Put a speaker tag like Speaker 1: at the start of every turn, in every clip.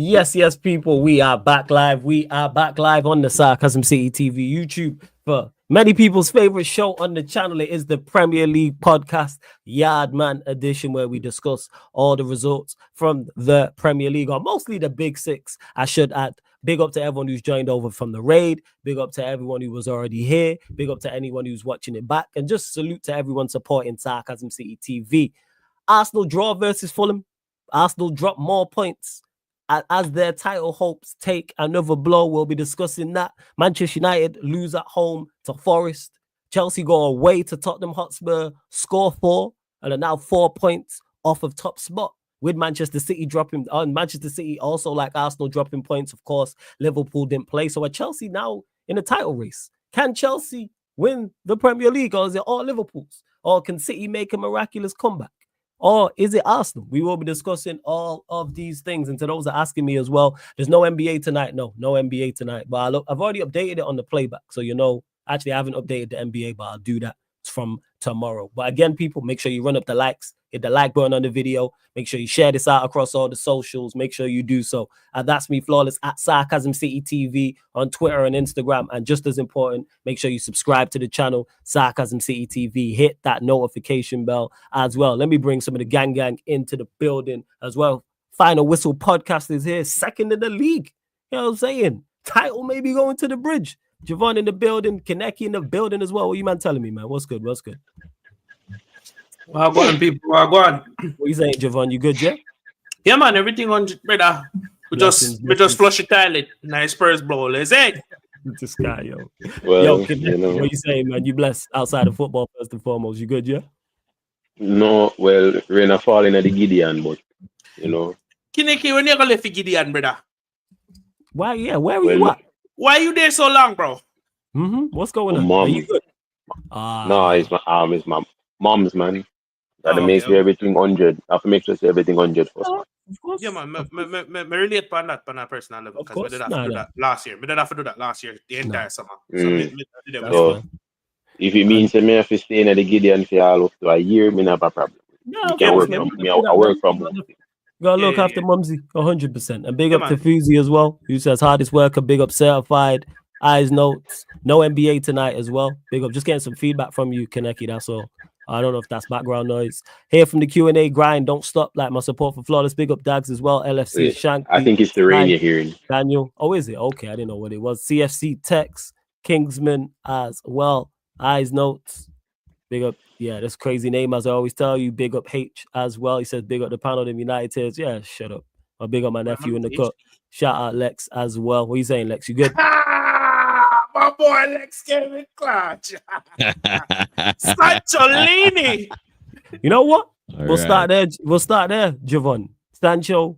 Speaker 1: Yes, people. We are back live. We are back live on the Sarcasm City TV YouTube for many people's favorite show on the channel. It is the Premier League podcast, Yardman edition, where we discuss all the results from the Premier League, or mostly the Big Six. I should add. Big up to everyone who's joined over from the raid. Big up to everyone who was already here. Big up to anyone who's watching it back. And just salute to everyone supporting Sarcasm City TV. Arsenal draw versus Fulham. Arsenal drop more points as their title hopes take another blow. We'll be discussing that. Manchester United lose at home to Forest. Chelsea go away to Tottenham Hotspur, score 4, and are now 4 points off of top spot. With Manchester City dropping on Manchester City, also like Arsenal dropping points. Of course, Liverpool didn't play. So are Chelsea now in a title race? Can Chelsea win the Premier League, or is it all Liverpool's? Or can City make a miraculous comeback? Or is it Arsenal? We will be discussing all of these things. And to those that are asking me as well, there's no NBA tonight. No NBA tonight. But I've already updated it on the playback. So, actually, I haven't updated the NBA, but I'll do that from tomorrow. But again, people, make sure you run up the likes, hit the like button on the video. Make sure you share this out across all the socials. Make sure you do so. That's me, Flawless, at Sarcasm City TV on Twitter and Instagram. And just as important, make sure you subscribe to the channel, Sarcasm City TV. Hit that notification bell as well. Let me bring some of the gang into the building as well. Final Whistle podcast is here, second in the league. You know what I'm saying? Title may be going to the bridge. Javon in the building, Kaneki in the building as well. What you man telling me, man? What's good?
Speaker 2: Well, go on, people. Well, go on.
Speaker 1: What you saying, Javon? You good, yeah?
Speaker 2: Yeah, man. Everything on, brother. We just flush the toilet. Nice Spurs blow. Is it?
Speaker 1: This guy, yo.
Speaker 3: Well,
Speaker 1: Kaneki, what you saying, man? You blessed outside of football first and foremost. You good, yeah?
Speaker 3: No, well, rain are falling at the Gideon, but
Speaker 2: Kaneki, when you gonna leave Gideon, brother?
Speaker 1: Why? Yeah, where are you at?
Speaker 2: Why are you there so long, bro?
Speaker 1: What's going on?
Speaker 3: Mom.
Speaker 1: Are you good?
Speaker 3: No, it's my mom's, man. Gotta make sure everything 100. I have to make sure everything 100 first.
Speaker 2: Of course. Yeah, man. Me relate on that personal level because we did have to do that last year. We did have to do that last year, the entire summer.
Speaker 3: So if it means that me have to stay in the Gideon for all up to a year, me not have a problem.
Speaker 1: No,
Speaker 3: I work from home.
Speaker 1: Gotta look after Mumsy 100%. And big up to Fuzi as well, who says hardest worker. Big up certified. Eyes notes. No NBA tonight as well. Big up. Just getting some feedback from you, Kaneki. That's all. I don't know if that's background noise. Here from the Q&A grind. Don't stop. Like my support for Flawless. Big up Dags as well. LFC Shank.
Speaker 3: I think it's the rain you're hearing.
Speaker 1: Daniel. Oh, is it? Okay, I didn't know what it was. CFC Tex. Kingsman as well. Eyes notes. Big up. Yeah, that's crazy name, as I always tell you. Big up H as well. He says, big up the panel, them United. Yeah, shut up. Or big up my nephew in the cut. Shout out Lex as well. What are you saying, Lex? You good?
Speaker 2: My boy Lex came in clutch. Sancho Lini.
Speaker 1: You know what? We'll start there, Javon. Sancho,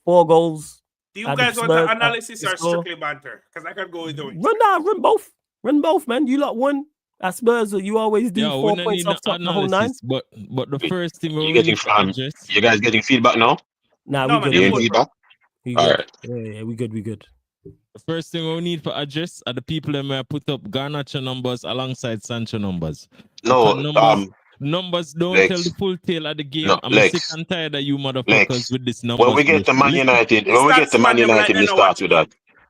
Speaker 1: 4 goals.
Speaker 2: Do you guys want the analysis or strictly banter? Because I can go with it.
Speaker 1: Run both. Run both, man. You lot won. At Spurs, you always do 4 points off top the whole 9.
Speaker 4: But the first thing
Speaker 3: you guys getting feedback now?
Speaker 1: Nah, we good.
Speaker 3: Feedback? All right.
Speaker 1: Yeah, we good.
Speaker 4: The first thing we need for address are the people that may put up Garnacho numbers alongside Sancho numbers. Numbers don't tell the full tale of the game. I'm sick and tired of you motherfuckers with this number.
Speaker 3: When we get to Man United, we start with that.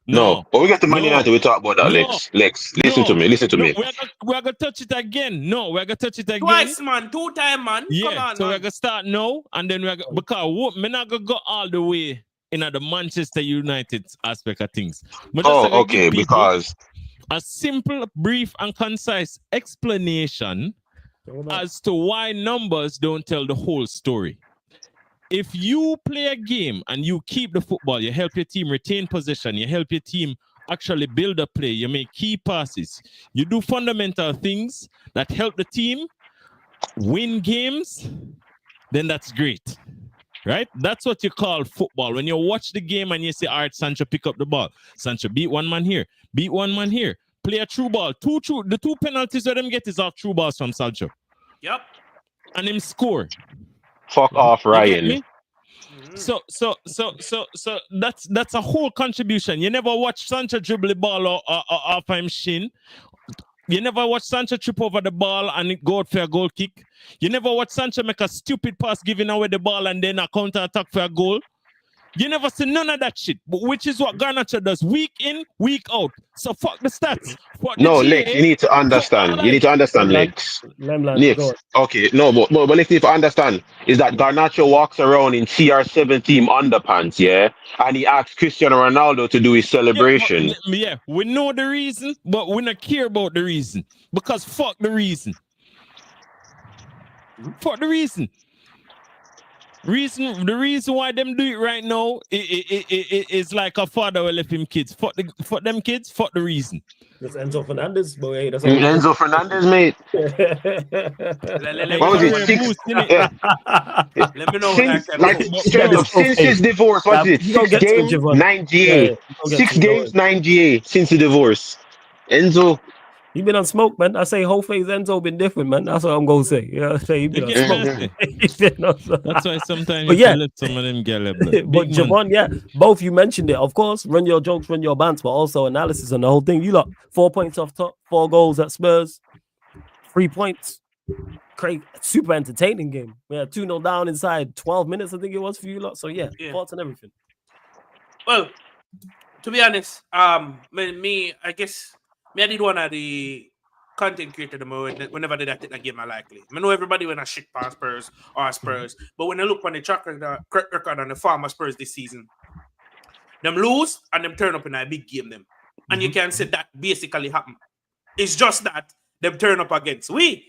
Speaker 3: No, but we get to Man United, we talk about that, Lex. Listen to me.
Speaker 4: We're going to touch it again. We're going to touch it again.
Speaker 2: Twice, man. 2 times, man.
Speaker 4: Yeah,
Speaker 2: come on,
Speaker 4: so
Speaker 2: man.
Speaker 4: we're going to start now, and then because we're not going to go all the way in the Manchester United aspect of things.
Speaker 3: Okay, because
Speaker 4: a simple, brief, and concise explanation as to why numbers don't tell the whole story. If you play a game and you keep the football, you help your team retain possession, you help your team actually build a play, you make key passes, you do fundamental things that help the team win games, then that's great. Right? That's what you call football. When you watch the game and you say, all right, Sancho, pick up the ball. Sancho, beat one man here. Play a true ball. The 2 penalties that them get is off true balls from Sancho.
Speaker 2: Yep.
Speaker 4: And him score.
Speaker 3: Fuck off, Ryan.
Speaker 4: So that's a whole contribution. You never watch Sancho dribble the ball off him shin. You never watch Sancho trip over the ball and it go out for a goal kick. You never watch Sancho make a stupid pass giving away the ball and then a counter attack for a goal. You never see none of that shit, which is what Garnacho does week in, week out. So fuck the stats. Fuck
Speaker 3: No,
Speaker 4: the
Speaker 3: Lex,
Speaker 4: GA,
Speaker 3: you need to understand. You need to understand, Lex.
Speaker 1: Lemland, go
Speaker 3: Lex.
Speaker 1: on.
Speaker 3: Okay, no, but Lex need to understand is that Garnacho walks around in CR7 team underpants, yeah? And he asks Cristiano Ronaldo to do his celebration.
Speaker 4: Yeah, we know the reason, but we don't care about the reason. Because fuck the reason. Fuck the reason. The reason why them do it right now is like a father will left him kids. Fuck them kids. Fuck the reason.
Speaker 1: That's Enzo Fernandez, but hey, that's all.
Speaker 3: Enzo Fernandez, mate. What was it?
Speaker 2: Let me know.
Speaker 3: Since his divorce, what is it? 6 games, 9 GA. 6 games, 9 GA since the divorce. Enzo.
Speaker 1: He been on smoke, man. I say whole phase Enzo been different, man. That's what I'm gonna say. You know what I'm saying? He been on smoke.
Speaker 4: That's why sometimes
Speaker 1: you
Speaker 4: let some of them get
Speaker 1: but Javon, yeah, both you mentioned it. Of course, run your jokes, run your bants, but also analysis on the whole thing. You lot 4 points off top, 4 goals at Spurs, 3 points. Crazy, super entertaining game. We had 2-0 down inside 12 minutes, I think it was for you lot. So yeah, thoughts and everything.
Speaker 2: Well, to be honest, me, I guess. I did one of the content creator whenever they take a game, I likely. I know everybody when I shit past Spurs or Spurs, but when I look on the track record on the former Spurs this season, them lose and them turn up in a big game them. And you can say that basically happen. It's just that them turn up against we.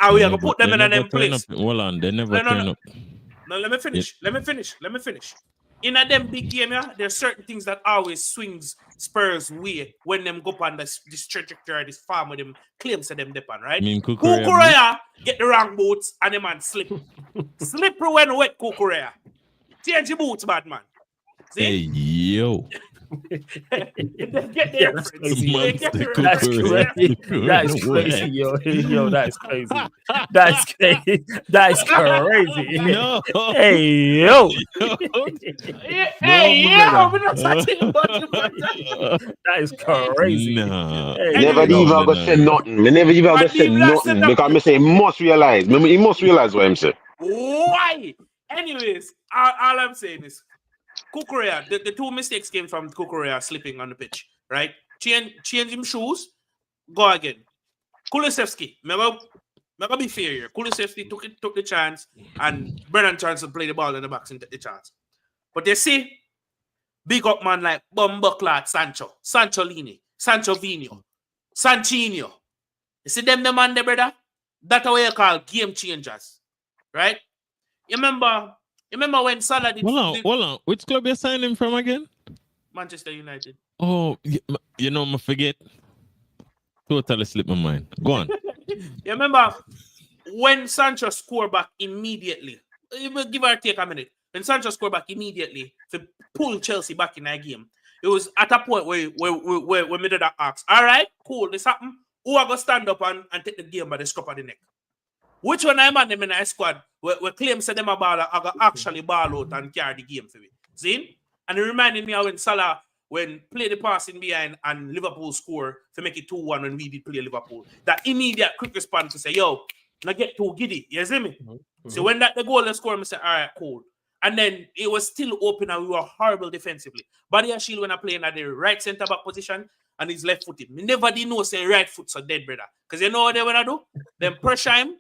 Speaker 2: And we are going to put them in them place.
Speaker 4: Hold on, they never turn up.
Speaker 2: No, let me finish. In a them big game, there's certain things that always swings Spurs way when them go on this trajectory, this farm with them claims to them depend, right? Kukurea get the wrong boots and the man slip. Slippery when wet Kukurea. Change your boots, bad man. See?
Speaker 4: Hey, yo.
Speaker 2: Get the
Speaker 1: That's crazy, yo. Yo, that's crazy. That's crazy. That's crazy.
Speaker 4: No.
Speaker 1: Hey, yo.
Speaker 2: Hey, yo.
Speaker 1: That is crazy.
Speaker 4: Nah.
Speaker 1: Hey,
Speaker 3: Never even gonna say nothing. Me never even gonna say nothing because me say he must realize. He must realize what I'm saying.
Speaker 2: Why? Anyways, all I'm saying is Kukurea, the 2 mistakes came from Kukurea slipping on the pitch, right? Change him shoes, go again. Kulusevski, me go be fair here. Kulusevski took the chance, and Brennan Johnson played the ball in the box and took the chance. But you see, big up man like Bumbuckler, Sancho, Sancholini, Sancho Vino, Sanchino. You see them the man there, brother? That's what you call game changers, right? You remember when Salah did...
Speaker 4: Hold on. Which club you signed him from again?
Speaker 2: Manchester United.
Speaker 4: Oh, you know, I forget. Totally slipped my mind. Go on.
Speaker 2: You remember when Sancho scored back immediately? Give or take a minute. When Sancho scored back immediately to pull Chelsea back in that game, it was at a point where we made that ask, all right, cool, this happened. Who are going to stand up and take the game by the scruff of the neck? Which one I man them in a squad we claim say them about actually ball out and carry the game for me. See? And it reminded me of when Salah play the passing behind and Liverpool score to make it 2-1 when we did play Liverpool. That immediate quick response to say, yo, now get too giddy. You see me? Mm-hmm. So when the goal they score, I say, all right, cool. And then it was still open and we were horrible defensively. Body Shield when I play in at the right centre back position and he's left footed. Me never did know say right foot so dead, brother. Because you know what they want to do? Then pressure him.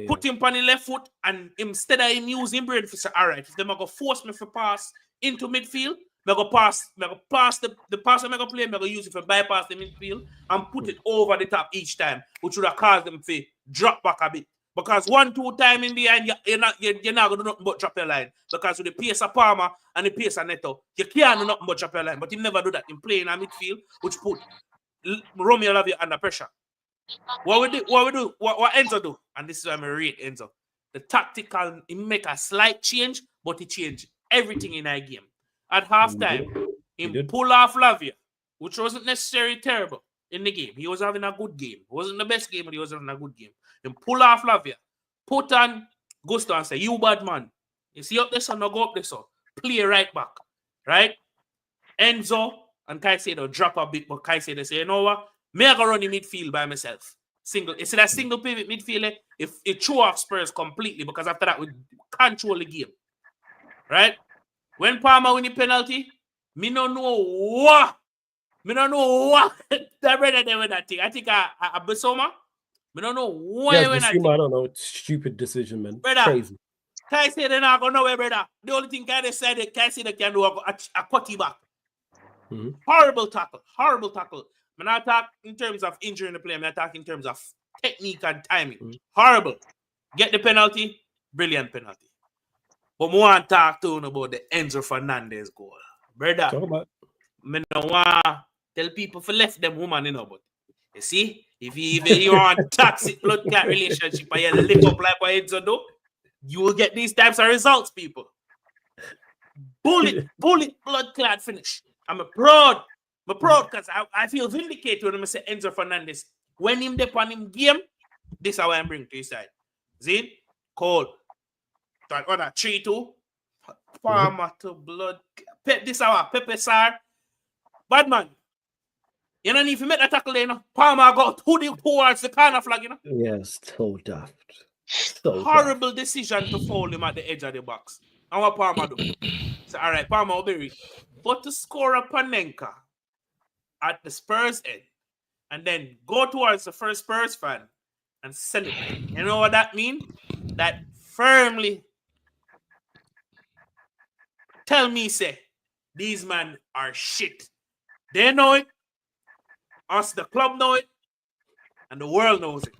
Speaker 2: Put him on the left foot, and instead of him using brain for say, all right, if they're going to force me to pass into midfield, I'm going to pass the pass I'm going to play, I'm going to use it for bypass the midfield and put it over the top each time, which would have caused them to drop back a bit. Because 1-2 time in behind, you're not going to do nothing but drop your line. Because with the pace of Palmer and the pace of Neto, you can't do nothing but drop your line. But he never do that in playing a midfield, which put Romeo Lavia under pressure. What Enzo do, and this is why I rate Enzo. The tactical, he make a slight change, but he changed everything in that game. At halftime, he pull off Lavia, which wasn't necessarily terrible in the game. He was having a good game. It wasn't the best game, but he was having a good game. Then pull off Lavia, put on Gusto and say, you bad man. You see up there, so no go up there, so play right back. Right? Enzo and Caicedo drop a bit, but Caicedo say, you know what? Me I go run in midfield by myself. Single. You see that single pivot midfield, if it threw off Spurs completely because after that we control the game. Right? When Palmer win the penalty, me don't know what. That brother there with that thing. I think I Besoma. Me don't know why
Speaker 1: Yes,
Speaker 2: when that thing.
Speaker 1: I don't know. Stupid decision, man.
Speaker 2: Brother,
Speaker 1: Crazy.
Speaker 2: Can I say they're not going nowhere, brother? The only thing I say they can say they can do a cutty back.
Speaker 1: Mm-hmm.
Speaker 2: Horrible tackle. I'm not talking in terms of injuring the player. I'm talking in terms of technique and timing.
Speaker 1: Mm-hmm.
Speaker 2: Horrible. Get the penalty. Brilliant penalty. But I want to talk to you about the Enzo Fernandez goal. Brother, I don't want to tell people for left them woman, but you see, if you want toxic blood clot relationship and you live up like what Enzo do, you will get these types of results, people. Bullet blood clot finish. I'm proud because I feel vindicated when I say Enzo Fernandez. When him dip on him game, this is how I bring to his side. See? Cold. That other 3-2. Palmer to blood. This hour, Pepe Sar. Bad man. You know, if you make a tackle there, Palmer got towards the corner flag,
Speaker 1: Yes, so daft.
Speaker 2: Horrible decision to foul him at the edge of the box. And what Palmer do? So, all right, Palmer will be ready. But to score a Panenka at the Spurs end and then go towards the first Spurs fan and celebrate. You know what that means? That firmly tell me, say, these men are shit. They know it. Us, the club, know it. And the world knows it.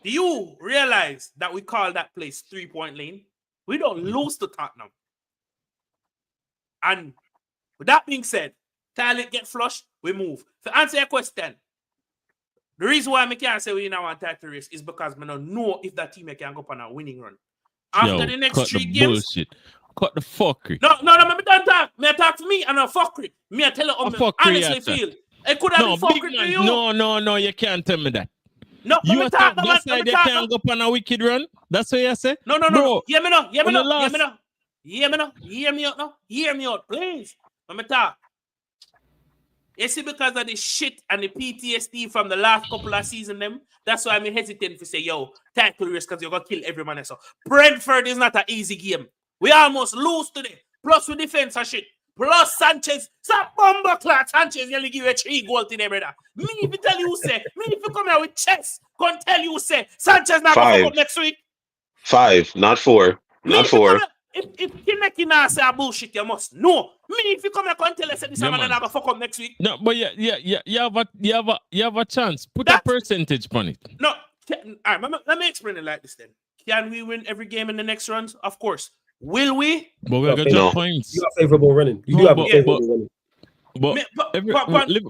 Speaker 2: Do you realize that we call that place 3-point lane? We don't lose to Tottenham. And with that being said, talent get flushed, we move. To answer your question, the reason why I can't say we now want title race is because I don't know if that team can go on a winning run. After the next 3 games.
Speaker 4: Bullshit. Cut the fuckery.
Speaker 2: No, me don't talk. Me talk to me and a fuckery. Me I tell you how me honestly feel. It could have been fuckery to you.
Speaker 4: No, you can't tell me that.
Speaker 2: No,
Speaker 4: you talk that's why they can't go on a wicked run? That's what you say?
Speaker 2: No. Hear me now. Hear me out, please. Let me talk. You see, because of the shit and the PTSD from the last couple of seasons, that's why I'm hesitant to say, yo, title race because you're going to kill every man. So Brentford is not an easy game. We almost lose today. Plus, we defense and shit. Plus, Sanchez. Stop bomber clock. Sanchez nearly give you 3 goals today, brother. Me, if you tell you, say, if you come here with chess, can't tell you, say, Sanchez not going to come up next week.
Speaker 3: 5, not 4. Not 4.
Speaker 2: If Kineki now say a bullshit, you must know. Me, if you come here and tell us this man not gonna fuck up next week.
Speaker 4: No, but you have a chance. Put a percentage on it.
Speaker 2: No, all right, let me explain it like this then. Can we win every game in the next runs? Of course. Will we?
Speaker 4: But we're gonna drop points.
Speaker 1: You got favorable running. You do have a favorable running.
Speaker 4: But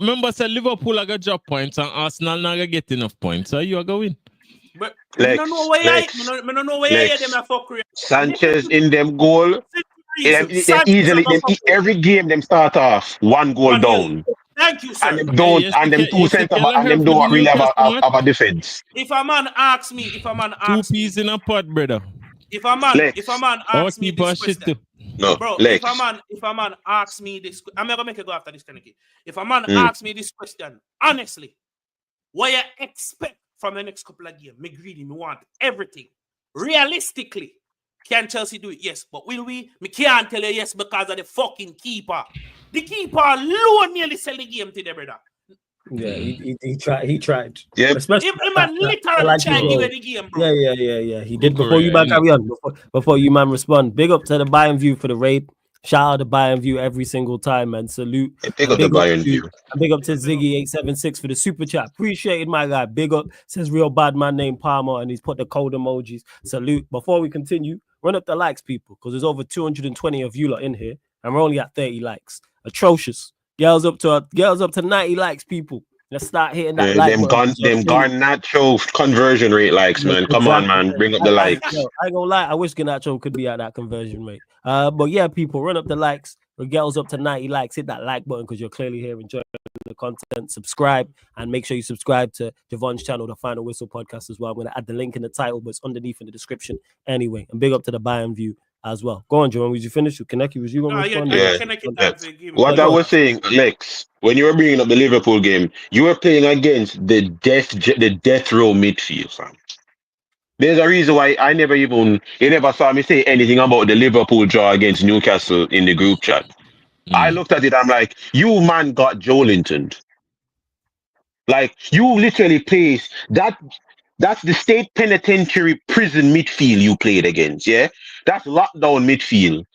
Speaker 4: remember, say Liverpool are gonna drop points and Arsenal not gonna get enough points. So you are going.
Speaker 2: But I don't know where them are fuck.
Speaker 3: Sanchez in them goal. Easily, every game them start off 1 goal down.
Speaker 2: Thank you, sir.
Speaker 3: And them don't, and them 2 centre back, and them don't really have a defense.
Speaker 2: If a man asks me,
Speaker 4: 2 peas in a pot, brother.
Speaker 2: If a man asks me this question,
Speaker 3: no,
Speaker 2: bro,
Speaker 3: Lex.
Speaker 2: if a man asks me this, I'm not gonna make it go after this Kennedy. If a man asks me this question, honestly, what you expect from the next couple of games? Me greedy, me want everything. Realistically, can Chelsea do it? Yes, but will we? Me can't tell you yes because of the fucking keeper. The keeper alone nearly sell the game today, brother.
Speaker 1: Yeah, he tried.
Speaker 3: Yeah,
Speaker 2: especially man literally tried to give the game, bro.
Speaker 1: Yeah. He did before you man carry on. Before you man respond. Big up to the Bayern View for the raid. Shout out to Bayern View every single time, man. Salute.
Speaker 3: Big up to Bayern View.
Speaker 1: Big up to Ziggy876 for the super chat. Appreciated, my guy. Big up. Says real bad man named Palmer, and he's put the code emojis. Salute. Before we continue, run up the likes, people, because there's over 220 of you lot in here, and we're only at 30 likes. Atrocious. Girls up to 90 likes, people. Let's start hitting that like button.
Speaker 3: Them Garnacho conversion rate likes, man. Come on, man. Bring up the likes.
Speaker 1: I ain't gonna lie. I wish Garnacho could be at that conversion rate. But yeah, people, run up the likes. The girls up to 90 likes. Hit that like button because you're clearly here enjoying the content. Subscribe and make sure you subscribe to Javon's channel, the Final Whistle podcast as well. I'm going to add the link in the title, but it's underneath in the description anyway. And big up to the Bayern View as well. Go on, Javon. Was you finished? You connect? Was you going to respond?
Speaker 3: What I was saying, Lex, when you were bringing up the Liverpool game, you were playing against the death row midfield, fam. There's a reason why you never saw me say anything about the Liverpool draw against Newcastle in the group chat. I looked at it, I'm like, you man got Joelinton. Like, you literally placed that's the state penitentiary prison midfield you played against, yeah? That's lockdown midfield.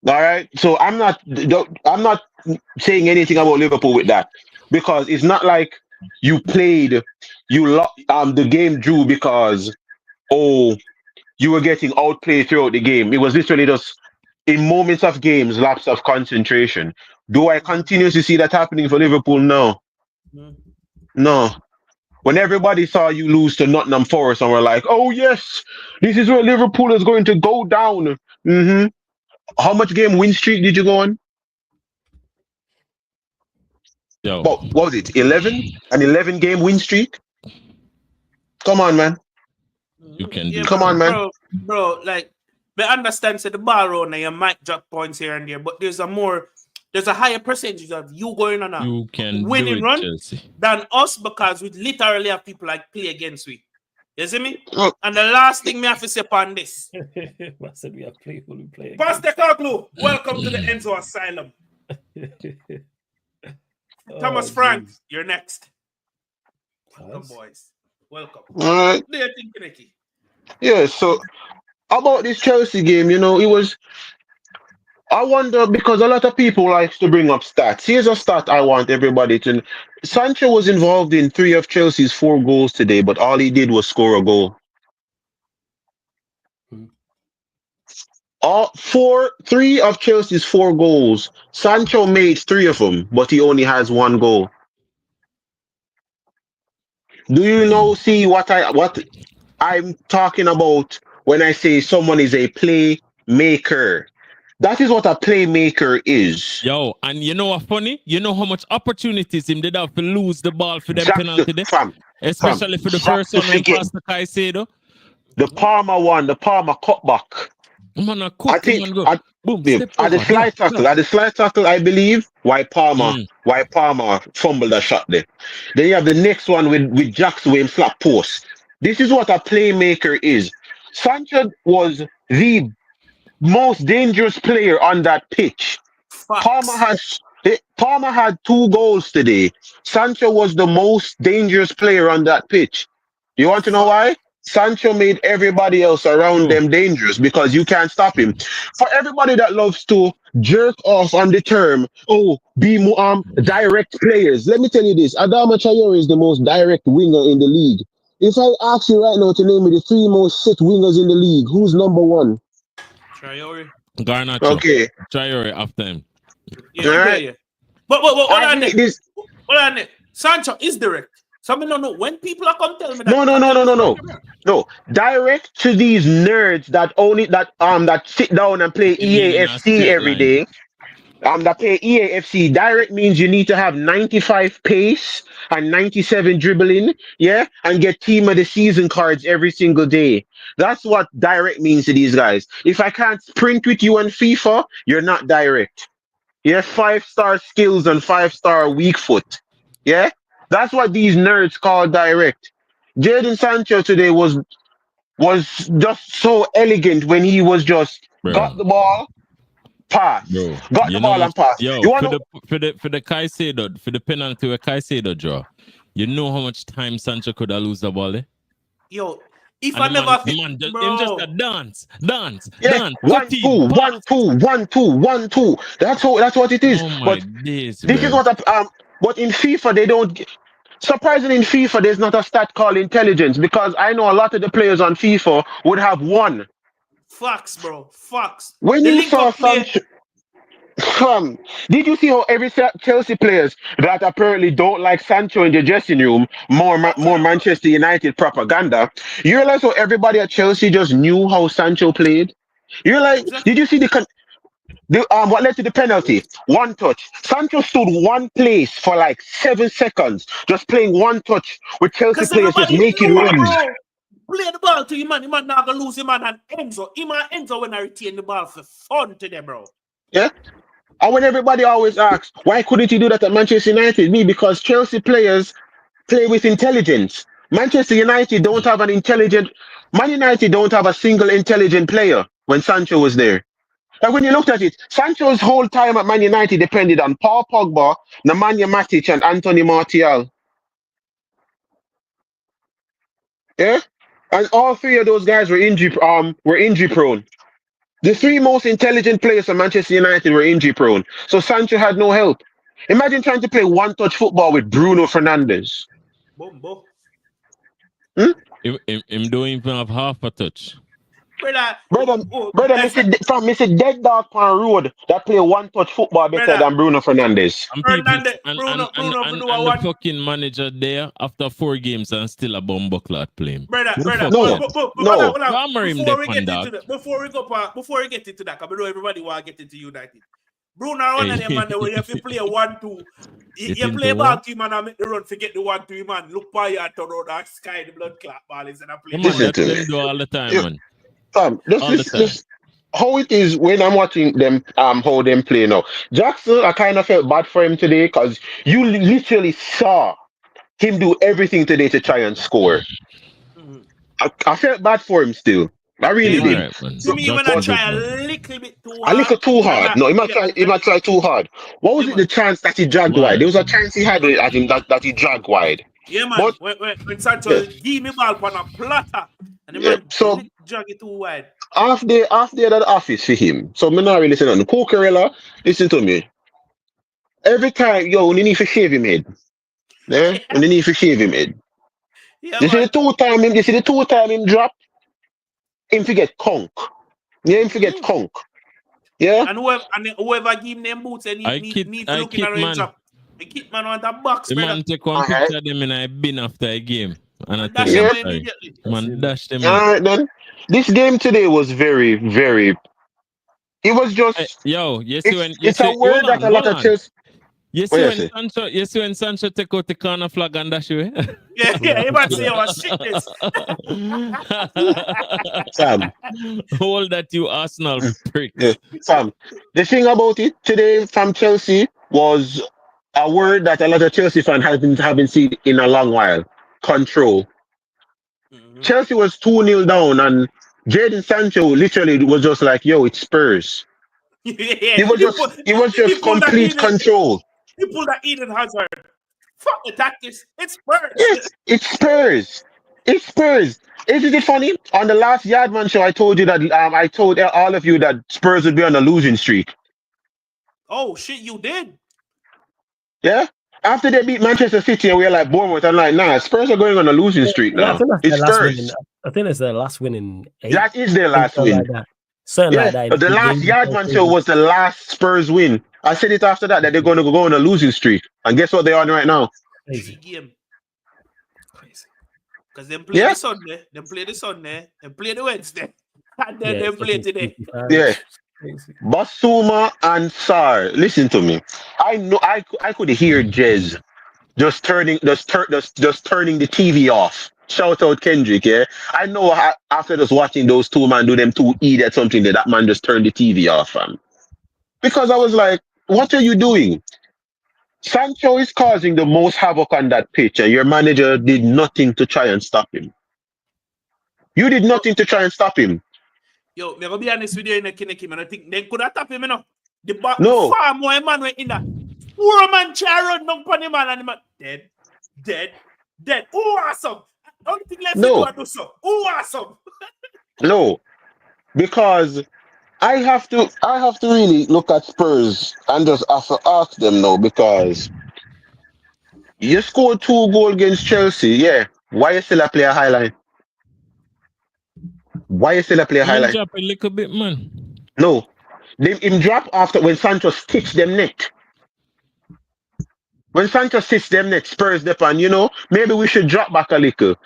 Speaker 3: All right. So I'm not saying anything about Liverpool with that. Because it's not like you played the game drew because you were getting outplayed throughout the game. It was literally just in moments of games, lapse of concentration. Do I continue to see that happening for Liverpool? No. No. When everybody saw you lose to Nottingham Forest and were like, oh yes, this is where Liverpool is going to go down. Mm-hmm. How much game win streak did you go on?
Speaker 4: Yo.
Speaker 3: What was it? 11? An 11 game win streak? Come on, man.
Speaker 4: You can do
Speaker 3: Come on, man.
Speaker 2: Bro, like, I understand that the ball round now, you might drop points here and there, but there's a higher percentage of you going on a winning run
Speaker 4: Chelsea.
Speaker 2: than us because we literally have people like play against we. You see me? And the last thing me have to say upon this.
Speaker 1: I said we have people who play.
Speaker 2: Pastor Kaklu, welcome to the Enzo Asylum. Thomas Frank, you're next. Welcome, boys. Welcome.
Speaker 3: All right.
Speaker 2: What do you think, Nicky?
Speaker 3: Yeah, so about this Chelsea game, I wonder because a lot of people likes to bring up stats. Here's a stat I want everybody to know. Sancho was involved in 3 of Chelsea's 4 goals today, but all he did was score a goal. 3 of Chelsea's 4 goals. Sancho made 3 of them, but he only has 1 goal. Do you see what I'm talking about when I say someone is a playmaker? That is what a playmaker is.
Speaker 4: Yo, and you know what funny? You know how much opportunities him did have to lose the ball for them penalty there? Especially for the first one when past the Caicedo.
Speaker 3: The Palmer one, the Palmer cutback.
Speaker 4: Man, at
Speaker 3: the slide tackle, I believe. Why Palmer fumbled that shot there. Then you have the next one with Jackson with him slap post. This is what a playmaker is. Sancho was the most dangerous player on that pitch. Palmer had 2 goals today. Sancho was the most dangerous player on that pitch. You want to know why? Sancho made everybody else around them dangerous because you can't stop him. For everybody that loves to jerk off on the term, be more direct players. Let me tell you this: Adama Traore is the most direct winger in the league. If I ask you right now to name me the 3 most shit wingers in the league, who's number 1?
Speaker 2: Traore.
Speaker 4: Garnacho.
Speaker 3: Okay.
Speaker 4: Traore after him.
Speaker 2: Yeah,
Speaker 3: all right.
Speaker 2: Yeah. But hold on there. Hold on there. Sancho is direct. Some don't know when people are come tell me that.
Speaker 3: No. Direct to these nerds that sit down and play EAFC every day. That play EAFC. Direct means you need to have 95 pace and 97 dribbling, yeah, and get team of the season cards every single day. That's what direct means to these guys. If I can't sprint with you on FIFA, you're not direct. You have 5-star skills and 5-star weak foot. Yeah? That's what these nerds call direct. Jadon Sancho today was just so elegant when he was just got the ball, pass. Got the ball and pass.
Speaker 4: Yo, for the Caicedo, for the penalty where Caicedo draw, you know how much time Sancho could have lose the ball, eh?
Speaker 2: Yo,
Speaker 4: if I never him just a dance.
Speaker 3: Yeah, 1, 2, 1, 2, 1, 2, 1, 2. That's what it is.
Speaker 4: Oh my
Speaker 3: but
Speaker 4: days,
Speaker 3: this is what but in FIFA they don't. Surprisingly, in FIFA there's not a stat called intelligence because I know a lot of the players on FIFA would have 1.
Speaker 2: Facts, bro. Facts.
Speaker 3: When you saw Sancho, did you see how every Chelsea players that apparently don't like Sancho in the dressing room, more Manchester United propaganda? You realize how everybody at Chelsea just knew how Sancho played? You're like, did you see what led to the penalty? 1 touch. Sancho stood 1 place for like 7 seconds, just playing 1 touch with Chelsea players just making runs.
Speaker 2: Play the ball to him, man. He might not gonna lose him, man. And Enzo when I retain the ball for fun today, bro.
Speaker 3: Yeah. And when everybody always asks, why couldn't you do that at Manchester United? Because Chelsea players play with intelligence. Manchester United don't have an intelligent. Man United don't have a single intelligent player when Sancho was there. Like when you looked at it, Sancho's whole time at Man United depended on Paul Pogba, Nemanja Matic, and Anthony Martial. Yeah, and all three of those guys were injury prone. The three most intelligent players for Manchester United were injury prone, so Sancho had no help. Imagine trying to play one-touch football with Bruno Fernandes.
Speaker 2: Bumbo.
Speaker 4: Him don't even have half a touch.
Speaker 3: Brother, Mr. Dead Dog on road that play one-touch football better than Bruno Fernandes.
Speaker 4: And people, and the fucking manager there after 4 games and still a bumbuckler playing.
Speaker 2: Brother,
Speaker 3: No.
Speaker 2: Before we get into that, because I know everybody want to get into United. Bruno, one of them man, when you have to play 1-2, you play ball team and make the run, forget the 1-2 man. Look by you and turn around that sky, the blood clot ball is in a play.
Speaker 4: Man, that's them do all the time, man.
Speaker 3: This how it is when I'm watching them how them play now. Jackson, I kind of felt bad for him today because you literally saw him do everything today to try and score.
Speaker 2: Mm-hmm.
Speaker 3: I felt bad for him still. I really did.
Speaker 4: Right,
Speaker 2: to me, when I try a little bit too hard.
Speaker 3: A little too hard. No, he might try too hard. What was it? The chance that he dragged wide. There was a chance he had at him that he dragged wide.
Speaker 2: Yeah, man.
Speaker 3: But,
Speaker 2: when Sancho give me ball on a platter, and the man
Speaker 3: so
Speaker 2: drag it too wide.
Speaker 3: After that office for him. So me not really listen to Cucurella, listen to me. Every time, you need to shave him head. Yeah? You need to shave him head.
Speaker 2: Yeah,
Speaker 3: You see the two time him drop, him forget conk. Yeah, him forget conk. Yeah?
Speaker 2: And whoever give him them boots and need to look in a drop. The kid man want a box,
Speaker 4: the man take one picture of them in a bin after a game. And I
Speaker 2: dash
Speaker 4: tell
Speaker 2: them
Speaker 4: him,
Speaker 2: immediately.
Speaker 4: man, dash them.
Speaker 3: All right, then. This game today was very, very. It was just.
Speaker 4: You see when
Speaker 3: it's a word that a lot of Chelsea.
Speaker 4: You see when Sancho take out the corner flag and dash away.
Speaker 2: Yeah, he might say I was sickness.
Speaker 3: Sam,
Speaker 2: Oh,
Speaker 4: that you Arsenal prick.
Speaker 3: Yeah. Sam, the thing about it today from Chelsea was a word that a lot of Chelsea fans haven't seen in a long while. Control.
Speaker 2: Mm-hmm.
Speaker 3: Chelsea was 2-0 down, and Jadon Sancho literally was just like, "Yo, it's Spurs."
Speaker 2: Yeah,
Speaker 3: He was just complete control.
Speaker 2: He pulled that Eden Hazard. Fuck the tactics. It's Spurs.
Speaker 3: Yes, it's Spurs. It's Spurs. Isn't it funny? On the last Yardman show, I told you that I told all of you that Spurs would be on a losing streak.
Speaker 2: Oh shit, you did.
Speaker 3: Yeah. After they beat Manchester City, and we were like Bournemouth. I'm like, nah, Spurs are going on a losing streak now. It's Spurs.
Speaker 1: I think it's their last win in 8.
Speaker 3: That is their last win.
Speaker 1: Like that. Something like that.
Speaker 3: The last Yardman show was the last Spurs win. I said it after that they're going to go on a losing streak. And guess what they're on right now?
Speaker 2: Crazy game. Crazy. Because they play the Sunday, they play the Sunday, they play the Wednesday, and then they play today.
Speaker 3: Yeah. Basuma and Sar, listen to me. I know I could hear Jez just turning the TV off. Shout out Kendrick, yeah. I know after just watching those two man do them two eat at something that man just turned the TV off, fam. Because I was like, what are you doing? Sancho is causing the most havoc on that pitch, and your manager did nothing to try and stop him. You did nothing to try and stop him.
Speaker 2: Yo, I'm gonna be honest with you in the Kinnicky, man. I think they could have stopped him, you know. The far more man went in that. 4 man chair run down on the man, and the man dead. Oh, awesome. Only thing left to do so. Oh, awesome.
Speaker 3: No, because I have to really look at Spurs and just have to ask them now, because you scored 2 goals against Chelsea, yeah. Why you still play a high line? Why you still play a high line?
Speaker 4: Drop a little bit, man.
Speaker 3: No, him drop after when Sancho stitched them neck. When Sancho stitched them neck, Spurs dip, and maybe we should drop back a little.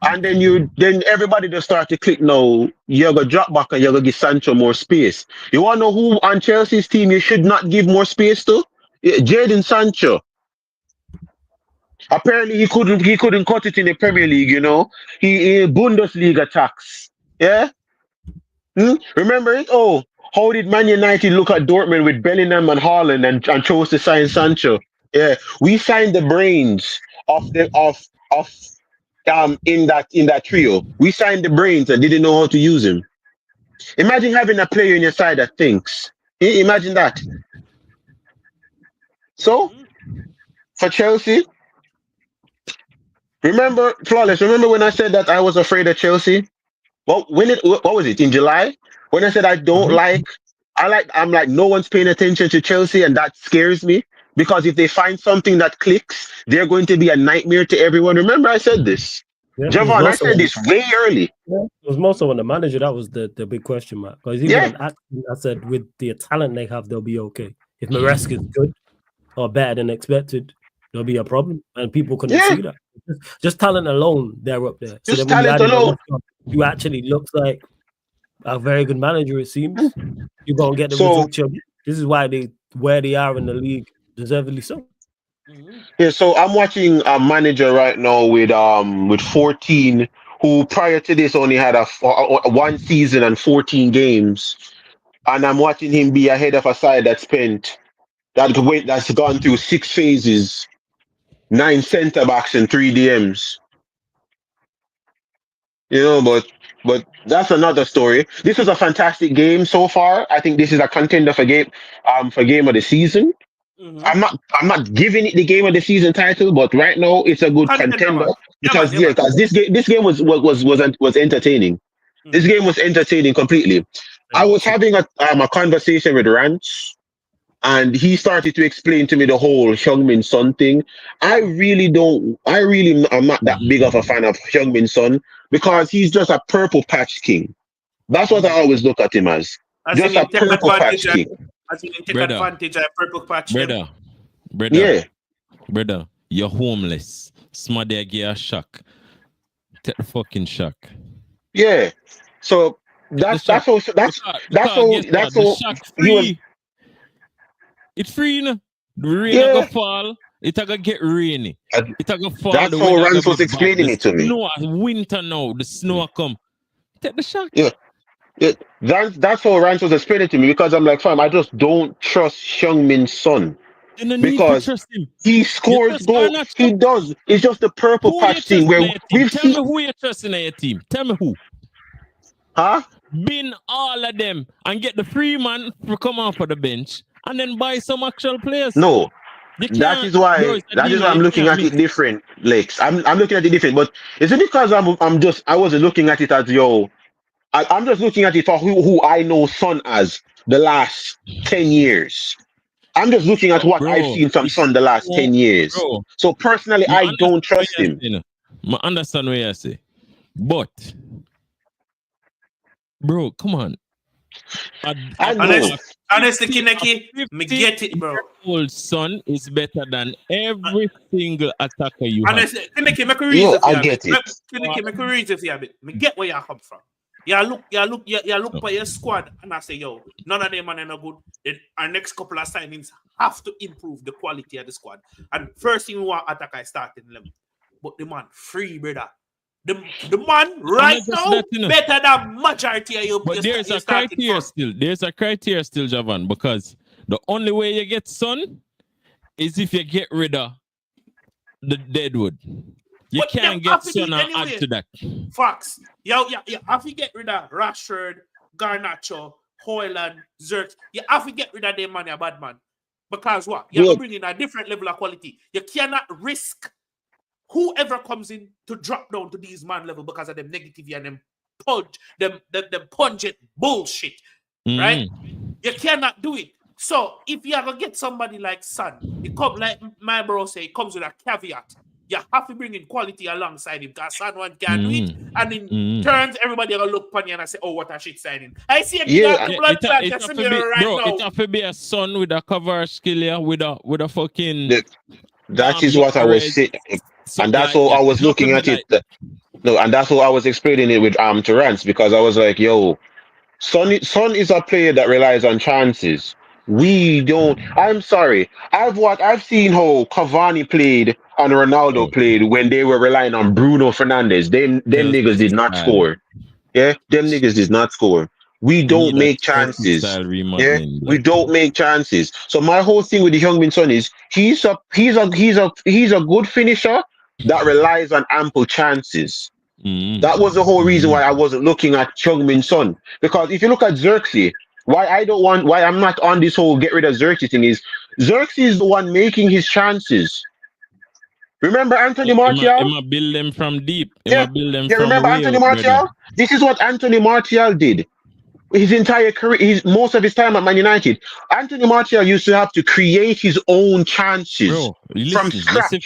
Speaker 3: And then everybody just start to click now. You're gonna drop back and you're gonna give Sancho more space. You wanna know who on Chelsea's team you should not give more space to? Jadon Sancho. Apparently he couldn't cut it in the Premier League, He Bundesliga tax. Yeah? Remember it? Oh, how did Man United look at Dortmund with Bellingham and Haaland and chose to sign Sancho? Yeah. We signed the brains of in that trio. We signed the brains and didn't know how to use him. Imagine having a player in your side that thinks. Imagine that. So for Chelsea, remember, Flawless, remember when I said that I was afraid of Chelsea? What was it in July? When I said I'm like no one's paying attention to Chelsea and that scares me because if they find something that clicks, they're going to be a nightmare to everyone. Remember I said this.
Speaker 1: Yeah, it was
Speaker 3: Javon, I
Speaker 1: also
Speaker 3: said this way early.
Speaker 1: it was more so on the manager. That was the big question mark. Because even
Speaker 3: Yeah.
Speaker 1: on acting, I said with the talent they have, they'll be okay. If Maresca is good or better than expected, there'll be a problem, and people couldn't see that. Just talent alone, they're up there. So
Speaker 3: Just
Speaker 1: then when you add
Speaker 3: talent
Speaker 1: in
Speaker 3: alone.
Speaker 1: Maresca, who actually looks like a very good manager, it seems, you're gonna get the
Speaker 3: So-
Speaker 1: results. This is why where they are in the league, deservedly so.
Speaker 3: Yeah, so I'm watching a manager right now with 14 who prior to this only had a one season and 14 games, and I'm watching him be ahead of a side that's gone through 6 phases, 9 centre backs and 3 DMs. You know, but that's another story. This was a fantastic game so far. I think this is a contender for game of the season. I'm not giving it the game of the season title, but right now it's a good contender
Speaker 2: man.
Speaker 3: because
Speaker 2: Yeah, man.
Speaker 3: because this game was entertaining. This game was entertaining completely. I was having a conversation with Rance, and he started to explain to me the whole Heung-min Son thing. I'm not that big of a fan of Heung-min Son because he's just a purple patch king. That's what I always look at him as. Just a purple patch king.
Speaker 2: As you take advantage of purple patch.
Speaker 4: Brother,
Speaker 3: Yeah.
Speaker 4: brother, you're homeless. Somebody give you a shock. Take the fucking shock.
Speaker 3: Yeah. So that's how
Speaker 4: the shock free. It's free, you know. The rain go fall. It's gonna get rainy. It's gonna fall.
Speaker 3: That's how Rance was explaining it to me.
Speaker 4: No, winter now. The snow come. Take the shock.
Speaker 3: Yeah. That's how Rance was explaining to me because I'm like, fam, I just don't trust Heung-min Son because he scores goals. He does. It's just the purple patch thing where we've
Speaker 4: Tell
Speaker 3: seen.
Speaker 4: me who you're trusting in your team. Tell me who.
Speaker 3: Huh?
Speaker 4: Bin all of them and get the free man to come off of the bench and then buy some actual players.
Speaker 3: No. That is why I'm looking at it different, Lex. I'm looking at it different, but is it because I wasn't looking at it as I'm just looking at it for who I know Son as the last 10 years. I'm just looking at what I've seen from Son the last 10 years.
Speaker 4: Bro,
Speaker 3: so personally, I don't trust him.
Speaker 4: I understand what you say. But, bro, come on.
Speaker 2: Honestly, Kineki, me get it, bro.
Speaker 4: Old Son is better than every single attacker you have.
Speaker 2: Honestly, Kineki, make a reason.
Speaker 3: I get it.
Speaker 2: Kineki, make a reason for you a bit. Me get where you come from. You look for your squad and I say, yo, none of them are no good. Then our next couple of signings have to improve the quality of the squad. And first thing we want attacker is starting level. But the man free, brother. The man right now better than majority of you.
Speaker 4: But there's a criteria still. There's a criteria still, Javan, because the only way you get Son is if you get rid of the Deadwood. You can't get Son and add to that.
Speaker 2: Facts. You have to get rid of Rashford, Garnacho, Hoyland, Zerk. You have to get rid of them man, a bad man. Because what? You have to bring in a different level of quality. You cannot risk whoever comes in to drop down to these man level because of them negativity and them pungent bullshit. Right? You cannot do it. So if you ever get somebody like Son, it come like my bro say, it comes with a caveat. You have to bring in quality alongside him because Son one can't do it. And in turns, everybody will look upon you and say, oh, what a shit signing. I see a blood clot just right now.
Speaker 4: It have to be a Son with a cover skill here, with a fucking...
Speaker 3: That is what I was saying. And that's how I was looking at it. No, and that's how I was explaining it with to Rance because I was like, yo, Son is a player that relies on chances. We don't. I'm sorry. I've seen how Cavani played and Ronaldo played when they were relying on Bruno Fernandes. Them niggas did not score. Yeah, them niggas did not score. We don't make chances. Yeah, we don't make chances. So my whole thing with the Heung-min Son is he's a good finisher, that relies on ample chances.
Speaker 4: Mm.
Speaker 3: That was the whole reason why I wasn't looking at Chung-Min Son. Because if you look at Xerxes, why I'm not on this whole get rid of Xerxes thing is Xerxes is the one making his chances. Remember Anthony Martial?
Speaker 4: I'ma build them from deep.
Speaker 3: Yeah,
Speaker 4: I'ma build them
Speaker 3: yeah.
Speaker 4: from
Speaker 3: Remember
Speaker 4: way
Speaker 3: Anthony
Speaker 4: out, brother.
Speaker 3: Martial? This is what Anthony Martial did. His entire career, most of his time at Man United. Anthony Martial used to have to create his own chances
Speaker 4: Bro,
Speaker 3: from
Speaker 4: listen,
Speaker 3: scratch.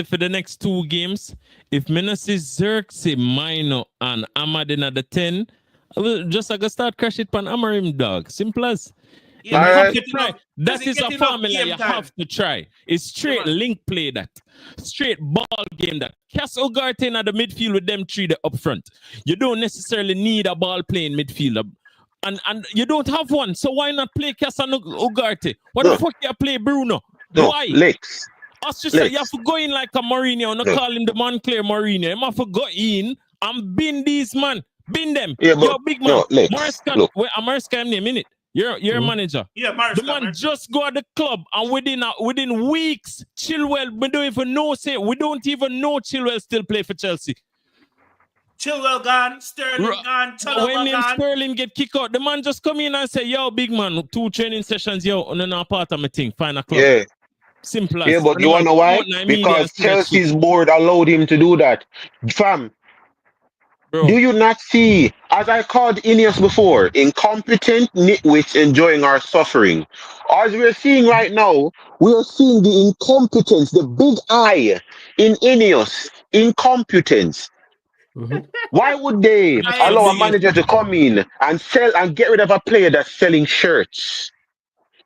Speaker 4: for the next 2 games, if Menassi Xerxes, Mino, and Amadin at the 10, I will just I go start crash it pan Amarim, dog. Simple as.
Speaker 2: Yeah,
Speaker 3: All
Speaker 2: does
Speaker 3: right.
Speaker 2: he get enough- does
Speaker 4: That
Speaker 2: he
Speaker 4: is
Speaker 2: get
Speaker 4: a
Speaker 2: enough
Speaker 4: formula
Speaker 2: game
Speaker 4: you
Speaker 2: time?
Speaker 4: have to try. It's straight
Speaker 2: Yeah, man.
Speaker 4: link play that. Straight ball game that. Cass Ugarte at the midfield with them 3 up front. You don't necessarily need a ball playing midfielder. And you don't have one, so why not play Cass and Ugarte? Why the
Speaker 3: No.
Speaker 4: fuck you play Bruno?
Speaker 3: No,
Speaker 4: Why?
Speaker 3: Lex.
Speaker 4: Us just say
Speaker 3: Lex.
Speaker 4: you have to go in like a Mourinho, not
Speaker 3: No.
Speaker 4: call him the Montclair Mourinho. You have to go in and bin these man. Bin them.
Speaker 3: Yeah, but
Speaker 4: You're a big man.
Speaker 3: no, Lex.
Speaker 4: Maresca,
Speaker 3: Look,
Speaker 4: wait, Maresca name, innit? You're a manager.
Speaker 2: Yeah, Maris.
Speaker 4: The man just go at the club and within weeks, Chilwell, we don't even know Chilwell still play for Chelsea.
Speaker 2: Chilwell gone, Sterling gone,
Speaker 4: When
Speaker 2: Chalobah
Speaker 4: name
Speaker 2: gone.
Speaker 4: Sterling get kicked out, the man just come in and say, yo, big man, 2 training sessions, yo, and then a part of my thing, find a club.
Speaker 3: yeah.
Speaker 4: Simple as.
Speaker 3: Yeah, but you wanna know why? Because Chelsea's board allowed him to do that. Fam,
Speaker 4: Bro.
Speaker 3: do you not see, as I called Ineos before, incompetent nitwits enjoying our suffering? As we're seeing right now, we are seeing the incompetence, the big I in Ineos. Incompetence.
Speaker 1: Mhm.
Speaker 3: Why would they
Speaker 2: I
Speaker 3: allow a
Speaker 2: see.
Speaker 3: manager to come in and sell and get rid of a player that's selling shirts?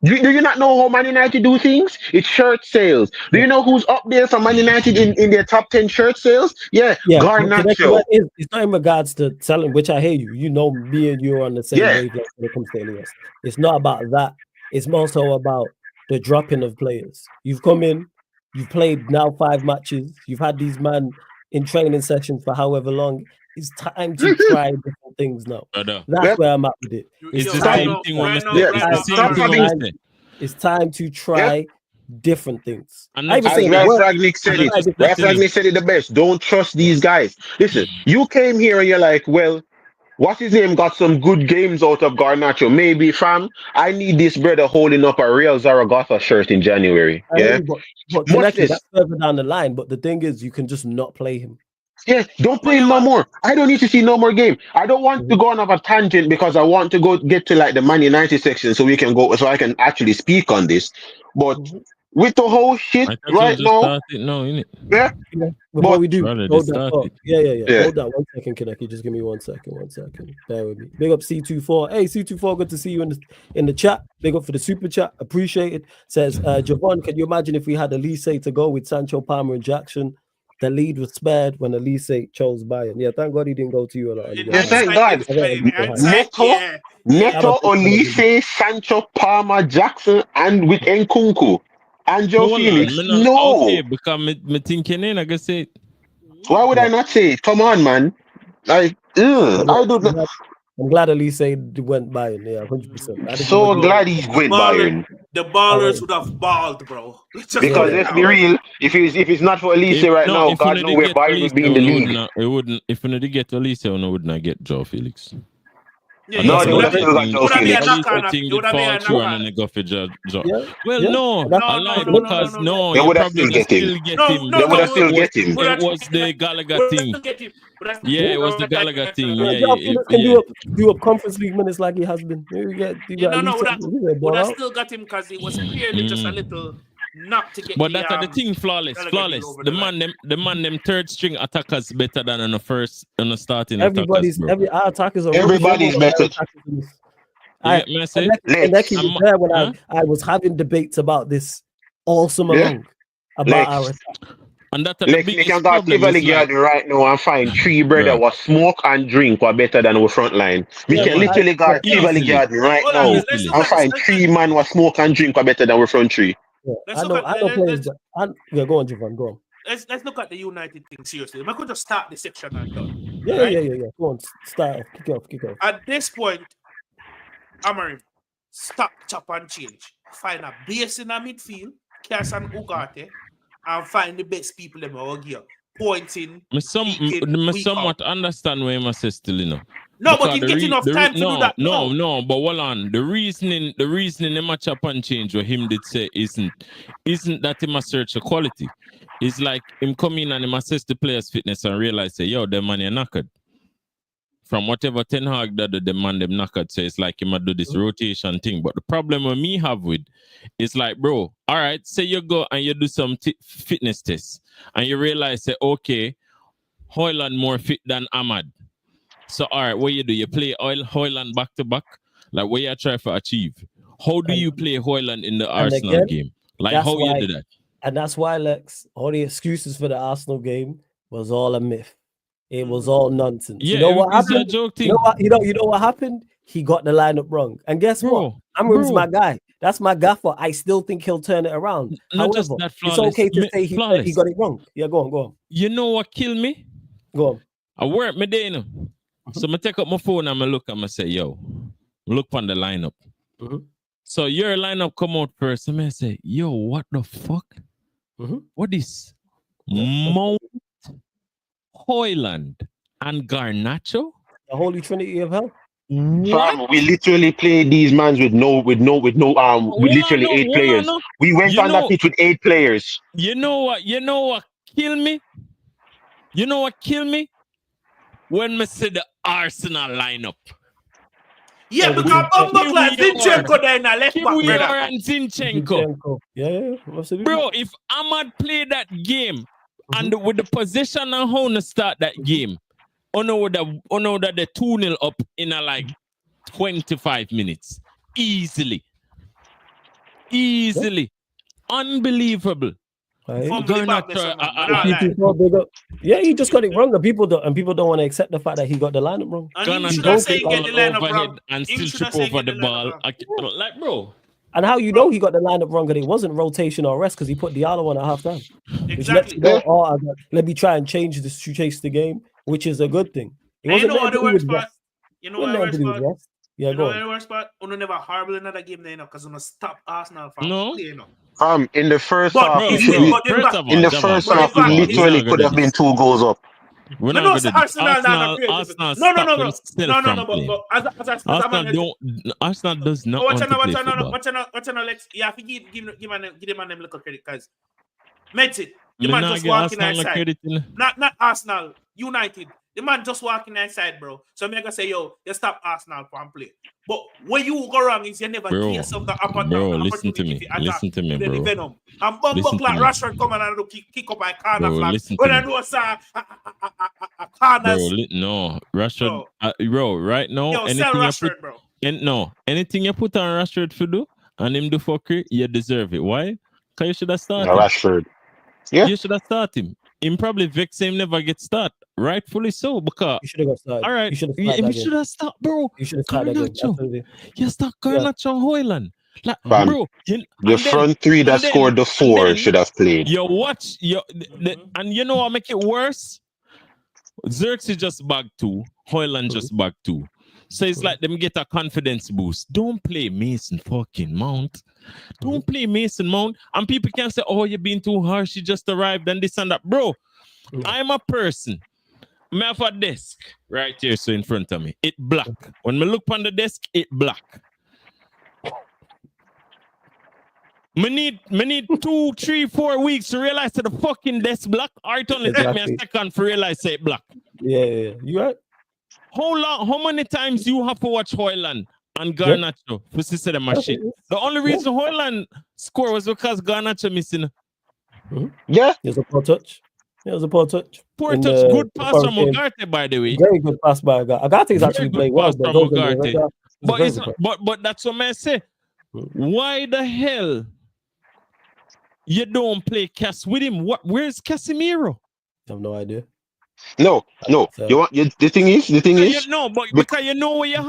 Speaker 3: Do you not know how Man United do things? It's shirt sales. Do you know who's up there for Man United in their top 10 shirt sales? Yeah,
Speaker 1: Yeah,
Speaker 3: Garnacho.
Speaker 1: it's not in regards to selling, which I hear you. You know, me and you are on the same
Speaker 3: Yeah.
Speaker 1: wavelength when it comes to Ineos. It's not about that. It's more so about the dropping of players. You've come in, you've played now 5 matches, you've had these man in training sessions for however long. It's time to try different things now.
Speaker 4: Brother.
Speaker 1: That's where I'm at with it.
Speaker 4: It's
Speaker 2: Yo,
Speaker 4: the
Speaker 2: right
Speaker 4: same
Speaker 2: now-
Speaker 4: thing
Speaker 2: right
Speaker 4: when
Speaker 2: now-
Speaker 4: I
Speaker 2: right
Speaker 4: say.
Speaker 2: now,
Speaker 4: It's the same
Speaker 3: stop
Speaker 4: thing
Speaker 3: having-
Speaker 4: when I say.
Speaker 1: It's time to try different things.
Speaker 4: And
Speaker 1: I even
Speaker 3: As
Speaker 1: say
Speaker 3: Ralph
Speaker 1: work-
Speaker 3: Ragnick said it.
Speaker 1: I just-
Speaker 3: Ralph Ragnick said it the best. Don't trust these guys. Listen, you came here and you're like, well, what's his name got some good games out of Garnacho. Maybe, fam, I need this brother holding up a Real Zaragoza shirt in January.
Speaker 1: I hear
Speaker 3: Yeah.
Speaker 1: you, but
Speaker 3: Much
Speaker 1: connected,
Speaker 3: less.
Speaker 1: that's further down the line. But the thing is, you can just not play him.
Speaker 3: Yeah, don't play him no more. I don't need to see no more game. I don't want to go on a tangent because I want to go get to like the Man United section so we can go so I can actually speak on this. But with the whole shit
Speaker 4: I thought
Speaker 3: right
Speaker 4: you just
Speaker 3: now,
Speaker 4: started now, innit?
Speaker 3: yeah,
Speaker 1: Before
Speaker 3: But-
Speaker 1: we do,
Speaker 4: Brother,
Speaker 1: hold
Speaker 4: they
Speaker 1: that.
Speaker 4: started.
Speaker 1: Yeah. Hold that 1 second, Kaneki. Just give me 1 second. 1 second. Bear with me. Big up C24. Hey, C24, good to see you in the chat. Big up for the super chat. Appreciate it. Says Javon, can you imagine if we had Elise to go with Sancho, Palmer, and Jackson? The lead was spared when Elise chose Bayern. Yeah, thank God he didn't go to you a lot.
Speaker 3: Yeah, thank God. Neto, Olise, Sancho, Palmer, Jackson, and with Nkunku and Joe
Speaker 4: Hold on,
Speaker 3: Felix.
Speaker 4: me not-
Speaker 3: No,
Speaker 4: Okay, because me thinking in, I guess say it.
Speaker 3: why would I not say it? Come on, man. Like, I do.
Speaker 1: I'm glad Elise went Bayern. Yeah, 100%.
Speaker 3: So glad he's with Bayern.
Speaker 2: The ballers would have balled, bro.
Speaker 3: Because let's be real, if it's not for Elise right now,
Speaker 4: if
Speaker 3: God
Speaker 4: we
Speaker 3: knows
Speaker 4: did
Speaker 3: where
Speaker 4: get
Speaker 3: Bayern would be in the
Speaker 4: Elise,
Speaker 3: league.
Speaker 4: It wouldn't. If we did get Elise, we would not get Joe Felix.
Speaker 2: Yeah,
Speaker 3: No,
Speaker 2: yeah,
Speaker 3: they
Speaker 2: it
Speaker 3: would
Speaker 2: would
Speaker 3: have
Speaker 2: have
Speaker 3: still got
Speaker 2: been-
Speaker 3: Joe
Speaker 2: it would have been a
Speaker 3: Felix.
Speaker 2: knock on.
Speaker 4: I think
Speaker 2: It would have
Speaker 4: fall
Speaker 2: been a
Speaker 4: through
Speaker 2: knock
Speaker 4: and
Speaker 2: on.
Speaker 4: then they go for Joe.
Speaker 1: Yeah,
Speaker 4: Well,
Speaker 1: yeah.
Speaker 4: no,
Speaker 1: No,
Speaker 4: I lied
Speaker 2: no,
Speaker 4: because
Speaker 2: no,
Speaker 4: no,
Speaker 3: They
Speaker 4: you
Speaker 3: would have
Speaker 4: probably
Speaker 3: still get him.
Speaker 4: still get
Speaker 2: No,
Speaker 4: him.
Speaker 2: no,
Speaker 3: They would have
Speaker 2: no,
Speaker 3: still
Speaker 2: it
Speaker 3: get him.
Speaker 4: It was the Gallagher thing. Yeah, it was the Gallagher thing.
Speaker 1: Yeah,
Speaker 4: Yeah,
Speaker 1: Joao Felix can do up Conference League minutes like he has been. You got
Speaker 2: would have
Speaker 1: ball out.
Speaker 2: still got him because it was clearly just a little knock to get.
Speaker 4: But that's the thing, flawless.
Speaker 2: Gallagher deal over
Speaker 4: The
Speaker 2: the line.
Speaker 4: man, them third string attackers better than on the starting
Speaker 1: Everybody's
Speaker 4: attackers, bro.
Speaker 1: our attackers are
Speaker 3: Everybody's
Speaker 1: rubbish.
Speaker 3: better.
Speaker 4: Yeah, may I say?
Speaker 3: Lex.
Speaker 1: Kaneki was there when I was having debates about this all summer
Speaker 3: Yeah.
Speaker 1: long about
Speaker 3: Lex.
Speaker 1: our attack.
Speaker 4: And that's the
Speaker 3: Like, you
Speaker 4: biggest
Speaker 3: can go to
Speaker 4: problem.
Speaker 3: Tivoli
Speaker 4: It's like,
Speaker 3: Garden right now and find 3 brother
Speaker 4: Bruh.
Speaker 3: what smoke and drink were better than our front line. We
Speaker 1: Yeah,
Speaker 3: can
Speaker 1: man.
Speaker 3: literally go to
Speaker 4: Easily.
Speaker 3: Tivoli Garden right
Speaker 2: Hold on,
Speaker 3: now
Speaker 2: let's look
Speaker 3: and
Speaker 2: at
Speaker 3: find
Speaker 2: this.
Speaker 3: 3 man what smoke and drink were better than our front 3.
Speaker 1: Yeah,
Speaker 2: Let's
Speaker 1: I
Speaker 2: look
Speaker 1: know.
Speaker 2: at-
Speaker 1: I know
Speaker 2: let's-
Speaker 1: players. Yeah, go on, Javon. Go on.
Speaker 2: Let's look at the United thing seriously. We could just start the section and done.
Speaker 1: Yeah,
Speaker 2: Right?
Speaker 1: yeah. Go on. Start off. Kick off.
Speaker 2: At this point, Amarim, stop, chop, and change. Find a base in the midfield, Cass and Ugarte, and find the best people in our gear. Pointing,
Speaker 4: Me somewhat understand where you say still, you know.
Speaker 2: No,
Speaker 4: Because
Speaker 2: but you get enough time to do that.
Speaker 4: No, but hold on. The reasoning the match up and change what him did say isn't that he must search the quality. It's like him come in and he must assess the players' fitness and realize say, yo, them man are knackered. From whatever Ten Hag that the man them knackered, so it's like he might do this rotation thing. But the problem with me have with is like, bro, all right, say you go and you do some fitness tests and you realize say, okay, Højlund more fit than Ahmad. So all right, what you do? You play Højlund back to back? Like what you try to achieve? How do you play Højlund in the Arsenal game? Like how you do that?
Speaker 1: And that's why, Lex, all the excuses for the Arsenal game was all a myth. It was all nonsense.
Speaker 4: Yeah,
Speaker 1: you know what happened?
Speaker 4: A joke thing.
Speaker 1: You know what happened? He got the lineup wrong. And guess what? Amram's my guy. That's my gaffer. I still think he'll turn it around.
Speaker 4: Not
Speaker 1: However,
Speaker 4: just that
Speaker 1: it's okay to say he got it wrong. Yeah, go on.
Speaker 4: You know what killed me?
Speaker 1: Go on.
Speaker 4: I work my day, you know. So I take up my phone and I look and I say, yo, look on the lineup. So your lineup come out first and I say, yo, what the fuck? What is Mount, Højlund, and Garnacho?
Speaker 1: The Holy Trinity of Hell?
Speaker 3: Fam, we literally played these mans with literally 8 players. We went on that pitch with 8 players.
Speaker 4: You know what kill me? You know what kill me? When I see the Arsenal lineup.
Speaker 2: Yeah, because Bumbuck like Zinchenko there in the left back, brother.
Speaker 4: And Zinchenko.
Speaker 1: Yeah.
Speaker 4: Bro, if Ahmad played that game and with the possession and how to start that game, I know that they're 2-0 up in like 25 minutes. Easily. Unbelievable.
Speaker 1: Yeah, he just got it wrong. People don't want to accept the fact that he got the lineup wrong.
Speaker 2: And should have said get the lineup wrong
Speaker 4: and still trip over the ball. Like, bro.
Speaker 1: And how you know he got the lineup wrong? And it wasn't rotation or rest because he put Diallo on at halftime.
Speaker 2: Exactly.
Speaker 1: Let me try and change this to chase the game, which is a good thing.
Speaker 2: It wasn't what the worst part. You know what the worst part?
Speaker 1: Yeah, go on.
Speaker 2: The worst part? Uno never horrible in another game there, because uno stop Arsenal from playing.
Speaker 3: In the first half, we literally could have been 2 goals up.
Speaker 4: Arsenal does not want to play football.
Speaker 2: You have to give them a little credit, because Medsit, the man just walking outside. Not Arsenal, United. The man just walking outside, bro. So I'm gonna say, yo, you stop Arsenal from play. But where you go wrong is you never give yourself the opportunity.
Speaker 4: Bro, listen to me, bro.
Speaker 2: Venom. And Bumbuck like Rashford come and kick up by corner flag. When I know corners.
Speaker 4: No, Rashford. Bro, right now,
Speaker 2: yo,
Speaker 4: anything you put on Rashford for do and him do fuckery, you deserve it. Why? Because you should have started
Speaker 3: Rashford. Yeah.
Speaker 4: You should have started him. Him probably vex him never get started. Rightfully so, because
Speaker 1: you should have got started.
Speaker 4: All right, you should have started, bro.
Speaker 1: You should have started
Speaker 4: Garnacho. You start Garnacho and Højlund. Like, bro,
Speaker 3: the front 3 that scored the 4 should have played.
Speaker 4: You watch, and you know what make it worse? Xerxes just bagged 2, Højlund just bagged 2. So it's like them get a confidence boost. Don't play Mason fucking Mount. Don't play Mason Mount. And people can say, oh, you're being too harsh. You just arrived and this and that. Bro, I'm a person. I have a desk right here, so in front of me. It black. When I look on the desk, it black. Me need 2, 3, 4 weeks to realize that the fucking desk black. Or it only take me a second to realize it's black.
Speaker 1: Yeah. You right?
Speaker 4: How many times you have to watch Højlund and Garnacho for see them shit? The only reason Højlund score was because Garnacho missing.
Speaker 3: Yeah.
Speaker 1: It was a poor touch.
Speaker 4: Good pass from Ugarte, by the way.
Speaker 1: Very good pass by Ugarte. Ugarte's actually played well.
Speaker 4: But that's what I say. Why the hell you don't play Cass with him? Where's Casemiro?
Speaker 1: I have no idea.
Speaker 3: No. The thing is,
Speaker 4: because you know what you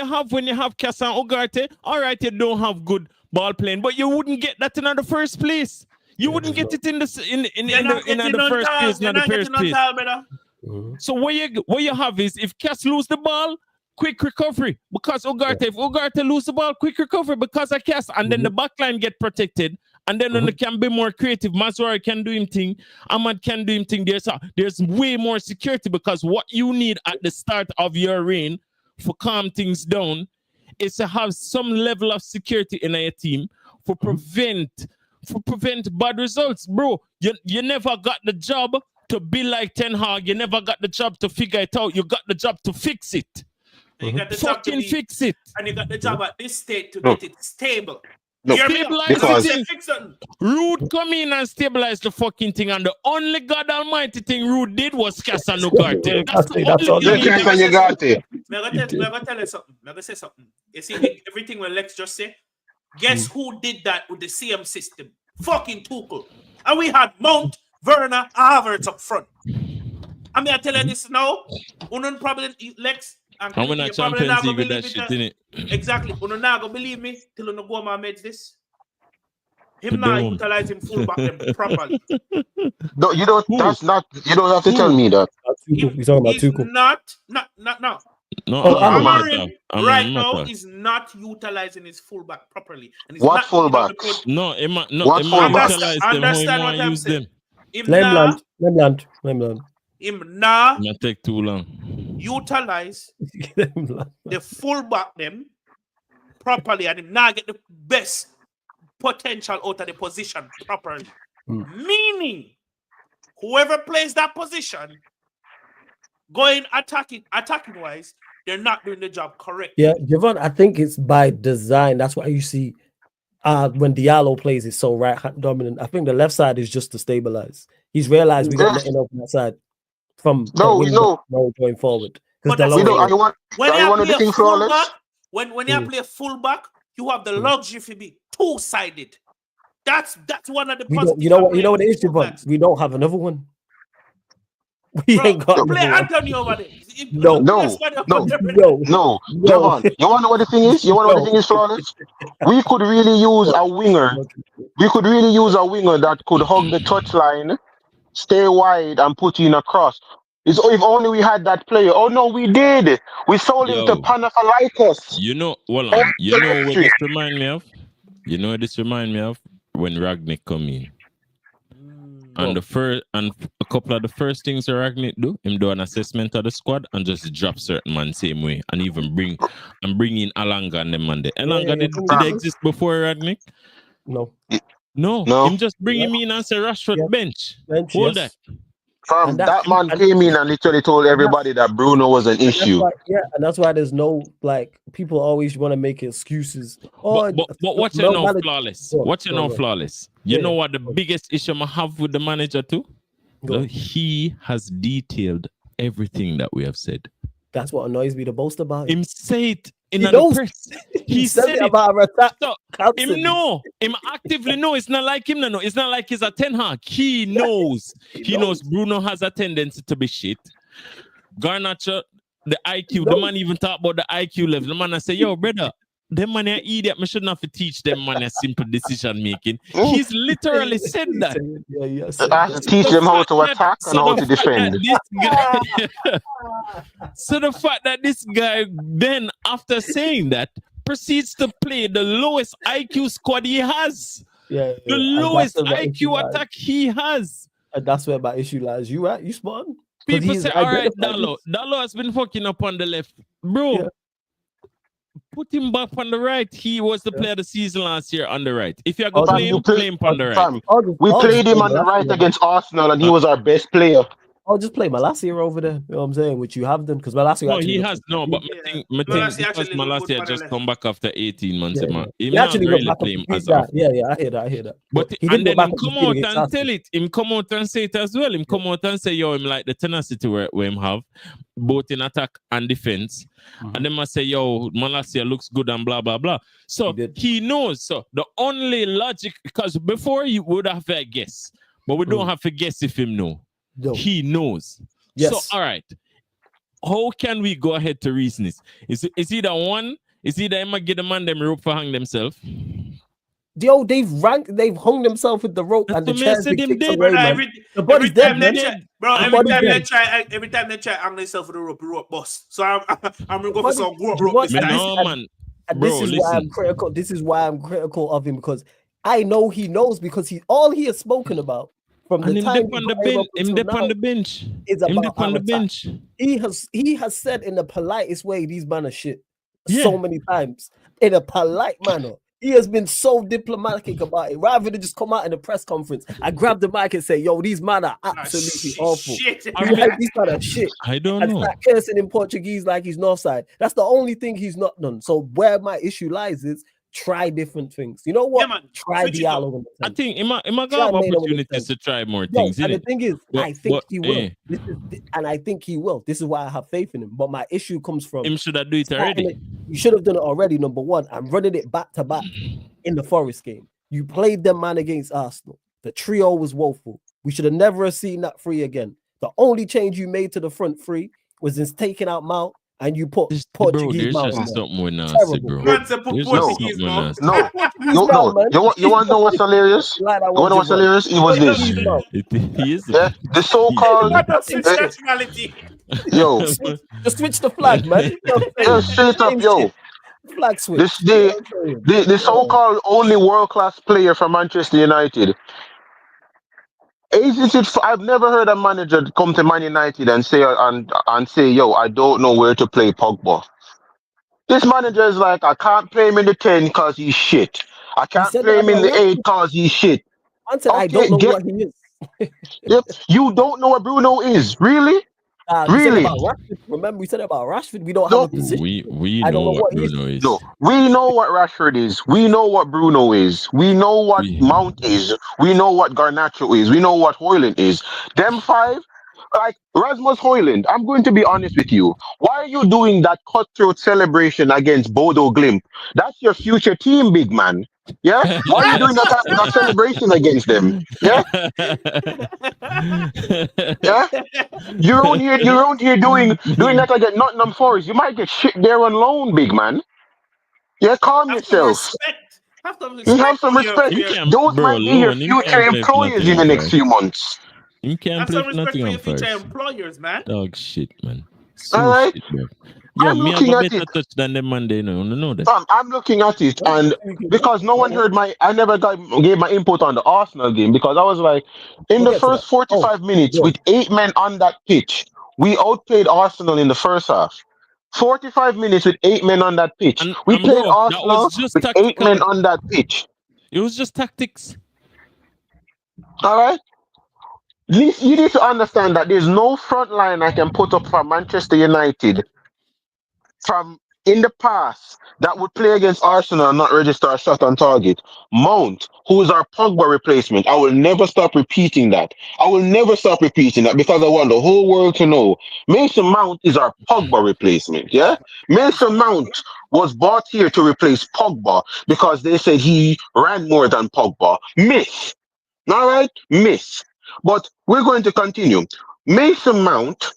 Speaker 4: have when you have Cass and Ugarte. All right, you don't have good ball playing, but you wouldn't get that in the first place. You wouldn't get it in the first place. So what you have is if Cass lose the ball, quick recovery because Ugarte. If Ugarte lose the ball, quick recovery because of Cass, and then the back line get protected, And then when they can be more creative, Maguire can do him thing, Ahmad can do him thing. There's way more security because what you need at the start of your reign for calm things down is to have some level of security in your team for prevent bad results, bro. You never got the job to be like Ten Hag. You never got the job to figure it out. You got the job to fix it.
Speaker 2: You got the
Speaker 4: Fucking
Speaker 2: job to
Speaker 4: fix it.
Speaker 2: And you got the job at this state to get it stable.
Speaker 3: No,
Speaker 4: stabilize Rude come in and stabilize the fucking thing, and the only God Almighty thing Rude did was cast a Nugarte. That's the only thing.
Speaker 2: I'm gonna tell you something. I'm gonna say something. You see, everything when Lex just say, guess who did that with the CM system? Fucking Tuchel. And we had Mount, Werner, Havertz up front. I'm gonna tell you this now. Unon probably Lex.
Speaker 4: I'm gonna Champions League with that shit, innit?
Speaker 2: Exactly. Uno not gonna believe me till uno go my meds this. Him not utilize him fullback them properly.
Speaker 3: No, you don't. That's not. You don't have to tell me that.
Speaker 1: He's talking about Tuchel.
Speaker 2: No. Right now is not utilizing his fullback properly. And
Speaker 3: what fullback?
Speaker 4: No,
Speaker 3: what fullback?
Speaker 2: Understand what I'm saying.
Speaker 1: Lemland.
Speaker 2: Him nah
Speaker 4: not take too long.
Speaker 2: Utilize the fullback them properly, and him now get the best potential out of the position properly. Meaning, whoever plays that position, going attacking wise, they're not doing the job correct.
Speaker 1: Yeah, Javon, I think it's by design. That's why you see when Diallo plays, it's so right hand dominant. I think the left side is just to stabilize. He's realized we got nothing on that side. From going forward.
Speaker 2: But when you play fullback, you have the luxury to be two-sided. That's one of the positives.
Speaker 1: You know what it is, Javon? We don't have another one. We ain't got
Speaker 2: play Anthony over there.
Speaker 3: No. Javon, you wanna know what the thing is? Flawless? We could really use a winger. That could hug the touchline, stay wide, and put in a cross. If only we had that player. Oh no, we did. We sold him to Panathinaikos.
Speaker 4: You know what this remind me of? You know what this remind me of? When Ragnick come in. And a couple of the first things that Ragnick do an assessment of the squad and just drop certain man same way. And even bring in Alanga and them man there. Alanga did they exist before Ragnick?
Speaker 1: No.
Speaker 4: Him just bring him in and say Rashford bench. Hold that.
Speaker 3: That man came in and literally told everybody that Bruno was an issue.
Speaker 1: And that's why there's no, like, people always want to make excuses.
Speaker 4: But what's your now flawless? Flawless? You know what the biggest issue I have with the manager too? He has detailed everything that we have said.
Speaker 1: That's what annoys me the most about
Speaker 4: him. Say it in
Speaker 1: press. He said it about our attack.
Speaker 4: So, him actively know. It's not like him. No, it's not like he's a Ten Hag. He knows. He knows Bruno has a tendency to be shit. Garnacho, the IQ. The man even talk about the IQ level. The man I say, yo, brother, them man are idiot. I shouldn't have to teach them man a simple decision making. He's literally said that.
Speaker 3: I have to teach them how to attack and how to defend.
Speaker 4: So the fact that this guy then, after saying that, proceeds to play the lowest IQ squad he has. The lowest IQ attack he has.
Speaker 1: And that's where my issue lies. You right? You spot on?
Speaker 4: People say, all right, Dallo has been fucking up on the left. Bro. Yeah. Put him back on the right. He was the player of the season last year on the right. If you're going to play him on the right.
Speaker 3: We played him on the right against Arsenal and he was our best player.
Speaker 1: I'll just play Malacia over there. You know what I'm saying? Which you have done because Malacia.
Speaker 4: No, he has but because Malacia just come back after 18 months.
Speaker 1: He actually really play him as I hear that.
Speaker 4: But and then him come out and tell it. Him come out and say it as well. Him come out and say, him like the tenacity where him have both in attack and defense. And then I say, Malacia looks good and blah blah blah. So he knows. So the only logic, because before you would have a guess, but we don't have to guess if him know. No. He knows.
Speaker 1: Yes.
Speaker 4: So, all right. How can we go ahead to reason this? Is either one? Is either Emma get the man them rope for hang themselves?
Speaker 1: They've hung themselves with the rope and the chairs been kicked away, man. The body's dead, man.
Speaker 2: Every time they try hang themselves with the rope bust. So I'm gonna go for some rope this time.
Speaker 4: No, man.
Speaker 1: And this is why I'm critical. This is why I'm critical of him, because I know he knows because all he has spoken about from the
Speaker 4: And him
Speaker 1: time
Speaker 4: dip
Speaker 1: he
Speaker 4: on
Speaker 1: got
Speaker 4: the bench.
Speaker 1: Europe
Speaker 4: Him
Speaker 1: until
Speaker 4: dip on
Speaker 1: now
Speaker 4: the bench.
Speaker 1: is
Speaker 4: Him
Speaker 1: about
Speaker 4: dip on
Speaker 1: our
Speaker 4: the
Speaker 1: attack.
Speaker 4: bench.
Speaker 1: He has said in the politest way these man are shit
Speaker 4: Yeah.
Speaker 1: so many times in a polite manner. He has been so diplomatic about it. Rather than just come out in a press conference and grab the mic and say, "Yo, these men are absolutely awful.
Speaker 2: Shit.
Speaker 1: These men are shit."
Speaker 4: I don't
Speaker 1: And
Speaker 4: know.
Speaker 1: start cursing in Portuguese like he's Northside. That's the only thing he's not done. So where my issue lies is try different things. You know what?
Speaker 2: Yeah, man.
Speaker 1: Try
Speaker 2: Switch it up.
Speaker 1: Diallo. On the
Speaker 4: I
Speaker 1: 10th.
Speaker 4: think Emma
Speaker 1: Try
Speaker 4: got
Speaker 1: Mano on the
Speaker 4: opportunities
Speaker 1: 10th.
Speaker 4: to try more
Speaker 1: No,
Speaker 4: things,
Speaker 1: and the
Speaker 4: innit?
Speaker 1: thing is,
Speaker 4: But-
Speaker 1: I think
Speaker 4: but,
Speaker 1: he will.
Speaker 4: eh.
Speaker 1: And I think he will. This is why I have faith in him. But my issue comes from
Speaker 4: Him should have do it
Speaker 1: starting
Speaker 4: already.
Speaker 1: it- You should have done it already. Number one, I'm running it back to back in the Forest game. You played them man against Arsenal. The trio was woeful. We should have never seen that three again. The only change you made to the front three was in taking out Mount and you put
Speaker 4: Bro,
Speaker 1: Portuguese
Speaker 4: there's
Speaker 1: Mount.
Speaker 4: just something more nasty,
Speaker 1: Terrible.
Speaker 4: bro.
Speaker 2: Man said put
Speaker 4: There's
Speaker 2: Portuguese,
Speaker 4: just something
Speaker 2: bro.
Speaker 4: nasty.
Speaker 3: No, you want to know what's hilarious?
Speaker 1: Like that
Speaker 3: You want to know what's hilarious? It was this.
Speaker 1: Portuguese Mount.
Speaker 4: He is
Speaker 3: Yeah, the so-called
Speaker 2: Man, don't switch
Speaker 3: eh,
Speaker 2: nationality.
Speaker 3: yo,
Speaker 1: Just switch the flag, man. You know what I'm
Speaker 3: yo,
Speaker 1: saying?
Speaker 3: straight up,
Speaker 1: Same
Speaker 3: yo.
Speaker 1: shit. Flag switch.
Speaker 3: This
Speaker 1: You know what I'm saying?
Speaker 3: the so-called only world-class player for Manchester United. I've never heard a manager come to Man United and say say, "Yo, I don't know where to play Pogba." This manager is like, "I can't play him in the 10 because he's shit. I can't
Speaker 1: said
Speaker 3: play
Speaker 1: that
Speaker 3: him in
Speaker 1: about
Speaker 3: the 8
Speaker 1: Rashford.
Speaker 3: because he's shit."
Speaker 1: Man said, I
Speaker 3: Okay,
Speaker 1: don't know what he is.
Speaker 3: Yep. You don't know what Bruno is, really?
Speaker 1: We said
Speaker 3: Really?
Speaker 1: about Rashford. Remember, we said about Rashford. We don't
Speaker 3: No.
Speaker 1: have a position.
Speaker 4: we
Speaker 1: I don't
Speaker 4: know
Speaker 1: know
Speaker 4: what
Speaker 1: what he is.
Speaker 4: Bruno is.
Speaker 3: No, we know what Rashford is. We know what Bruno is. We know what Mount is. We know what Garnacho is. We know what Hoyland is. Them five, like Rasmus Hoyland, I'm going to be honest with you. Why are you doing that cutthroat celebration against Bodo Glimp? That's your future team, big man. Yeah? Why are you doing that celebration against them? Yeah? Yeah? You're on here doing that against Nottingham Forest. You might get shit there on loan, big man. Yeah, calm
Speaker 2: Have some
Speaker 3: yourself.
Speaker 2: respect. Have some
Speaker 3: You
Speaker 2: respect.
Speaker 3: have some
Speaker 2: for your-
Speaker 3: respect.
Speaker 2: for your-
Speaker 4: Him
Speaker 3: Those
Speaker 4: bro,
Speaker 3: might be your
Speaker 4: loan, him
Speaker 3: future
Speaker 4: can't play for
Speaker 3: employers in the
Speaker 4: Nottingham
Speaker 3: next
Speaker 4: Forest.
Speaker 3: few months.
Speaker 4: You can't
Speaker 2: Have
Speaker 4: play
Speaker 2: some
Speaker 4: for
Speaker 2: respect for your
Speaker 4: Nottingham
Speaker 2: future
Speaker 4: Forest.
Speaker 2: employers, man.
Speaker 4: Dog shit, man.
Speaker 3: All right.
Speaker 4: Shit, bro. Yo,
Speaker 3: I'm
Speaker 4: me have
Speaker 3: looking
Speaker 4: a
Speaker 3: at
Speaker 4: better
Speaker 3: it.
Speaker 4: touch than them Monday, no know that.
Speaker 3: I'm looking at it, and because no one heard I never gave my input on the Arsenal game because I was like, in
Speaker 1: We'll
Speaker 3: the
Speaker 1: get to
Speaker 3: first
Speaker 1: that.
Speaker 3: 45 minutes
Speaker 1: yeah.
Speaker 3: with 8 men on that pitch, we outplayed Arsenal in the first half. 45 minutes with 8 men on that pitch. We
Speaker 4: And
Speaker 3: played
Speaker 4: bro, that
Speaker 3: Arsenal
Speaker 4: was just
Speaker 3: with 8 men
Speaker 4: tactical.
Speaker 3: on that pitch.
Speaker 4: It was just tactics.
Speaker 3: All right. You need to understand that there's no front line I can put up for Manchester United from in the past that would play against Arsenal and not register a shot on target. Mount, who is our Pogba replacement, I will never stop repeating that. I will never stop repeating that because I want the whole world to know Mason Mount is our Pogba replacement. Yeah, Mason Mount was bought here to replace Pogba because they said he ran more than Pogba. Myth. All right, myth. But we're going to continue. Mason Mount.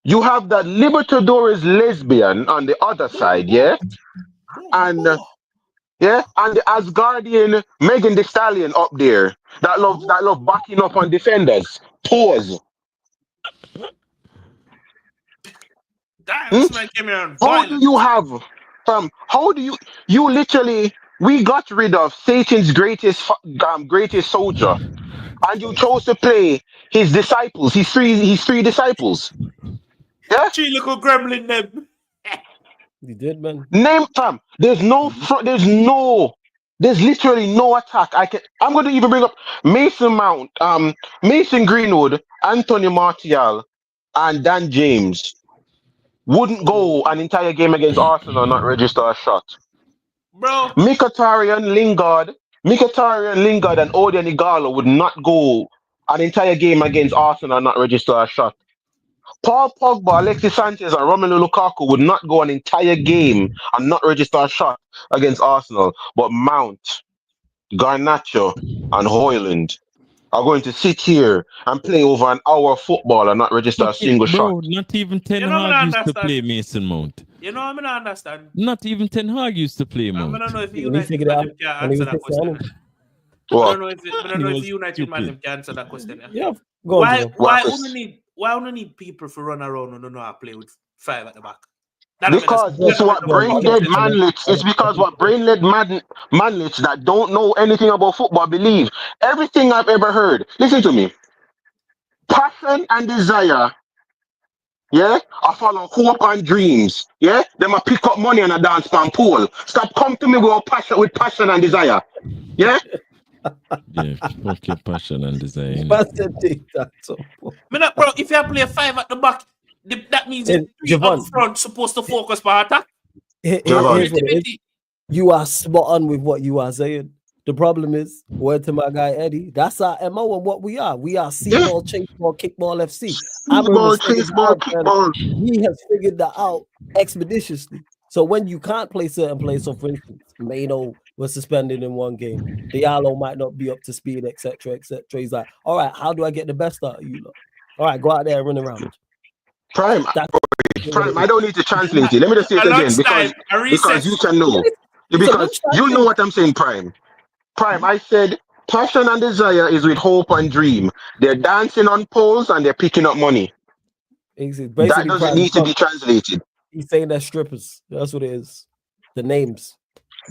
Speaker 3: You have that Libertadores lesbian on the other side, yeah? And yeah, and the Asgardian Megan Thee Stallion up there that love backing up on defenders. Pause.
Speaker 2: Damn, this man came here on
Speaker 3: How do
Speaker 2: violence.
Speaker 3: you have how do you literally we got rid of Satan's greatest soldier and you chose to play his disciples, his three disciples. Yeah?
Speaker 2: She little gremlin them.
Speaker 1: You did, man.
Speaker 3: Name fam. There's literally no attack. I'm going to even bring up Mason Mount, Mason Greenwood, Anthony Martial, and Dan James wouldn't go an entire game against Arsenal and not register a shot.
Speaker 2: Bro.
Speaker 3: Mkhitaryan, Lingard, and Odion Igalo would not go an entire game against Arsenal and not register a shot. Paul Pogba, Alexis Sanchez, and Romelu Lukaku would not go an entire game and not register a shot against Arsenal. But Mount, Garnacho, and Hoyland are going to sit here and play over an hour of football and not register a single shot.
Speaker 4: Not even Ten
Speaker 2: You know what I
Speaker 4: Hag used to
Speaker 2: understand?
Speaker 4: play Mason Mount.
Speaker 2: You know I'm gonna understand.
Speaker 4: Not even Ten Hag used to play Mount.
Speaker 2: I don't know if
Speaker 1: When he
Speaker 2: United
Speaker 1: figured it
Speaker 2: man
Speaker 1: out,
Speaker 2: can
Speaker 1: when he
Speaker 2: answer
Speaker 1: was
Speaker 2: that question. I
Speaker 3: What?
Speaker 2: don't know if
Speaker 4: was
Speaker 2: United man
Speaker 4: stupid.
Speaker 2: can answer that question.
Speaker 1: Yeah, go on.
Speaker 2: Why
Speaker 3: Marcus.
Speaker 2: only need people for run around and don't know how to play with 5 at the back?
Speaker 3: Because it's what brain dead manlets. It's because what brain dead manlets that don't know anything about football believe. Everything I've ever heard. Listen to me. Passion and desire. Yeah, I follow hope and dreams. Yeah, them a pick up money and a dance pan pool. Stop come to me with passion and desire. Yeah.
Speaker 4: Yeah, okay, passion and desire.
Speaker 1: Bro,
Speaker 2: if you play 5 at the back, that means it's 3 up front supposed to focus for attack.
Speaker 1: Here's what it is. You are spot on with what you are saying. The problem is, word to my guy Eddie, that's our MO and what we are. We are C-ball, chase ball, kickball FC.
Speaker 3: C-ball, chase ball, kickball.
Speaker 1: He has figured that out expeditiously. So when you can't play certain players, so for instance, Mano was suspended in one game, Diallo might not be up to speed, etc., etc. He's like, all right, how do I get the best out of you? Lot? All right, go out there and run around.
Speaker 3: Prime, I don't need to translate it. Let me just say it again because you can know. Because you know what I'm saying, Prime. Prime, I said passion and desire is with hope and dream. They're dancing on poles and they're picking up money.
Speaker 1: Basically,
Speaker 3: that doesn't need to be translated.
Speaker 1: He's saying they're strippers. That's what it is. The names,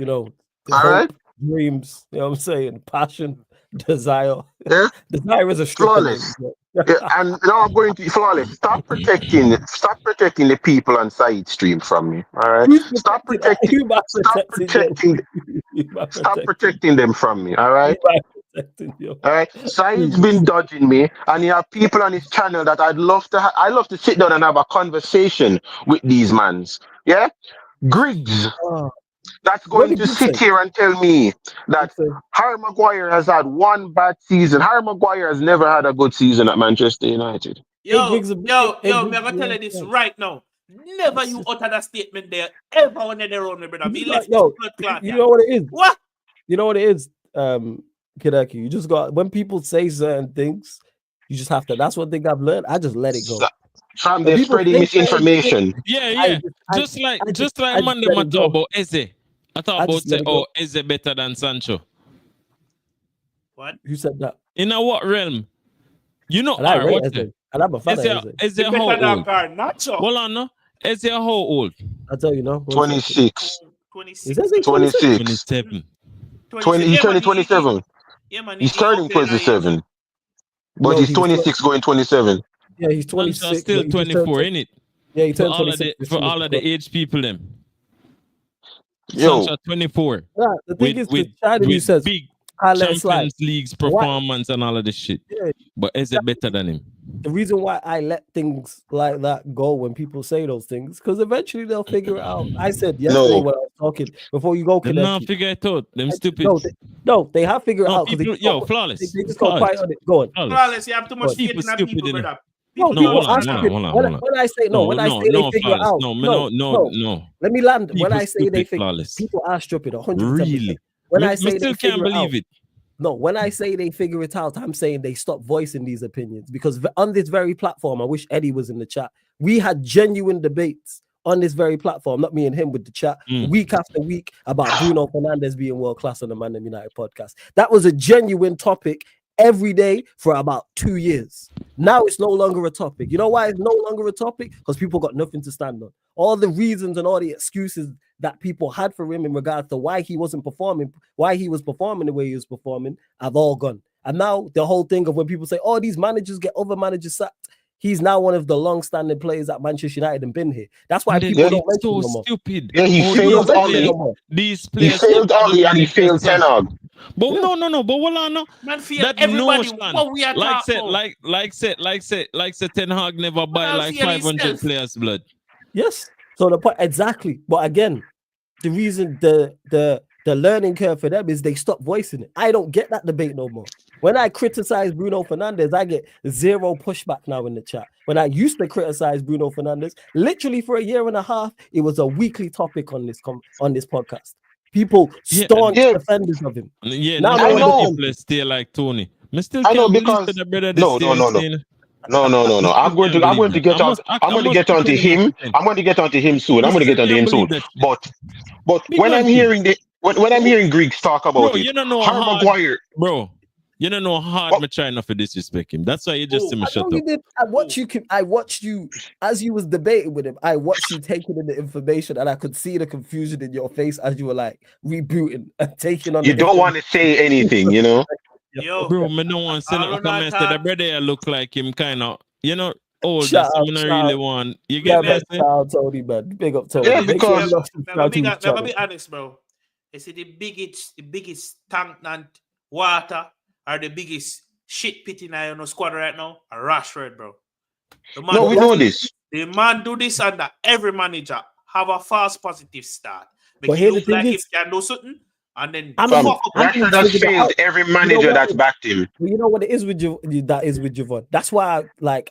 Speaker 3: all right.
Speaker 1: Dreams. You know what I'm saying? Passion, desire.
Speaker 3: Yeah.
Speaker 1: Desire is a stripper.
Speaker 3: Flawless. And now I'm going to flawless. Stop protecting the people on side stream from me. All right. Stop protecting them from me. All right. All right. Saeed's been dodging me, and you have people on his channel that I'd love to sit down and have a conversation with these mans. Yeah. Griggs. That's going to sit here and tell me that Harry Maguire has had one bad season. Harry Maguire has never had a good season at Manchester United.
Speaker 2: Yo, I'm gonna tell you this right now. Never you utter that statement there ever on their own, brother.
Speaker 1: You know what it is?
Speaker 2: What?
Speaker 1: You know what it is, Kidaki? You just got when people say certain things, you just have to. That's one thing I've learned. I just let it go.
Speaker 3: Fam, they're spreading misinformation.
Speaker 4: Yeah. Just like Monday I talk about Eze. I thought about say, Eze better than Sancho.
Speaker 2: What?
Speaker 1: Who said that?
Speaker 4: In what realm? You know,
Speaker 1: I like Eze. I like my father.
Speaker 4: Eze how old? Hold on, no. Eze how old?
Speaker 1: I tell you, no.
Speaker 3: 26.
Speaker 2: 26.
Speaker 4: 27.
Speaker 3: 20. He's turning 27.
Speaker 2: Yeah, man.
Speaker 3: He's turning 27. But he's 26 going 27.
Speaker 1: Yeah, he's 26.
Speaker 4: Still 24, ain't it?
Speaker 1: Yeah, he turned 26.
Speaker 4: For all of the age people, them.
Speaker 3: Yo.
Speaker 4: Sancho 24.
Speaker 1: Yeah, the thing is, with says,
Speaker 4: big Champions League's performance and all of this shit. Yeah. But is it better than him?
Speaker 1: The reason why I let things like that go when people say those things, because eventually they'll figure it out. I said yesterday when I was talking, before you go,
Speaker 4: they not figure it out. Them stupid.
Speaker 1: No, they have figured it out.
Speaker 4: Flawless.
Speaker 1: They just go fight on it. Go on.
Speaker 2: Flawless, you have too much faith in that people, brother.
Speaker 1: When I say they figure it out. No. Let me land. When I say they figure, people are stupid. 100%.
Speaker 4: Really?
Speaker 1: When I say
Speaker 4: still can't believe it.
Speaker 1: No, when I say they figure it out, I'm saying they stop voicing these opinions, because on this very platform, I wish Eddie was in the chat. We had genuine debates on this very platform, not me and him with the chat, week after week about Bruno Fernandes being world class on the Man United podcast. That was a genuine topic every day for about 2 years. Now it's no longer a topic. You know why it's no longer a topic? Because people got nothing to stand on. All the reasons and all the excuses that people had for him in regards to why he wasn't performing, why he was performing the way he was performing, have all gone. And now the whole thing of when people say, oh, these managers get other managers sacked, he's now one of the long-standing players at Manchester United and been here. That's why people don't mention him no more.
Speaker 4: Stupid.
Speaker 3: Yeah, he failed Ollie.
Speaker 4: These players.
Speaker 3: He failed Ollie and he failed Ten Hag.
Speaker 4: But no. But hold on, no.
Speaker 2: Man, everybody, what we are
Speaker 4: like said, Ten Hag never buy like 500 players' blood.
Speaker 1: Yes. So the point exactly. But again, the reason the learning curve for them is they stop voicing it. I don't get that debate no more. When I criticize Bruno Fernandes, I get zero pushback now in the chat. When I used to criticize Bruno Fernandes, literally for a year and a half, it was a weekly topic on this podcast. People staunch defenders of him.
Speaker 4: Yeah, now I know. People stay like Tony.
Speaker 3: I know because no. I'm going to get onto him. I'm going to get onto him soon. But when I'm hearing Griggs talk about
Speaker 4: you don't know
Speaker 3: Harry Maguire,
Speaker 4: bro. You don't know how hard me trying not to disrespect him. That's why you just see me shut up.
Speaker 1: I watched you as you was debating with him. I watched you taking in the information, and I could see the confusion in your face as you were like rebooting and taking on.
Speaker 3: You don't want to say anything, you know.
Speaker 2: Yo,
Speaker 4: bro, me don't want to say nothing. Come and say the brother look like him, kind of, you know. Oh, that's something I really want. You get that?
Speaker 1: Tony, man. Big up, Tony.
Speaker 3: Yeah, because
Speaker 2: never be honest, bro. You see the biggest tank and water are the biggest shit pit in your squad right now. A Rashford, bro.
Speaker 3: No, we know this.
Speaker 2: The man do this under every manager have a false positive start.
Speaker 1: But here the thing
Speaker 2: like
Speaker 1: is,
Speaker 2: he can do something, and then
Speaker 3: Rashford has failed every manager that's backed him.
Speaker 1: Well, you know what it is with Javon. That's why,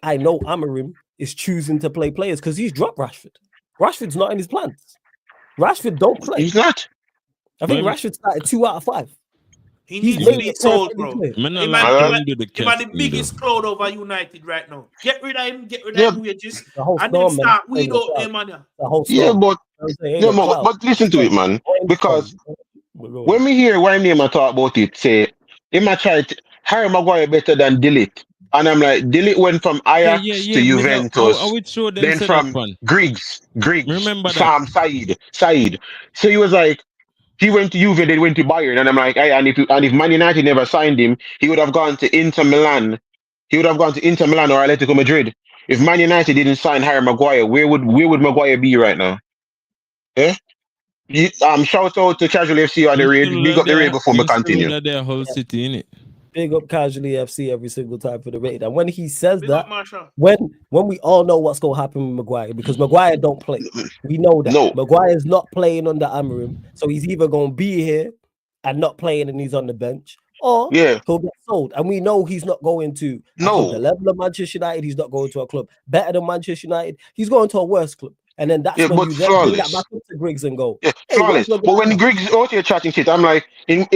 Speaker 1: I know Amorim is choosing to play players because he's dropped Rashford. Rashford's not in his plans. Rashford don't play.
Speaker 3: He's not.
Speaker 1: I think Rashford started 2 out of 5.
Speaker 2: He needs to be sold, bro. He's the biggest cloud over United right now. Get rid of him. Get rid of him wages, and then start weed out him, man.
Speaker 3: But listen to it, man. Because when we hear one name talk about it, say he might try to Harry Maguire better than Delete. And I'm like, Delete went from Ajax to Juventus, then from Griggs, remember Sam, Said. So he was like, he went to Juve, then went to Bayern, and I'm like, and if Man United never signed him, he would have gone to Inter Milan. He would have gone to Inter Milan or Atletico Madrid. If Man United didn't sign Harry Maguire, where would Maguire be right now? Yeah. Shout out to Casual FC on the raid. Big up the raid before we continue.
Speaker 4: Their whole city in it.
Speaker 1: Big up Casually FC every single time for the raid. And when he says that, when we all know what's going to happen with Maguire, because Maguire don't play. We know that. No. Maguire's not playing under Amorim. So he's either going to be here and not playing and he's on the bench, or he'll get sold. And we know he's not going to the level of Manchester United. He's not going to a club better than Manchester United. He's going to a worse club. And then that's when you then bring that back up to Griggs and go.
Speaker 3: Yeah, flawless. But when Griggs out here chatting shit, I'm like, in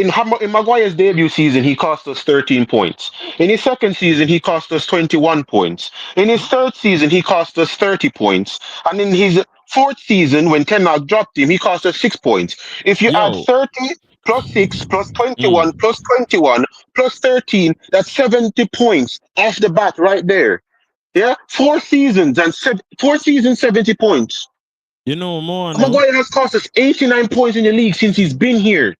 Speaker 3: Maguire's debut season, he cost us 13 points. In his second season, he cost us 21 points. In his third season, he cost us 30 points. And in his fourth season, when Ten Hag dropped him, he cost us 6 points. If you add 30 plus 6 plus 21 plus 21 plus 13, that's 70 points off the bat right there. Yeah, 4 seasons, 70 points.
Speaker 4: You know, more.
Speaker 3: Maguire has cost us 89 points in the league since he's been here.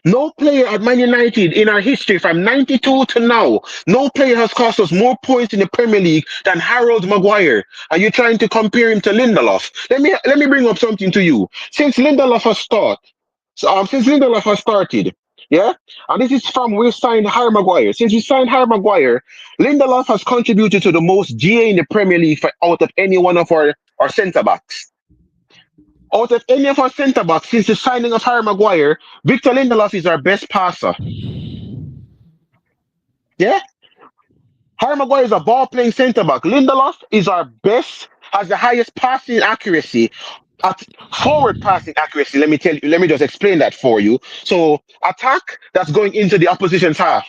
Speaker 3: No player at Man United in our history from 92 to now, no player has cost us more points in the Premier League than Harold Maguire. Are you trying to compare him to Lindelof? Let me bring up something to you. Since Lindelof has started, yeah, and this is from we signed Harry Maguire. Since we signed Harry Maguire, Lindelof has contributed to the most GA in the Premier League out of any one of our centre backs. Out of any of our centre backs since the signing of Harry Maguire, Victor Lindelof is our best passer. Yeah, Harry Maguire is a ball-playing centre back. Lindelof is our best, has the highest passing accuracy. At forward passing accuracy, let me just explain that for you. So attack that's going into the opposition's half.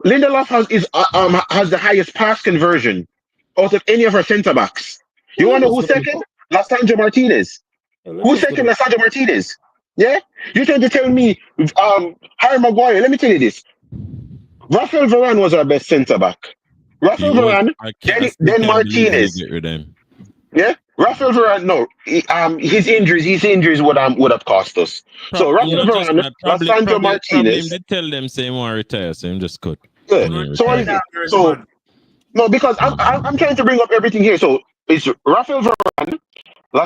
Speaker 3: Lindelof has the highest pass conversion out of any of our centre backs. You want to know who's second? Sancho Martinez. Who's second? Sancho Martinez. Yeah, you're trying to tell me Harry Maguire. Let me tell you this. Rafael Varane was our best centre back. Rafael Varane, then Martinez. Yeah, Rafael Varane. No, his injuries would have cost us. So Rafael Varane, Sancho Martinez.
Speaker 4: They tell them say he want to retire, so him just cut.
Speaker 3: Yeah. So no, because I'm trying to bring up everything here. So it's Rafael Varane,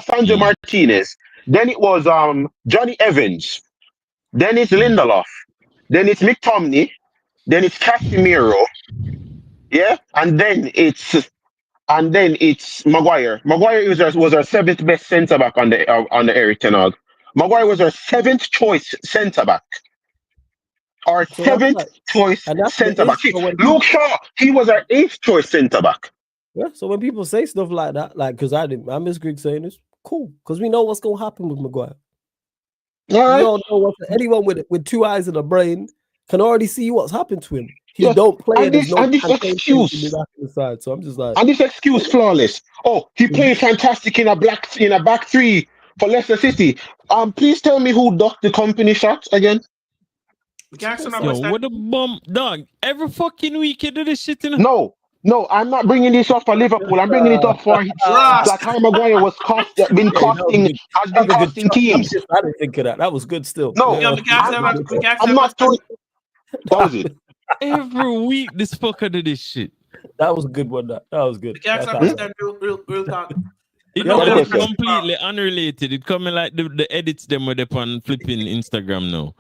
Speaker 3: Sancho Martinez. Then it was Johnny Evans. Then it's Lindelof. Then it's McTominay. Then it's Casemiro. Yeah, and then it's Maguire. Maguire was our 7th best centre back on the Eric Ten Hag. Maguire was our 7th choice centre back. Our 7th choice centre back. Luke Shaw, he was our 8th choice centre back.
Speaker 1: Yeah. So when people say stuff like that, because I miss Greg saying this, cool, because we know what's gonna happen with Maguire. All right. We all know anyone with 2 eyes and a brain can already see what's happened to him. He don't play.
Speaker 3: And this excuse.
Speaker 1: So I'm just like,
Speaker 3: and this excuse flawless. Oh, he played fantastic in a back 3 for Leicester City. Please tell me who docked the company shot again.
Speaker 2: We can't
Speaker 4: Yo,
Speaker 2: understand.
Speaker 4: what a bum dog. Every fucking week you do this shit, you know?
Speaker 3: No, I'm not bringing this up for Liverpool. I'm bringing it up for
Speaker 2: Ross.
Speaker 3: that Harry Maguire
Speaker 1: That was
Speaker 3: been
Speaker 1: a good
Speaker 3: costing
Speaker 1: shot.
Speaker 3: teams.
Speaker 1: I didn't think of that. That was good still.
Speaker 3: No,
Speaker 2: Yeah, we can't
Speaker 3: I'm not doing. What was it?
Speaker 4: Every week this fucker do this shit.
Speaker 1: That was a good one. That was good.
Speaker 2: We can't
Speaker 1: That-
Speaker 2: understand real talk.
Speaker 4: It
Speaker 2: No,
Speaker 4: coming
Speaker 3: question.
Speaker 4: completely unrelated. It coming like the edits them with upon flipping Instagram now.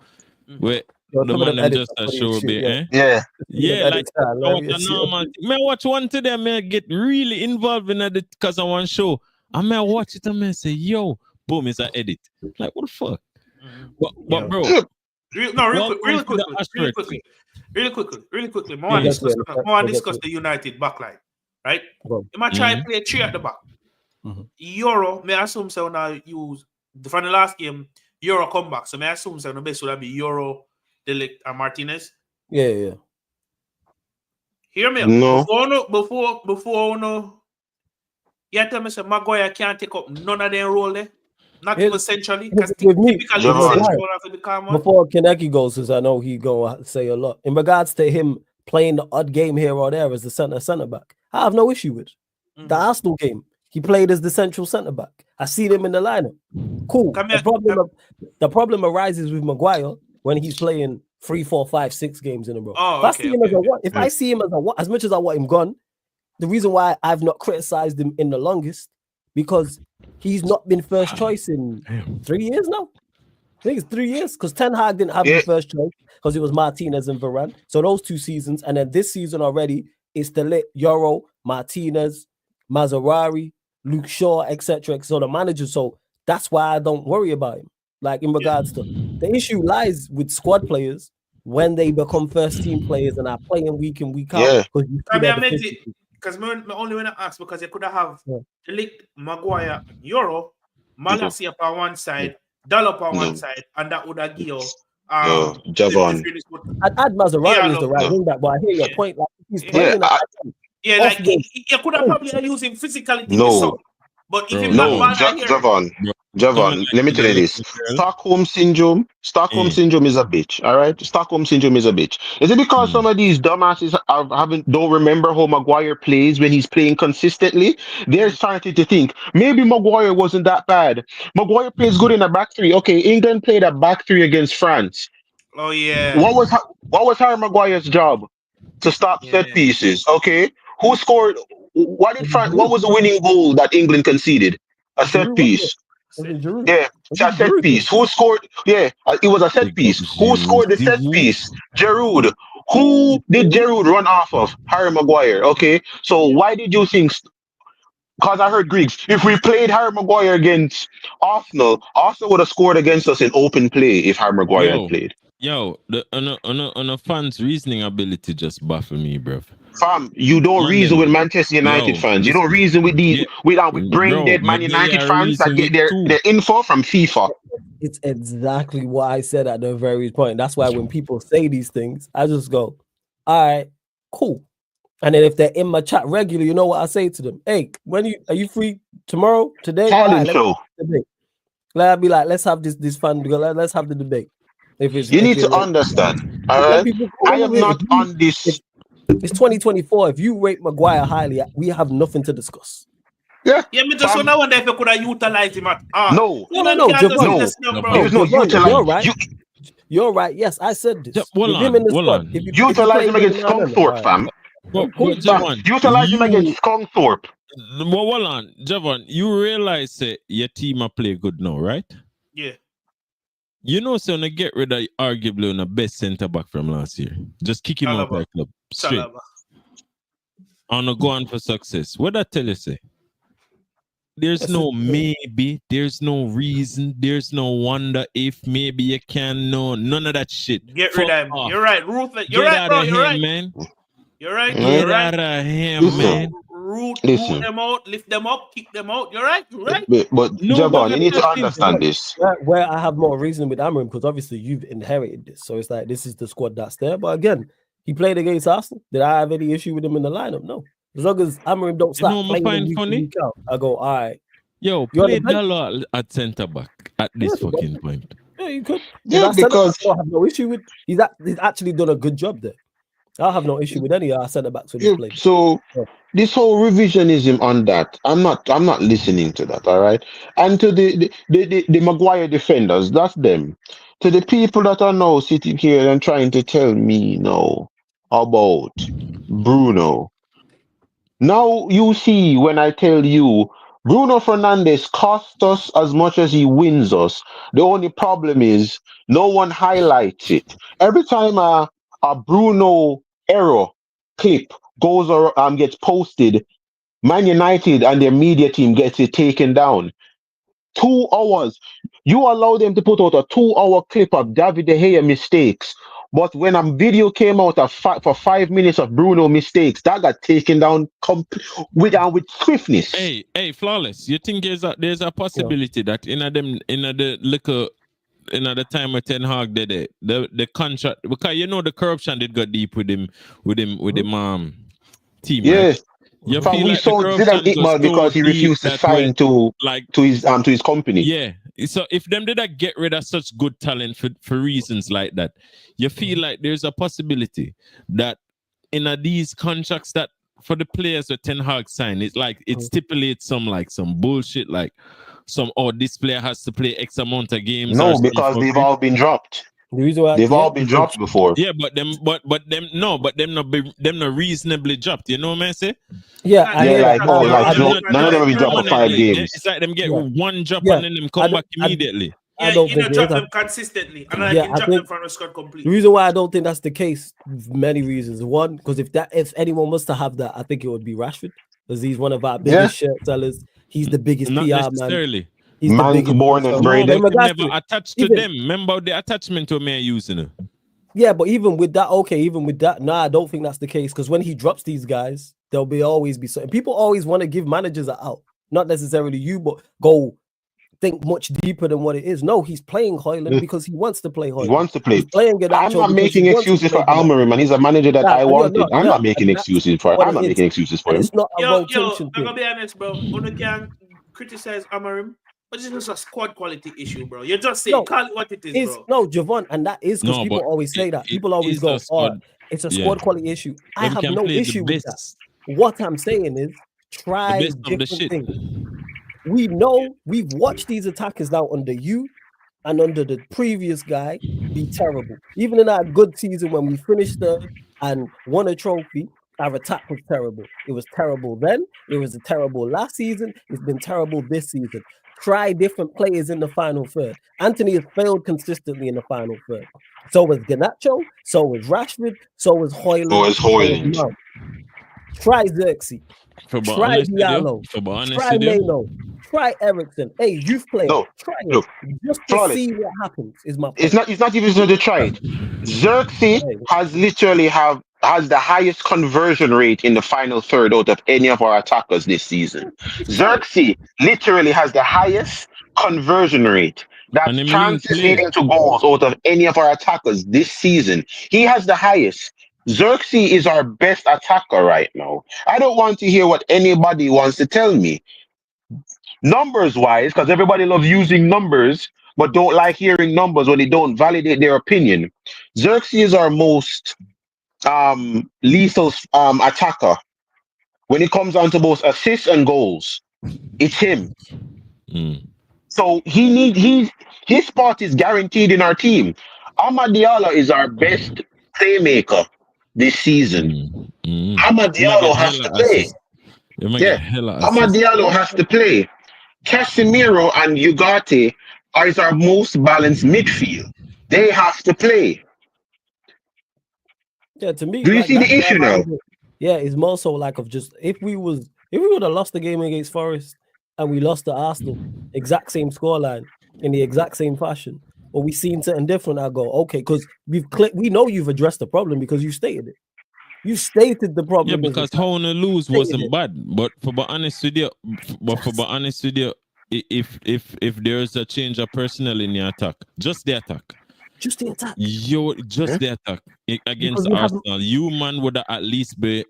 Speaker 4: Where
Speaker 1: Yo,
Speaker 4: the
Speaker 1: some of
Speaker 4: man
Speaker 1: them
Speaker 4: them
Speaker 1: edits
Speaker 4: just
Speaker 1: are
Speaker 4: a
Speaker 1: funny
Speaker 4: show
Speaker 1: as shit,
Speaker 4: bit,
Speaker 1: yeah.
Speaker 4: eh?
Speaker 3: Yeah.
Speaker 4: Yeah,
Speaker 1: Them
Speaker 4: like
Speaker 1: edits are
Speaker 4: I watch a
Speaker 1: hilarious, yeah.
Speaker 4: normal thing. May I watch one today, may get really involved in it because I want show. I may watch it and may say, yo, boom, it's an edit. Like, what the fuck? But bro,
Speaker 2: Real
Speaker 4: welcome to
Speaker 2: quickly.
Speaker 4: the Ashford thing.
Speaker 2: Really quickly. I
Speaker 1: Yeah,
Speaker 2: want to
Speaker 1: that's
Speaker 2: discuss,
Speaker 1: it.
Speaker 2: I want to discuss the United backline, right?
Speaker 1: Go.
Speaker 2: You might try to play 3 at the back.
Speaker 1: Mhm.
Speaker 2: Euro, may I assume so now use from the last game, Euro come back. So may I assume so the best would be Euro, Delict, and Martinez.
Speaker 1: Yeah.
Speaker 2: Hear me out.
Speaker 3: No.
Speaker 2: Before no, you tell me say Maguire can't take up none of their role there. Not
Speaker 1: Here's-
Speaker 2: even centrally, because
Speaker 1: with me,
Speaker 2: typically
Speaker 3: with Maguire.
Speaker 2: central have to become one.
Speaker 1: Before Kaneki goes, since I know he gonna say a lot in regards to him playing the odd game here or there as the centre back. I have no issue with the Arsenal game. He played as the central centre back. I see him in the lineup. Cool.
Speaker 2: Come
Speaker 1: The problem arises with Maguire when he's playing 3, 4, 5, 6 games in a row.
Speaker 2: Oh,
Speaker 1: If I
Speaker 2: okay,
Speaker 1: see him as a
Speaker 2: okay.
Speaker 1: one, if I see him as a one, as much as I want him gone, the reason why I've not criticized him in the longest because he's not been first choice in 3 years now. I think it's 3 years because Ten Hag didn't have
Speaker 3: Yeah.
Speaker 1: the first choice because it was Martinez and Varane. So those 2 seasons, and then this season already, it's the lit Euro, Martinez, Mazzarari, Luke Shaw, etc. So the manager. So that's why I don't worry about him. Like in regards to the issue lies with squad players when they become first team players and are playing week in week out.
Speaker 3: Yeah.
Speaker 1: Because you see
Speaker 2: I mean,
Speaker 1: their
Speaker 2: I meant it
Speaker 1: deficiencies.
Speaker 2: because I only want to ask because they could have
Speaker 1: Yeah.
Speaker 2: Delict, Maguire, Euro, Malacia on one side, Dalop on one side, and that would have give you
Speaker 3: Javon.
Speaker 1: I'd add Mazzarari
Speaker 2: Yeah,
Speaker 1: as the right
Speaker 3: no.
Speaker 1: wing back, but I hear your
Speaker 2: Yeah.
Speaker 1: point. Like he's
Speaker 2: Yeah.
Speaker 1: playing
Speaker 2: Yeah,
Speaker 1: Off
Speaker 2: like
Speaker 1: the-
Speaker 2: you could have probably used him physically to
Speaker 3: No.
Speaker 2: get some. But if him
Speaker 3: No,
Speaker 2: not bad, I hear
Speaker 3: Javon.
Speaker 4: Bro,
Speaker 3: Javon, let me tell you this. Stockholm syndrome is a bitch. All right, Stockholm syndrome is a bitch. Is it because some of these dumbasses don't remember how Maguire plays when he's playing consistently? They're starting to think maybe Maguire wasn't that bad. Maguire plays good in a back three. Okay, England played a back three against France.
Speaker 2: Oh yeah.
Speaker 3: What was Harry Maguire's job? To stop set
Speaker 2: Yeah.
Speaker 3: pieces. Okay, who scored? What was the winning goal that England conceded? A set piece. Yeah, it's a set piece. Who scored? Yeah, it was a set piece. Who scored the set piece? Giroud. Who did Giroud run off of? Harry Maguire. Okay, so why did you think? Because I heard Greeks. If we played Harry Maguire against Arsenal would have scored against us in open play if Harry Maguire had played.
Speaker 4: Yo, on a fan's reasoning ability just baffle me, bro.
Speaker 3: Fam, you don't reason with Manchester United fans. You don't reason with these with brain dead Man United fans that get their info from FIFA.
Speaker 1: It's exactly what I said at the very point. That's why when people say these things, I just go, all right, cool. And then if they're in my chat regularly, you know what I say to them? Hey, are you free tomorrow, today? I'll be like, let's have this fun. Let's have the debate.
Speaker 3: You need to understand. All right, I am not on this.
Speaker 1: It's 2024. If you rate Maguire highly, we have nothing to discuss.
Speaker 3: Yeah,
Speaker 2: me just so now wonder if you could have utilized him at
Speaker 3: No.
Speaker 2: There's
Speaker 3: no utilize.
Speaker 1: You're right. Yes, I said this.
Speaker 4: Hold on.
Speaker 3: Utilize him against Scunthorpe, fam. Utilize him against Scunthorpe.
Speaker 4: Well, hold on, Javon. You realize that your team are play good now, right?
Speaker 2: Yeah.
Speaker 4: You know, so to get rid of arguably one of the best centre back from last year. Just kick him out of the club. Straight. On a go on for success. What that tell you say? There's no maybe, there's no reason, there's no wonder if maybe you can know none of that shit.
Speaker 2: Get rid of him. You're right, Ruthless. You're
Speaker 4: Get
Speaker 2: right,
Speaker 4: out
Speaker 2: bro.
Speaker 4: of
Speaker 2: You're
Speaker 4: him,
Speaker 2: right,
Speaker 4: man.
Speaker 2: You're right.
Speaker 4: Get out of him, man.
Speaker 2: Root them out, lift them up, kick them out. You're right. You're right.
Speaker 3: But Javon, you need to understand this.
Speaker 1: Where I have more reason with Amram, because obviously you've inherited this. So it's like this is the squad that's there. But again, he played against Arsenal. Did I have any issue with him in the lineup? No. As long as Amram don't start playing week out, I go, all right.
Speaker 4: Yo, play Dalot at centre back at this fucking point.
Speaker 1: Yeah, you could.
Speaker 3: Yeah,
Speaker 1: That centre
Speaker 3: because
Speaker 1: back, I don't have no issue with. He's actually done a good job there. I have no issue with any of our centre backs when he's played.
Speaker 3: so
Speaker 1: Yeah.
Speaker 3: this whole revisionism on that, I'm not listening to that. All right, and to the Maguire defenders, that's them. To the people that are now sitting here and trying to tell me no about Bruno. Now you see when I tell you Bruno Fernandes costs us as much as he wins us. The only problem is no one highlights it. Every time a Bruno error clip goes or gets posted, Man United and their media team gets it taken down. 2 hours. You allow them to put out a 2 hour clip of David De Gea mistakes. But when a video came out for 5 minutes of Bruno mistakes, that got taken down with swiftness.
Speaker 4: Hey, flawless. You think there's a possibility that in the time of Ten Hag did it, the contract, because the corruption did go deep with him team,
Speaker 3: Yes.
Speaker 4: right? You
Speaker 3: Fam,
Speaker 4: feel
Speaker 3: we
Speaker 4: like the
Speaker 3: sold
Speaker 4: corruption
Speaker 3: Zidane
Speaker 4: was
Speaker 3: Iqbal because he
Speaker 4: so
Speaker 3: refused
Speaker 4: deep
Speaker 3: to sign to his company.
Speaker 4: Yeah. So if them did not get rid of such good talent for reasons like that, you feel like there's a possibility that in these contracts that for the players that Ten Hag sign, it's like it stipulates some bullshit like this player has to play X amount of games.
Speaker 3: No, because they've all been dropped.
Speaker 1: The reason why
Speaker 3: They've all been dropped before.
Speaker 4: Yeah, but them not reasonably dropped. You know what I say?
Speaker 1: Yeah, I hear that.
Speaker 3: none of them have been dropped for 5 games.
Speaker 4: It's like them get one drop and then them come back immediately.
Speaker 1: I don't think
Speaker 2: drop them consistently, and I can drop them from the squad completely.
Speaker 1: The reason why I don't think that's the case, many reasons. One, because if anyone was to have that, I think it would be Rashford, because he's one of our biggest shirt sellers. He's the biggest
Speaker 4: Not
Speaker 1: PR
Speaker 4: necessarily.
Speaker 1: man. He's the biggest.
Speaker 3: Born and bred.
Speaker 4: Never attached to them. Remember the attachment to me using it.
Speaker 1: Yeah, but even with that, I don't think that's the case, because when he drops these guys, there'll always be certain people always want to give managers an out, not necessarily you, but go think much deeper than what it is. No, he's playing Højlund because he wants to play Højlund.
Speaker 3: He wants to play.
Speaker 1: He's playing
Speaker 3: I'm not making excuses for Almerim, and he's a manager that I wanted. I'm not making excuses for him. I'm not making excuses for him.
Speaker 1: It's not a rotation
Speaker 2: thing. I'm gonna be honest, bro. You can criticize Almerim, but it's just a squad quality issue, bro. You just say call it what it is, bro.
Speaker 1: No, Javon, and that is because people always say that. People always go, it's a squad quality issue. I have no issue with that. What I'm saying is try different things. We know we've watched these attackers now under you and under the previous guy be terrible. Even in our good season when we finished third and won a trophy, our attack was terrible. It was terrible then. It was terrible last season. It's been terrible this season. Try different players in the final third. Anthony has failed consistently in the final third. So was Garnacho. So was Rashford. So was Højlund. Try Xerxes. Try Diallo. Try Mano. Try Ericsson. Hey, youth player.
Speaker 3: No,
Speaker 1: try it. Just to see what happens is my point.
Speaker 3: It's not even to try it. Xerxes has literally has the highest conversion rate in the final third out of any of our attackers this season. Xerxes literally has the highest conversion rate. That chances leading to goals out of any of our attackers this season. He has the highest. Xerxes is our best attacker right now. I don't want to hear what anybody wants to tell me. Numbers wise, because everybody loves using numbers, but don't like hearing numbers when they don't validate their opinion. Xerxes is our most lethal attacker. When it comes down to both assists and goals, it's him. So his spot is guaranteed in our team. Amad Diallo is our best playmaker this season. Amad Diallo has to play. Amad Diallo has to play. Casemiro and Ugarte are our most balanced midfield. They have to play.
Speaker 1: Yeah, to me,
Speaker 3: do you see the issue now?
Speaker 1: Yeah, it's more so like of just if we would have lost the game against Forest and we lost to Arsenal, exact same scoreline in the exact same fashion, but we seen something different. I go, okay, because we know you've addressed the problem because you stated it. You stated the problem.
Speaker 4: Yeah, because how to lose wasn't bad, but for be honest with you, if there's a change of personnel in the attack, just the attack.
Speaker 1: The attack
Speaker 4: against Arsenal, you man would at least be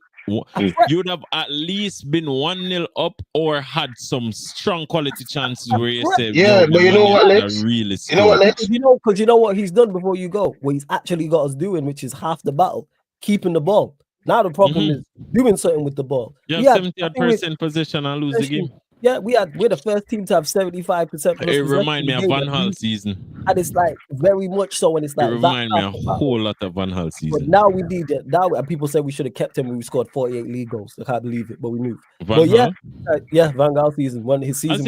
Speaker 4: you'd have at least been 1-0 up or had some strong quality chances where you say,
Speaker 3: Yeah, but you know what, Lex?
Speaker 4: Really
Speaker 3: You know what, Lex?
Speaker 1: Because you know what he's done before you go, what he's actually got us doing, which is half the battle, keeping the ball. Now the problem is doing something with the ball.
Speaker 4: You have 70% possession and lose the game.
Speaker 1: Yeah, we're the first team to have 75%.
Speaker 4: It reminds me of Van Gaal season.
Speaker 1: And it's like very much so when it's like
Speaker 4: it reminds me a whole lot of Van Gaal season.
Speaker 1: But now we need it. Now and people say we should have kept him when we scored 48 league goals. I can't believe it, but we moved.
Speaker 4: Van Gaal?
Speaker 1: Van Gaal season. When his season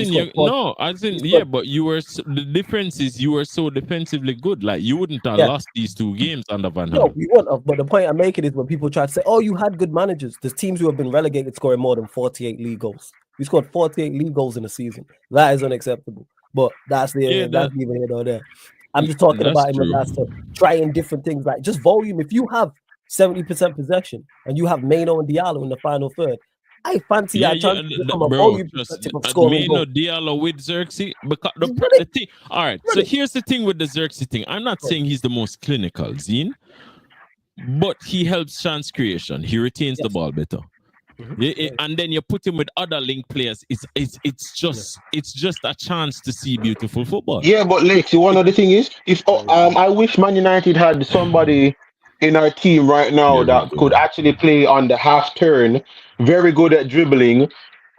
Speaker 4: but you were the difference is you were so defensively good. Like you wouldn't have lost these 2 games under Van Gaal.
Speaker 1: No, we wouldn't have. But the point I'm making is when people try to say, "Oh, you had good managers," there's teams who have been relegated scoring more than 48 league goals. We scored 48 league goals in a season. That is unacceptable. But that's neither here nor there. I'm just talking about him as to trying different things like just volume. If you have 70% possession and you have Maino and Diallo in the final third, I fancy that chance from a volume perspective of scoring.
Speaker 4: Maino, Diallo with Xerxes, because the thing. All right, so here's the thing with the Xerxes thing. I'm not saying he's the most clinical, Zine, but he helps chance creation. He retains the ball better. And then you put him with other link players. It's just a chance to see beautiful football.
Speaker 3: Yeah, but Lex, one other thing is, if I wish Man United had somebody in our team right now that could actually play on the half turn, very good at dribbling,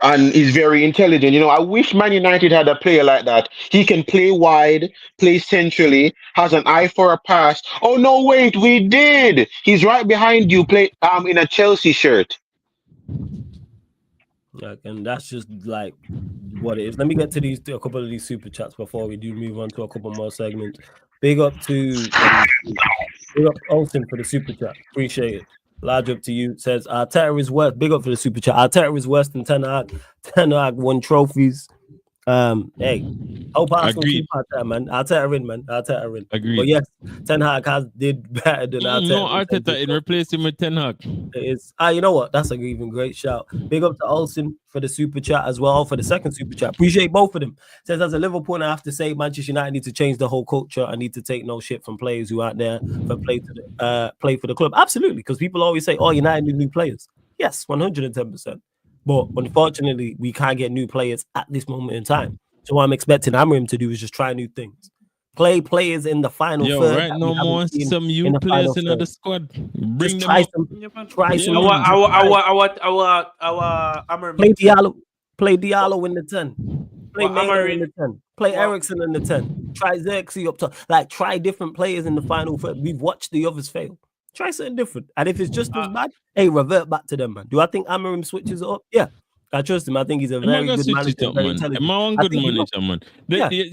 Speaker 3: and is very intelligent. You know, I wish Man United had a player like that. He can play wide, play centrally, has an eye for a pass. Oh no, wait, we did. He's right behind you. Play in a Chelsea shirt.
Speaker 1: And that's just like what it is. Let me get to a couple of these super chats before we do move on to a couple more segments. Big up to Olsen for the super chat. Appreciate it. Large up to you. Says Arteta is worse. Big up for the super chat. Arteta is worse than Ten Hag. Ten Hag won trophies. Hey, hope Arsenal keep Arteta, man. Arteta in, man. Arteta in.
Speaker 4: Agreed.
Speaker 1: But yes, Ten Hag did better than Arteta.
Speaker 4: No, Arteta in replacing with Ten Hag.
Speaker 1: It's you know what? That's an even great shout. Big up to Olsen for the super chat as well, for the second super chat. Appreciate both of them. Says as a Liverpool, I have to say Manchester United need to change the whole culture. I need to take no shit from players who aren't there for play for the club. Absolutely, because people always say, "Oh, United need new players." Yes, 110%. But unfortunately, we can't get new players at this moment in time. So what I'm expecting Amorim to do is just try new things. Play players in the final third.
Speaker 4: Right, no more some new players in the squad. Bring them
Speaker 1: try some. Our Amorim. Play Diallo in the 10. Play Maguire in the 10. Play Ericsson in the 10. Try Xerxes up top. Like try different players in the final third. We've watched the others fail. Try something different. And if it's just as bad, hey, revert back to them, man. Do I think Amorim switches it up? Yeah. I trust him. I think he's a very good manager.
Speaker 4: Good manager, man.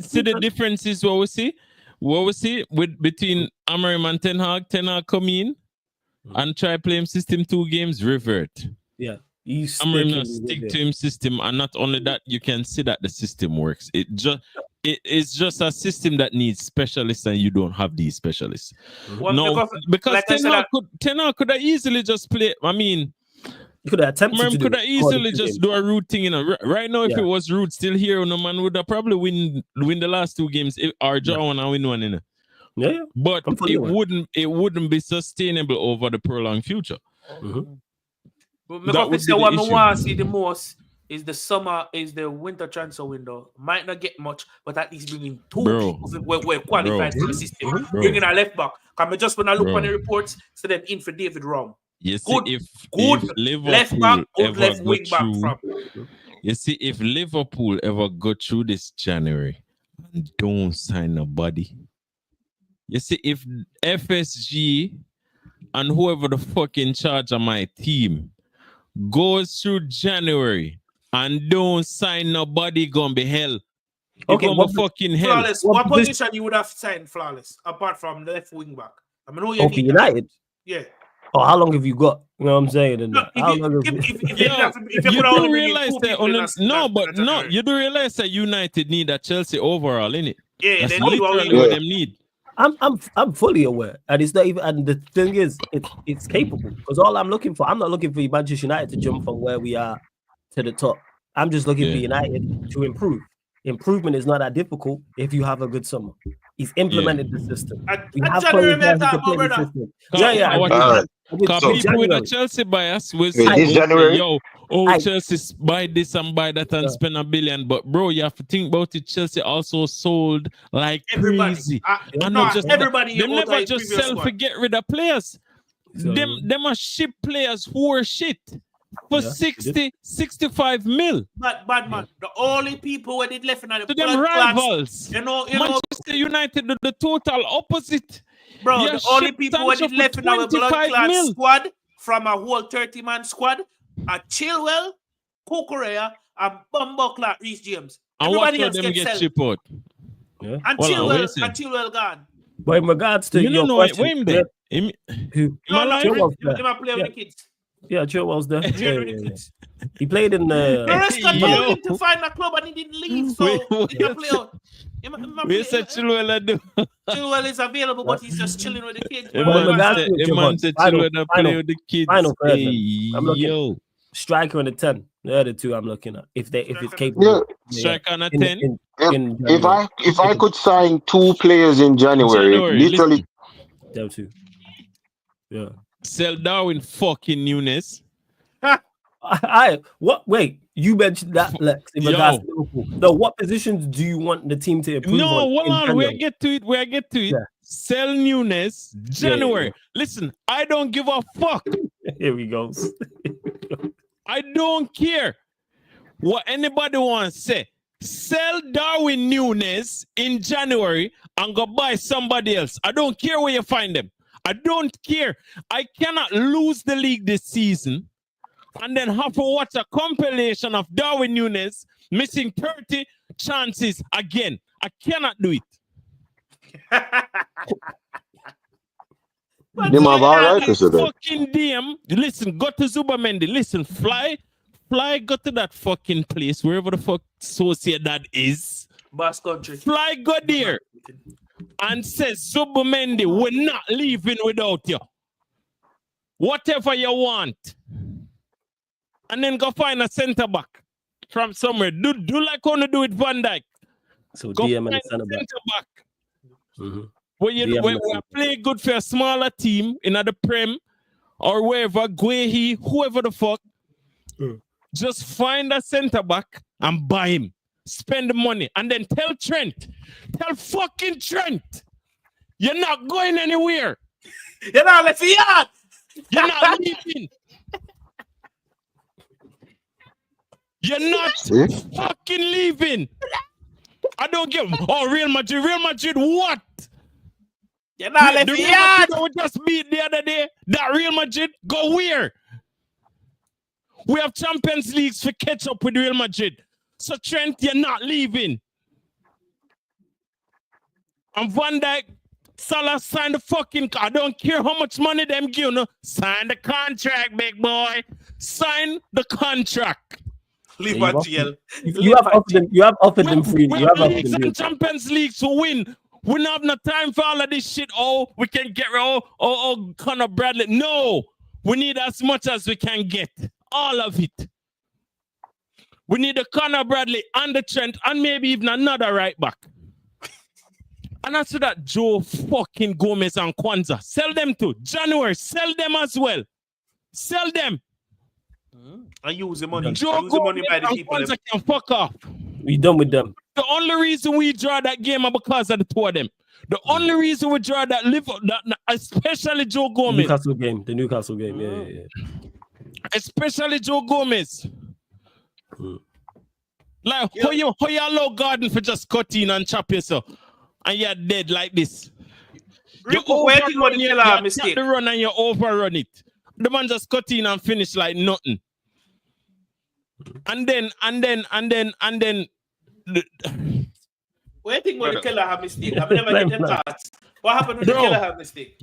Speaker 4: See the difference is what we see? Between Amorim and Ten Hag. Ten Hag come in and try play him system 2 games, revert.
Speaker 1: Yeah.
Speaker 4: Amorim not stick to him system, and not only that, you can see that the system works. It's just a system that needs specialists, and you don't have these specialists. Because like Ten Hag could have easily just play. I mean,
Speaker 1: could have attempted.
Speaker 4: Could have easily just do a route thing. Right now, if it was route still here, no man would have probably win the last 2 games or draw one and win one.
Speaker 1: Yeah,
Speaker 4: but it wouldn't be sustainable over the prolonged future.
Speaker 2: Mm-hmm. What I want to see the most is the winter transfer window. Might not get much, but at least bringing 2 people were qualified for the system. Bringing a left back. Because just when I look on the reports, so them in for David Rom.
Speaker 4: If Liverpool
Speaker 2: left back, good left wing back from.
Speaker 4: You see, if Liverpool ever go through this January and don't sign nobody, you see, if FSG and whoever the fuck in charge of my team goes through January and don't sign nobody, gonna be hell.
Speaker 1: Okay,
Speaker 4: what fucking hell?
Speaker 2: Flawless. What position you would have signed Flawless apart from the left wing back? I mean,
Speaker 1: for United.
Speaker 2: Yeah.
Speaker 1: Oh, how long have you got? You know what I'm saying? And
Speaker 4: you do realize that you do realize that United need a Chelsea overall, innit?
Speaker 2: Yeah,
Speaker 4: that's literally what them need.
Speaker 1: I'm fully aware, and it's not even. And the thing is, it's capable because all I'm looking for, I'm not looking for Manchester United to jump from where we are to the top. I'm just looking for United to improve. Improvement is not that difficult if you have a good summer. He's implemented the system. We
Speaker 2: And
Speaker 1: have
Speaker 2: January,
Speaker 1: players now who
Speaker 2: man,
Speaker 1: can play the
Speaker 2: brother.
Speaker 1: system.
Speaker 4: Yeah,
Speaker 1: I
Speaker 4: what-
Speaker 1: agree.
Speaker 3: All right.
Speaker 4: Because
Speaker 3: So-
Speaker 4: people with a Chelsea bias will
Speaker 3: Wait,
Speaker 4: say,
Speaker 3: this January?
Speaker 4: Chelsea buy this and buy that and spend $1 billion. But bro, you have to think about it. Chelsea also sold like
Speaker 2: Everybody.
Speaker 4: crazy.
Speaker 2: No,
Speaker 4: not just
Speaker 2: everybody.
Speaker 4: They
Speaker 2: out
Speaker 4: never
Speaker 2: of
Speaker 4: just
Speaker 2: previous
Speaker 4: sell
Speaker 2: squad.
Speaker 4: to get rid of players.
Speaker 1: So-
Speaker 4: Them are ship players who are shit for
Speaker 1: Yeah,
Speaker 4: 60, 65 mil.
Speaker 2: But man, the only people who did left in the
Speaker 4: To them
Speaker 2: blood clots,
Speaker 4: rivals.
Speaker 2: you know,
Speaker 4: Manchester United do the total opposite.
Speaker 2: bro,
Speaker 4: You
Speaker 2: the only
Speaker 4: shipped
Speaker 2: people who
Speaker 4: Sancho
Speaker 2: did left
Speaker 4: for
Speaker 2: in our blood
Speaker 4: 25
Speaker 2: clot
Speaker 4: mil.
Speaker 2: squad from a whole 30-man squad are Chilwell, Kukurea, and Bumbuckler, Reece James.
Speaker 4: And watch
Speaker 2: Everybody
Speaker 4: how
Speaker 2: else
Speaker 4: them
Speaker 2: gets
Speaker 4: get
Speaker 2: sold.
Speaker 4: shipped out.
Speaker 1: Yeah.
Speaker 2: And
Speaker 4: Hold on, wait a
Speaker 2: Chilwell gone.
Speaker 1: But in regards to
Speaker 4: You
Speaker 1: your
Speaker 4: don't know
Speaker 1: question,
Speaker 4: where him there.
Speaker 1: who?
Speaker 2: No,
Speaker 1: Chilwell's
Speaker 2: he
Speaker 1: there.
Speaker 2: might play with the kids.
Speaker 1: Yeah, Chilwell's there.
Speaker 2: He
Speaker 1: Yeah,
Speaker 2: with
Speaker 1: yeah,
Speaker 2: the
Speaker 1: yeah.
Speaker 2: kids.
Speaker 1: He played in
Speaker 2: The rest
Speaker 1: the.
Speaker 2: got
Speaker 4: Yo.
Speaker 2: told him to find a club and he didn't leave, so
Speaker 4: Wait,
Speaker 2: he can play out.
Speaker 4: We said Chilwell do.
Speaker 2: Chilwell is available, but he's just chilling with the kids.
Speaker 4: A
Speaker 1: Well,
Speaker 2: bro.
Speaker 1: man
Speaker 4: man
Speaker 1: regards
Speaker 4: said
Speaker 1: to your
Speaker 4: Chilwell
Speaker 1: final-
Speaker 4: play with the kids.
Speaker 1: final third, man.
Speaker 4: Hey,
Speaker 1: I'm looking-
Speaker 4: yo.
Speaker 1: Striker and a 10. They're the two I'm looking at. If it's capable.
Speaker 5: Yeah.
Speaker 4: Strike on a
Speaker 1: In-
Speaker 4: 10.
Speaker 1: in-
Speaker 5: If,
Speaker 1: in
Speaker 5: if I could sign 2 players in January, literally,
Speaker 1: Them two. Yeah.
Speaker 4: Sell Darwin fucking Nunes.
Speaker 1: What? Wait, you mentioned that, Lex. In
Speaker 4: Yo.
Speaker 1: regards to Liverpool. No, what positions do you want the team to improve
Speaker 4: No,
Speaker 1: on?
Speaker 4: hold
Speaker 1: in
Speaker 4: on.
Speaker 1: January?
Speaker 4: We'll get to it.
Speaker 1: Yeah.
Speaker 4: Sell Nunes January. Listen, I don't give a fuck.
Speaker 1: Here we go.
Speaker 4: I don't care what anybody wants to say. Sell Darwin Nunes in January and go buy somebody else. I don't care where you find them. I don't care. I cannot lose the league this season and then have to watch a compilation of Darwin Nunes missing 30 chances again. I cannot do it.
Speaker 5: they have all right to say that.
Speaker 4: Fucking DM. Listen, go to Zubamendi. Listen, fly, go to that fucking place, wherever the fuck Sociedad is.
Speaker 2: Basque Country.
Speaker 4: Fly, go there and say, Zubamendi, we're not leaving without you. Whatever you want. And then go find a centre back from somewhere. Do like how you do with Van Dijk.
Speaker 1: So
Speaker 4: Go
Speaker 1: DM
Speaker 4: find
Speaker 1: and
Speaker 4: a
Speaker 1: the centre back.
Speaker 4: centre back.
Speaker 1: Mhm.
Speaker 4: When you
Speaker 1: DM
Speaker 4: when
Speaker 1: and
Speaker 4: we
Speaker 1: centre
Speaker 4: play good for a smaller team in the Prem or wherever, Guehi, whoever the fuck, just find a centre back and buy him. Spend the money and then tell fucking Trent, you're not going anywhere.
Speaker 2: You're not left yard.
Speaker 4: You're not leaving. You're not
Speaker 5: See?
Speaker 4: fucking leaving. I don't give. Oh, Real Madrid, what?
Speaker 2: You're not left
Speaker 4: The Real
Speaker 2: yard.
Speaker 4: Madrid that we just beat the other day, that Real Madrid, go where? We have Champions Leagues for catch up with Real Madrid. So Trent, you're not leaving. And Van Dijk, Salah signed the fucking. I don't care how much money them give you. Sign the contract, big boy. Sign the contract.
Speaker 2: Leave
Speaker 1: Yeah,
Speaker 2: at jail.
Speaker 1: You have offered them free.
Speaker 4: We
Speaker 1: You
Speaker 4: have
Speaker 1: have offered
Speaker 4: leagues
Speaker 1: them
Speaker 4: and Champions League to win. We don't have no time for all of this shit. Oh, we can get Conor Bradley. No, we need as much as we can get. All of it. We need a Conor Bradley and the Trent and maybe even another right back. And after that, Joe fucking Gomez and Kwanzaa. Sell them to January. Sell them as well. Sell them.
Speaker 2: And use the money.
Speaker 4: Joe
Speaker 2: Use the money
Speaker 4: Gomez
Speaker 2: by the
Speaker 4: and
Speaker 2: people.
Speaker 4: Kwanzaa can fuck off.
Speaker 1: We done with them.
Speaker 4: The only reason we draw that game is because of the two of them. The only reason we draw that especially Joe Gomez.
Speaker 1: The Newcastle game. Yeah.
Speaker 4: Especially Joe Gomez. Like, how you allow Garden for just cut in and chop yourself and you're dead like this?
Speaker 2: Rico, where you want to kill our mistake?
Speaker 4: The run and you overrun it. The man just cut in and finish like nothing. And then
Speaker 2: Where you think when the killer have mistake? I've never get them thoughts. What happened when the
Speaker 4: Bro.
Speaker 2: killer have mistake?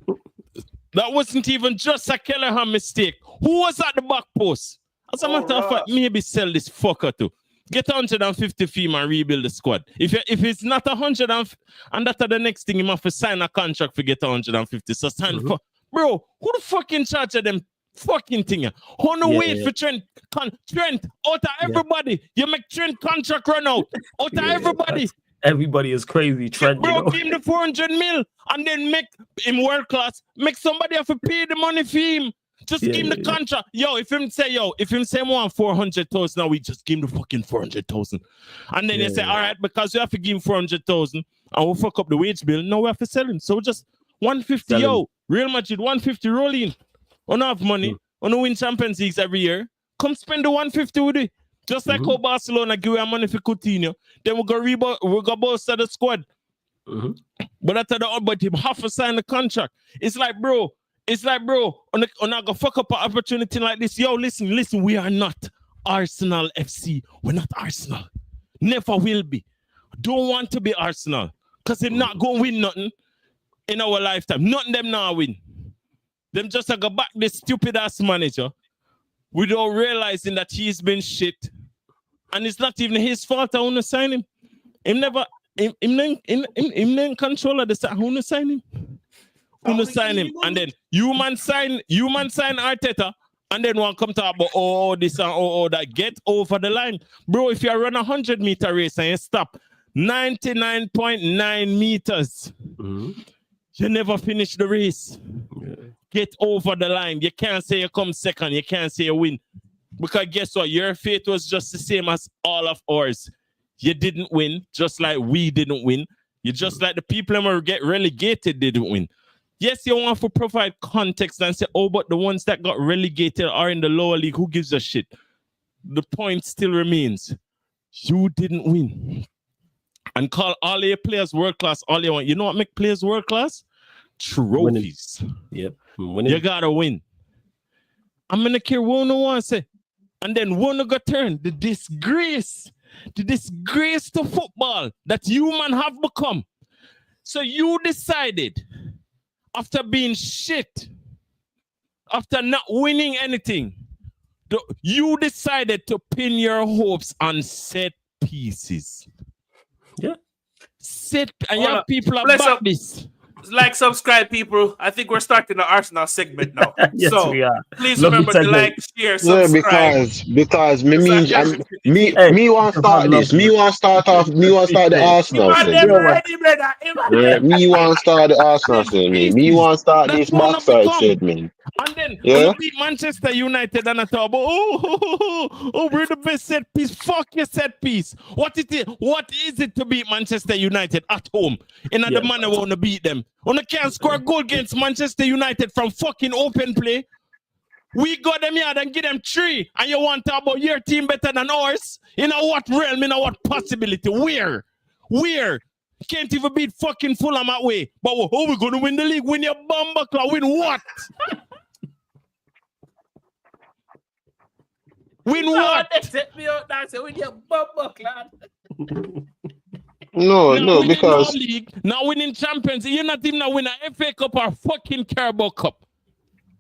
Speaker 4: that wasn't even just a Kelleher mistake. Who was at the back post? As a matter of fact, maybe sell this fucker too. Get 150 fee and rebuild the squad. If it's not 100 and that's the next thing, you have to sign a contract for get 150. So sign for bro. Who the fuck in charge of them fucking thing? Wait for Trent. Trent out of everybody. You make Trent contract run out. Out of everybody.
Speaker 1: everybody is crazy. Trent,
Speaker 4: bro,
Speaker 1: you know?
Speaker 4: give him the 400 mil and then make him world class. Make somebody have to pay the money for him. Just give him the contract. If him say more 400,000, now we just give him the fucking 400,000. And then you say, all right, because we have to give him 400,000 and we'll fuck up the wage bill. No, we have to sell him. So just 150, Real Madrid, 150 rolling. On have money, on win Champions Leagues every year. Come spend the 150 with it. Just like how Barcelona give you money for Coutinho. Then we're gonna bolster the squad. But after but him have to sign the contract. It's like, bro, on I go fuck up an opportunity like this. Listen, we are not Arsenal FC. We're not Arsenal. Never will be. Don't want to be Arsenal. Because they're not going to win nothing in our lifetime. Nothing them now win. Them just go back this stupid ass manager without realizing that he's been shit. And it's not even his fault I want to sign him. Him control of the side. I want to sign him. Sign him, and then you man sign Arteta, and then one come talk about this and that. Get over the line, bro. If you run 100-meter race and you stop 99.9 meters, you never finish the race. Get over the line. You can't say you come second. You can't say you win, because guess what? Your fate was just the same as all of ours. You didn't win, just like we didn't win. You just like the people who get relegated didn't win. Yes, you want to provide context and say, but the ones that got relegated are in the lower league. Who gives a shit? The point still remains. You didn't win. And call all your players world class all you want. You know what make players world class? Trophies.
Speaker 1: Yep.
Speaker 4: You gotta win. I'm gonna care what no one say. And then one got turn. The disgrace to football that you man have become. So you decided, after being shit, after not winning anything, you decided to pin your hopes on set pieces.
Speaker 1: Yeah.
Speaker 4: And you have people about this.
Speaker 2: Like, subscribe, people. I think we're starting the Arsenal segment now.
Speaker 1: Yes,
Speaker 2: so
Speaker 1: we are.
Speaker 2: please remember to like, share, subscribe.
Speaker 5: Because me want to start this. Me want to start the Arsenal thing. Me want to start the Arsenal thing. Me want to start this backside segment.
Speaker 4: And then when you beat Manchester United and I thought, we're the best set piece. Fuck your set piece. What is it to beat Manchester United at home? In the manner we want to beat them. When they can't score a goal against Manchester United from fucking open play, we got them here and give them 3. And you want to talk about your team better than ours? In what realm? In what possibility? Where? Can't even beat fucking Fulham that way. But we're going to win the league. Win your bumbuckler. Win what? Win what?
Speaker 2: Win your bumbuckler.
Speaker 5: No, because
Speaker 4: now winning Champions, you're not even a winner FA Cup or fucking Carabao Cup.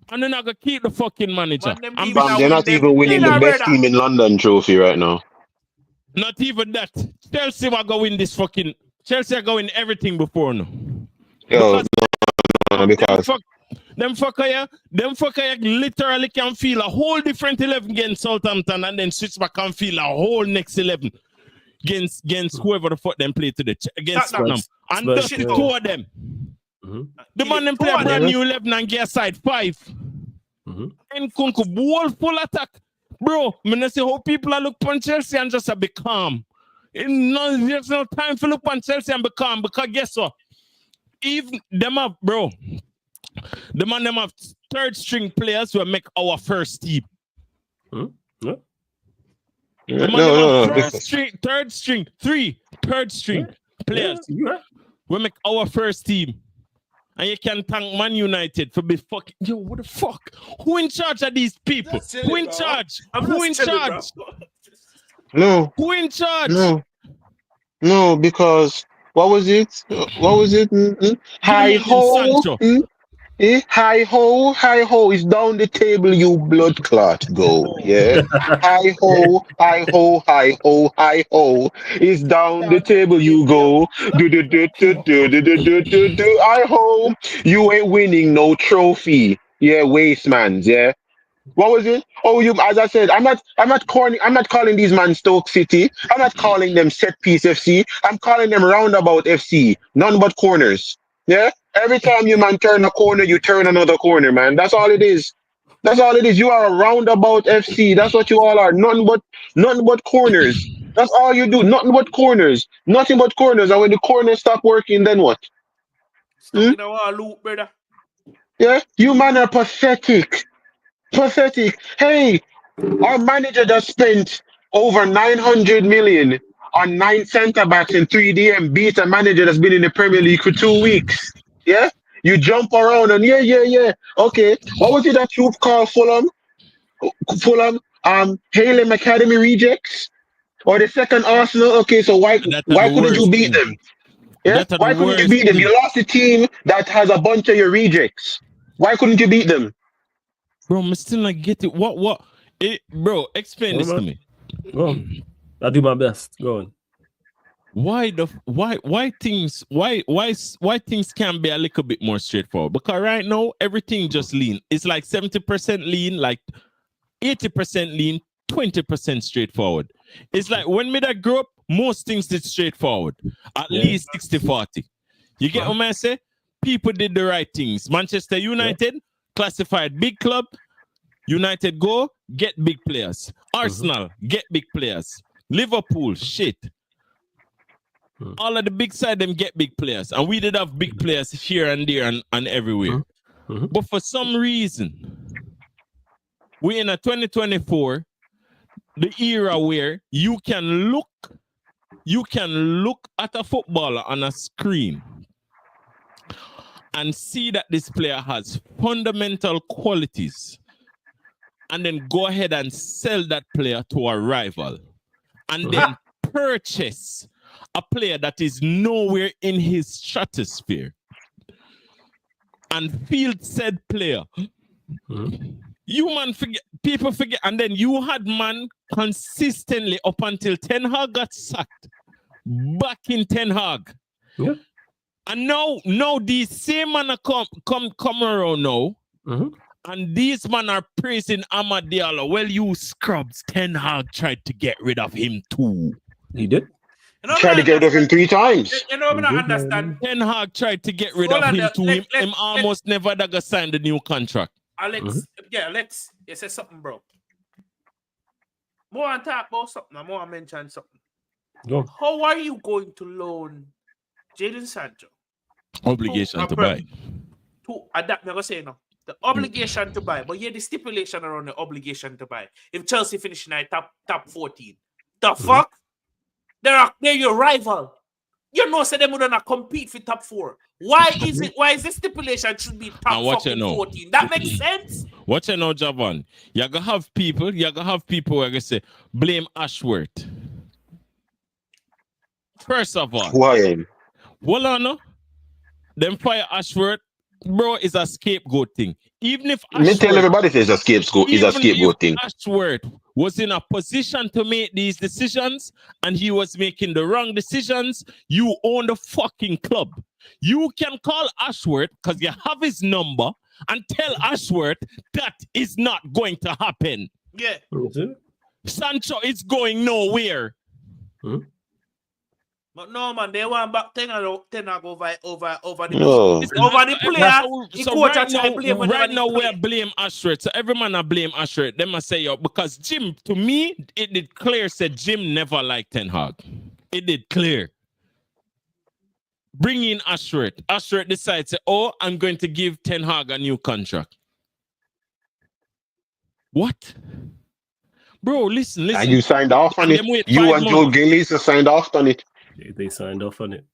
Speaker 4: And then I gotta keep the fucking manager.
Speaker 5: They're not even winning the best team in London trophy right now.
Speaker 4: Not even that. Chelsea are going to win this fucking. Chelsea are going everything before now.
Speaker 5: Because
Speaker 4: them fucker literally can feel a whole different 11 against Southampton and then switch back and feel a whole next 11 against whoever the fuck them play today against Tottenham. And just the 2 of them. The man them play a brand new 11 and get side 5. And Kunku ball full attack. Bro, I see how people are look on Chelsea and just a be calm. There's no time to look on Chelsea and be calm, because guess what? Even them have, bro, the man them have 3rd string players who make our first team.
Speaker 5: No.
Speaker 4: Third string players will make our first team. And you can thank Man United for be fucking. Yo, what the fuck? Who in charge of these people? Who in charge? Who in charge?
Speaker 5: No.
Speaker 4: Who in charge?
Speaker 5: No, because what was it? Hi ho. Hi ho is down the table, you blood clot go. Yeah. Hi ho is down the table, you go. I ho, you ain't winning no trophy. Yeah, waste man, yeah. What was it? Oh, you. As I said, I'm not calling these man Stoke City. I'm not calling them set piece FC. I'm calling them roundabout FC. None but corners. Yeah. Every time you man turn a corner, you turn another corner, man. That's all it is. That's all it is. You are a roundabout FC. That's what you all are. Nothing but corners. That's all you do. Nothing but corners. Nothing but corners. And when the corners stop working, then what?
Speaker 2: Stuck in our loop, brother.
Speaker 5: Yeah. You man are pathetic. Pathetic. Hey, our manager just spent over 900 million on 9 centre backs in 3D and beat a manager that's been in the Premier League for 2 weeks. Yeah? You jump around and yeah. Okay. What was it that you called Fulham? Halem Academy rejects? Or the second Arsenal? Okay, so why
Speaker 4: That's
Speaker 5: why
Speaker 4: the
Speaker 5: couldn't you
Speaker 4: worst
Speaker 5: beat
Speaker 4: thing.
Speaker 5: them? Yeah?
Speaker 4: That's the
Speaker 5: Why couldn't you
Speaker 4: worst
Speaker 5: beat them?
Speaker 4: thing.
Speaker 5: You lost a team that has a bunch of your rejects. Why couldn't you beat them?
Speaker 4: Bro, I'm still not get it. What? Bro, explain this to me.
Speaker 1: Go on. I'll do my best. Go on.
Speaker 4: Why things can be a little bit more straightforward? Because right now everything just lean. It's like 70% lean, like 80% lean, 20% straightforward. It's like when me that grew up, most things did straightforward. At least 60-40. You get what I say? People did the right things. Manchester United classified big club. United go get big players. Arsenal get big players. Liverpool shit. All of the big side them get big players, and we did have big players here and there and everywhere. But for some reason, we in a 2024, the era where you can look at a footballer on a screen and see that this player has fundamental qualities, and then go ahead and sell that player to a rival, and then purchase a player that is nowhere in his stratosphere and field said player. You man forget, people forget, and then you had man consistently up until Ten Hag got sacked, back in Ten Hag.
Speaker 1: Yeah.
Speaker 4: And now these same man are come around now, and these men are praising Amad Diallo. Well, you scrubs, Ten Hag tried to get rid of him too.
Speaker 1: He did.
Speaker 5: Tried to get rid of him 3 times.
Speaker 2: You know, I don't understand.
Speaker 4: Ten Hag tried to get rid of him too. Him almost never got signed the new contract.
Speaker 2: Alex, Alex, you say something, bro. More on talk about something, more on mention something.
Speaker 1: Go.
Speaker 2: How are you going to loan Jadon Sancho?
Speaker 4: Obligation to buy.
Speaker 2: To adapt, I'm going to say no. The obligation to buy, but the stipulation around the obligation to buy. If Chelsea finish in top 14, the fuck? They're your rival. You know, so they wouldn't compete for top 4. Why is the stipulation should be top 14? That makes sense.
Speaker 4: What you know, Javon? You're gonna have people who are gonna say, blame Ashworth. First of all,
Speaker 5: why?
Speaker 4: Well, no, them fire Ashworth, bro, is a scapegoat thing. Even if
Speaker 5: Ashworth, tell everybody it's a scapegoat thing.
Speaker 4: Ashworth was in a position to make these decisions and he was making the wrong decisions, you own the fucking club. You can call Ashworth because you have his number and tell Ashworth that is not going to happen.
Speaker 2: Yeah.
Speaker 4: Sancho is going nowhere.
Speaker 2: But no, man, they want back 10 over the player.
Speaker 4: Right now, we blame Ashworth. So every man I blame Ashworth. They must say, yo, because Jim, to me, it did clear, said Jim never liked Ten Hag. It did clear. Bring in Ashworth. Ashworth decides, oh, I'm going to give Ten Hag a new contract. What? Bro, listen.
Speaker 5: And you signed off on it. You and Joe Gillies signed off on it.
Speaker 1: They signed off on it.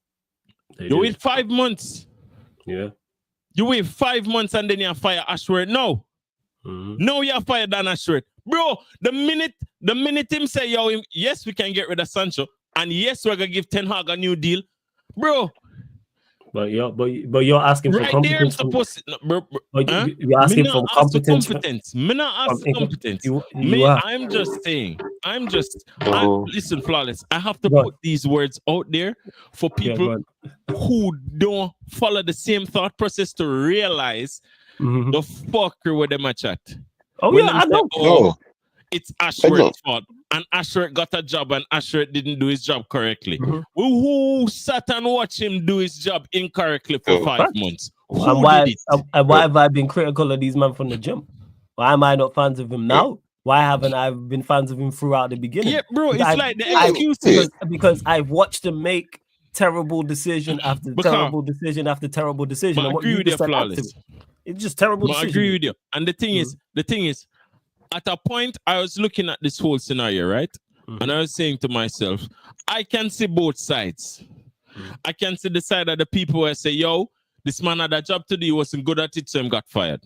Speaker 4: You wait 5 months.
Speaker 1: Yeah.
Speaker 4: You wait 5 months and then you fire Ashworth. No. No, you fire Dan Ashworth. Bro, the minute him say, yo, yes, we can get rid of Sancho. And yes, we're going to give Ten Hag a new deal. Bro.
Speaker 1: But you're asking for competence. You're asking for competence.
Speaker 4: Me not ask for competence. I'm just saying. Listen, Flawless. I have to put these words out there for people who don't follow the same thought process to realize the fucker with them a chat.
Speaker 1: Oh
Speaker 4: when
Speaker 1: yeah,
Speaker 4: them
Speaker 1: I
Speaker 4: say,
Speaker 1: know.
Speaker 5: No.
Speaker 4: it's
Speaker 5: I know.
Speaker 4: Ashworth's fault, and Ashworth got a job, and Ashworth didn't do his job correctly.
Speaker 1: Mhm.
Speaker 4: Who sat and watched him do his job incorrectly for
Speaker 5: Oh.
Speaker 4: 5 months? Who
Speaker 1: And why,
Speaker 4: did it?
Speaker 1: and why have I been critical of these men from the jump? Why am I not fans of him now? Why haven't I been fans of him throughout the beginning?
Speaker 4: Yeah, bro, it's
Speaker 1: I've-
Speaker 4: like the
Speaker 1: I've-
Speaker 4: excuses.
Speaker 1: because I've watched him make terrible decision after
Speaker 4: Because-
Speaker 1: terrible decision after terrible decision.
Speaker 4: But I
Speaker 1: And what
Speaker 4: agree
Speaker 1: you
Speaker 4: with you,
Speaker 1: just said adds to
Speaker 4: flawless.
Speaker 1: it. It's just terrible
Speaker 4: But I
Speaker 1: decision.
Speaker 4: agree with you. And the thing is, at a point, I was looking at this whole scenario, right? And I was saying to myself, I can see both sides. I can see the side of the people where say, yo, this man had a job to do, he wasn't good at it, so he got fired.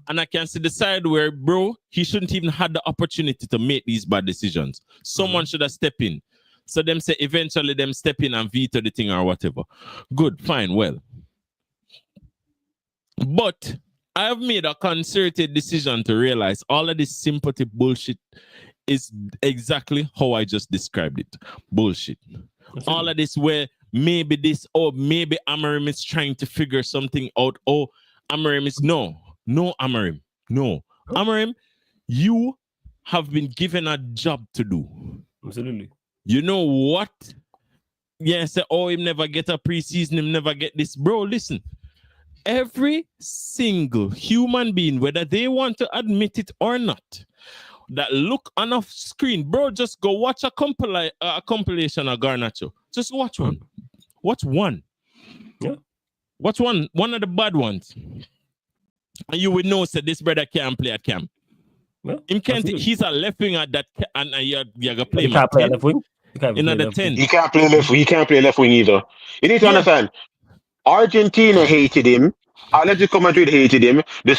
Speaker 4: And I can see the side where, bro, he shouldn't even had the opportunity to make these bad decisions. Someone should have stepped in. So them say eventually them step in and veto the thing or whatever. Good, fine, well. But I have made a concerted decision to realize all of this sympathy bullshit is exactly how I just described it. Bullshit. All of this where maybe this or maybe Amorim is trying to figure something out. Oh, Amorim is no, Amorim. No. Amorim, you have been given a job to do.
Speaker 1: Absolutely.
Speaker 4: You know what? Yeah, say, oh, him never get a preseason, him never get this. Bro, listen. Every single human being, whether they want to admit it or not, that look on a screen, bro, just go watch a compilation of Garnacho. Just watch one. Watch one.
Speaker 1: Yeah.
Speaker 4: Watch one of the bad ones. And you would know that this brother can't play at camp.
Speaker 1: Yeah,
Speaker 4: Him can't,
Speaker 1: absolutely.
Speaker 4: he's a left wing at that, and you're going to play
Speaker 1: He
Speaker 4: him
Speaker 1: can't
Speaker 4: at
Speaker 1: play
Speaker 4: 10.
Speaker 1: left wing. He can't even play
Speaker 4: Another
Speaker 1: left wing.
Speaker 4: 10.
Speaker 5: He can't play left. He can't play left wing either. You need to
Speaker 4: Yeah.
Speaker 5: understand. Argentina hated him. Atletico Madrid hated him. The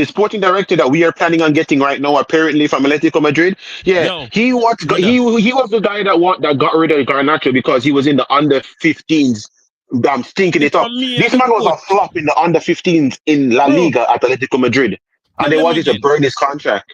Speaker 5: sporting director that we are planning on getting right now, apparently from Atletico Madrid. Yeah,
Speaker 4: Yo,
Speaker 5: he was
Speaker 4: brother.
Speaker 5: he was the guy that got rid of Garnacho because he was in the under 15s. Stinking
Speaker 4: If
Speaker 5: it up.
Speaker 4: I'm me
Speaker 5: This
Speaker 4: and the
Speaker 5: man was a
Speaker 4: coach-
Speaker 5: flop in the under 15s in La
Speaker 4: Bro.
Speaker 5: Liga at Atletico Madrid,
Speaker 4: Tell
Speaker 5: and they
Speaker 4: him
Speaker 5: wanted to
Speaker 4: again.
Speaker 5: burn his contract.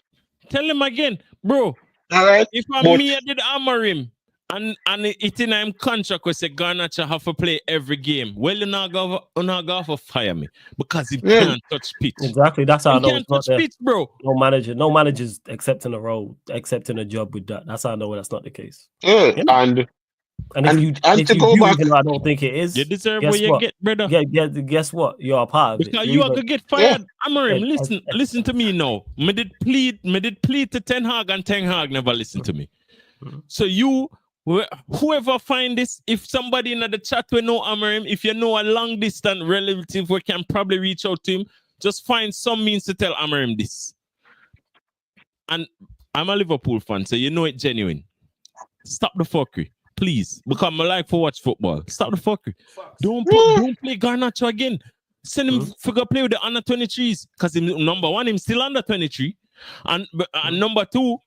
Speaker 4: Tell him again, bro.
Speaker 5: All right,
Speaker 4: If I'm
Speaker 5: but
Speaker 4: me, I did Amorim, and it in I'm contract we say Garnacho have to play every game. Well, you're not going to fire me because he
Speaker 5: Yeah.
Speaker 4: can't touch pitch.
Speaker 1: Exactly. That's how I
Speaker 4: He
Speaker 1: know
Speaker 4: can't
Speaker 1: it's not
Speaker 4: touch
Speaker 1: there.
Speaker 4: pitch, bro.
Speaker 1: No manager's accepting a role, accepting a job with that. That's how I know that's not the case.
Speaker 5: yeah,
Speaker 1: Yeah.
Speaker 5: and
Speaker 1: And if you
Speaker 5: and
Speaker 1: if
Speaker 5: to
Speaker 1: you
Speaker 5: go
Speaker 1: do,
Speaker 5: back,
Speaker 1: even though I don't think it is,
Speaker 4: You deserve
Speaker 1: guess
Speaker 4: what you
Speaker 1: what?
Speaker 4: get, brother.
Speaker 1: Guess what? You're a part of it.
Speaker 4: Because
Speaker 1: You're
Speaker 4: you are
Speaker 1: either-
Speaker 4: gonna get fired. Amorim,
Speaker 1: Yeah,
Speaker 4: listen to me now. Me did plead to Ten Hag, and Ten Hag never listened to me. So you, whoever find this, if somebody in the chat will know Amorim, if you know a long distance relative, we can probably reach out to him. Just find some means to tell Amorim this. And I'm a Liverpool fan, so you know it genuine. Stop the fuckery, please. Because I like to watch football. Stop the fuckery. Don't play Garnacho again. Send him figure play with the under 23s. Because number one, him still under 23. And number two,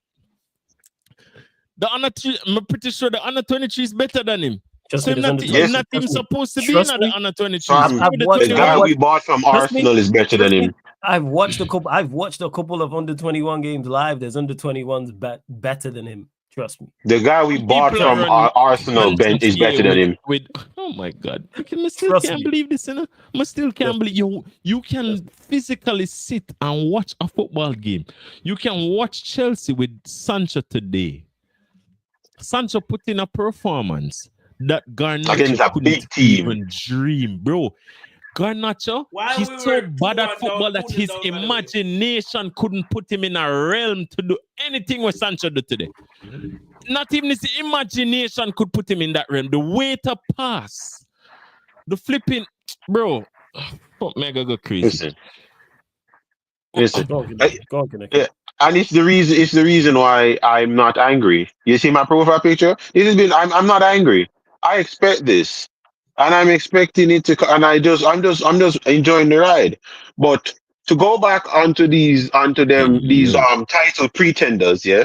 Speaker 4: the under three, I'm pretty sure the under 23 is better than him.
Speaker 1: Trust
Speaker 4: So
Speaker 1: me, there's under
Speaker 4: he's
Speaker 1: 23.
Speaker 4: not even
Speaker 1: Trust me.
Speaker 4: supposed to be
Speaker 1: Trust
Speaker 4: in
Speaker 1: me.
Speaker 4: the under 23s.
Speaker 5: Fam,
Speaker 1: I've
Speaker 4: The
Speaker 1: watched-
Speaker 5: the
Speaker 4: 21.
Speaker 5: guy we bought from
Speaker 1: Trust me.
Speaker 5: Arsenal is better than him.
Speaker 1: I've watched a couple of under 21 games live. There's under 21s better than him. Trust me.
Speaker 5: The guy we bought
Speaker 4: People
Speaker 5: from
Speaker 4: are running
Speaker 5: Arsenal
Speaker 4: nonsense
Speaker 5: is better
Speaker 4: here
Speaker 5: than him.
Speaker 4: oh my God. I still
Speaker 1: Trust
Speaker 4: can't
Speaker 1: me.
Speaker 4: believe this, you know? I still can't believe you can physically sit and watch a football game. You can watch Chelsea with Sancho today. Sancho put in a performance that
Speaker 5: Against
Speaker 4: Garnacho
Speaker 5: a
Speaker 4: couldn't
Speaker 5: big team.
Speaker 4: even dream, bro. Garnacho,
Speaker 2: While
Speaker 4: he's
Speaker 2: we
Speaker 4: so
Speaker 2: were
Speaker 4: bad at
Speaker 2: 2-1
Speaker 4: football
Speaker 2: down,
Speaker 4: that his
Speaker 2: 2-0 down, by the way.
Speaker 4: imagination couldn't put him in a realm to do anything what Sancho did today. Not even his imagination could put him in that realm. The way to pass, the flipping, bro. Fuck, mega go crazy.
Speaker 5: Listen.
Speaker 1: Go on, Kinnick.
Speaker 5: Yeah. And it's the reason why I'm not angry. You see my profile picture? This has been I'm not angry. I expect this. And I'm expecting it to and I'm just enjoying the ride. But to go back onto these title pretenders, yeah.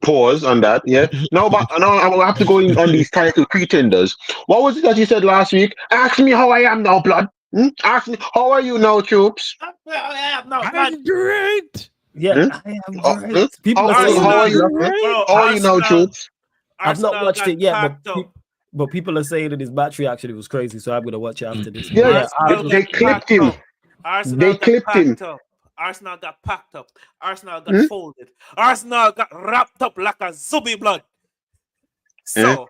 Speaker 5: Pause on that, yeah. Now I will have to go in on these title pretenders. What was it that you said last week? Ask me how I am now, blood. Ask me how are you now, troops?
Speaker 4: I'm great.
Speaker 1: Yeah, I am great. People
Speaker 5: How
Speaker 1: are saying
Speaker 5: are you?
Speaker 2: Bro,
Speaker 5: How are you now, troops?
Speaker 1: I've not
Speaker 2: Arsenal
Speaker 1: watched
Speaker 2: got
Speaker 1: it yet,
Speaker 2: packed up.
Speaker 1: but people are saying that his battery actually was crazy, so I'm gonna watch it after this.
Speaker 5: Yeah,
Speaker 2: Arsenal
Speaker 5: they
Speaker 2: got
Speaker 5: clipped
Speaker 2: packed
Speaker 5: him.
Speaker 2: up. Arsenal
Speaker 5: They
Speaker 2: got
Speaker 5: clipped him.
Speaker 2: packed up. Arsenal got packed up. Arsenal got folded. Arsenal got wrapped up like a zombie blood. So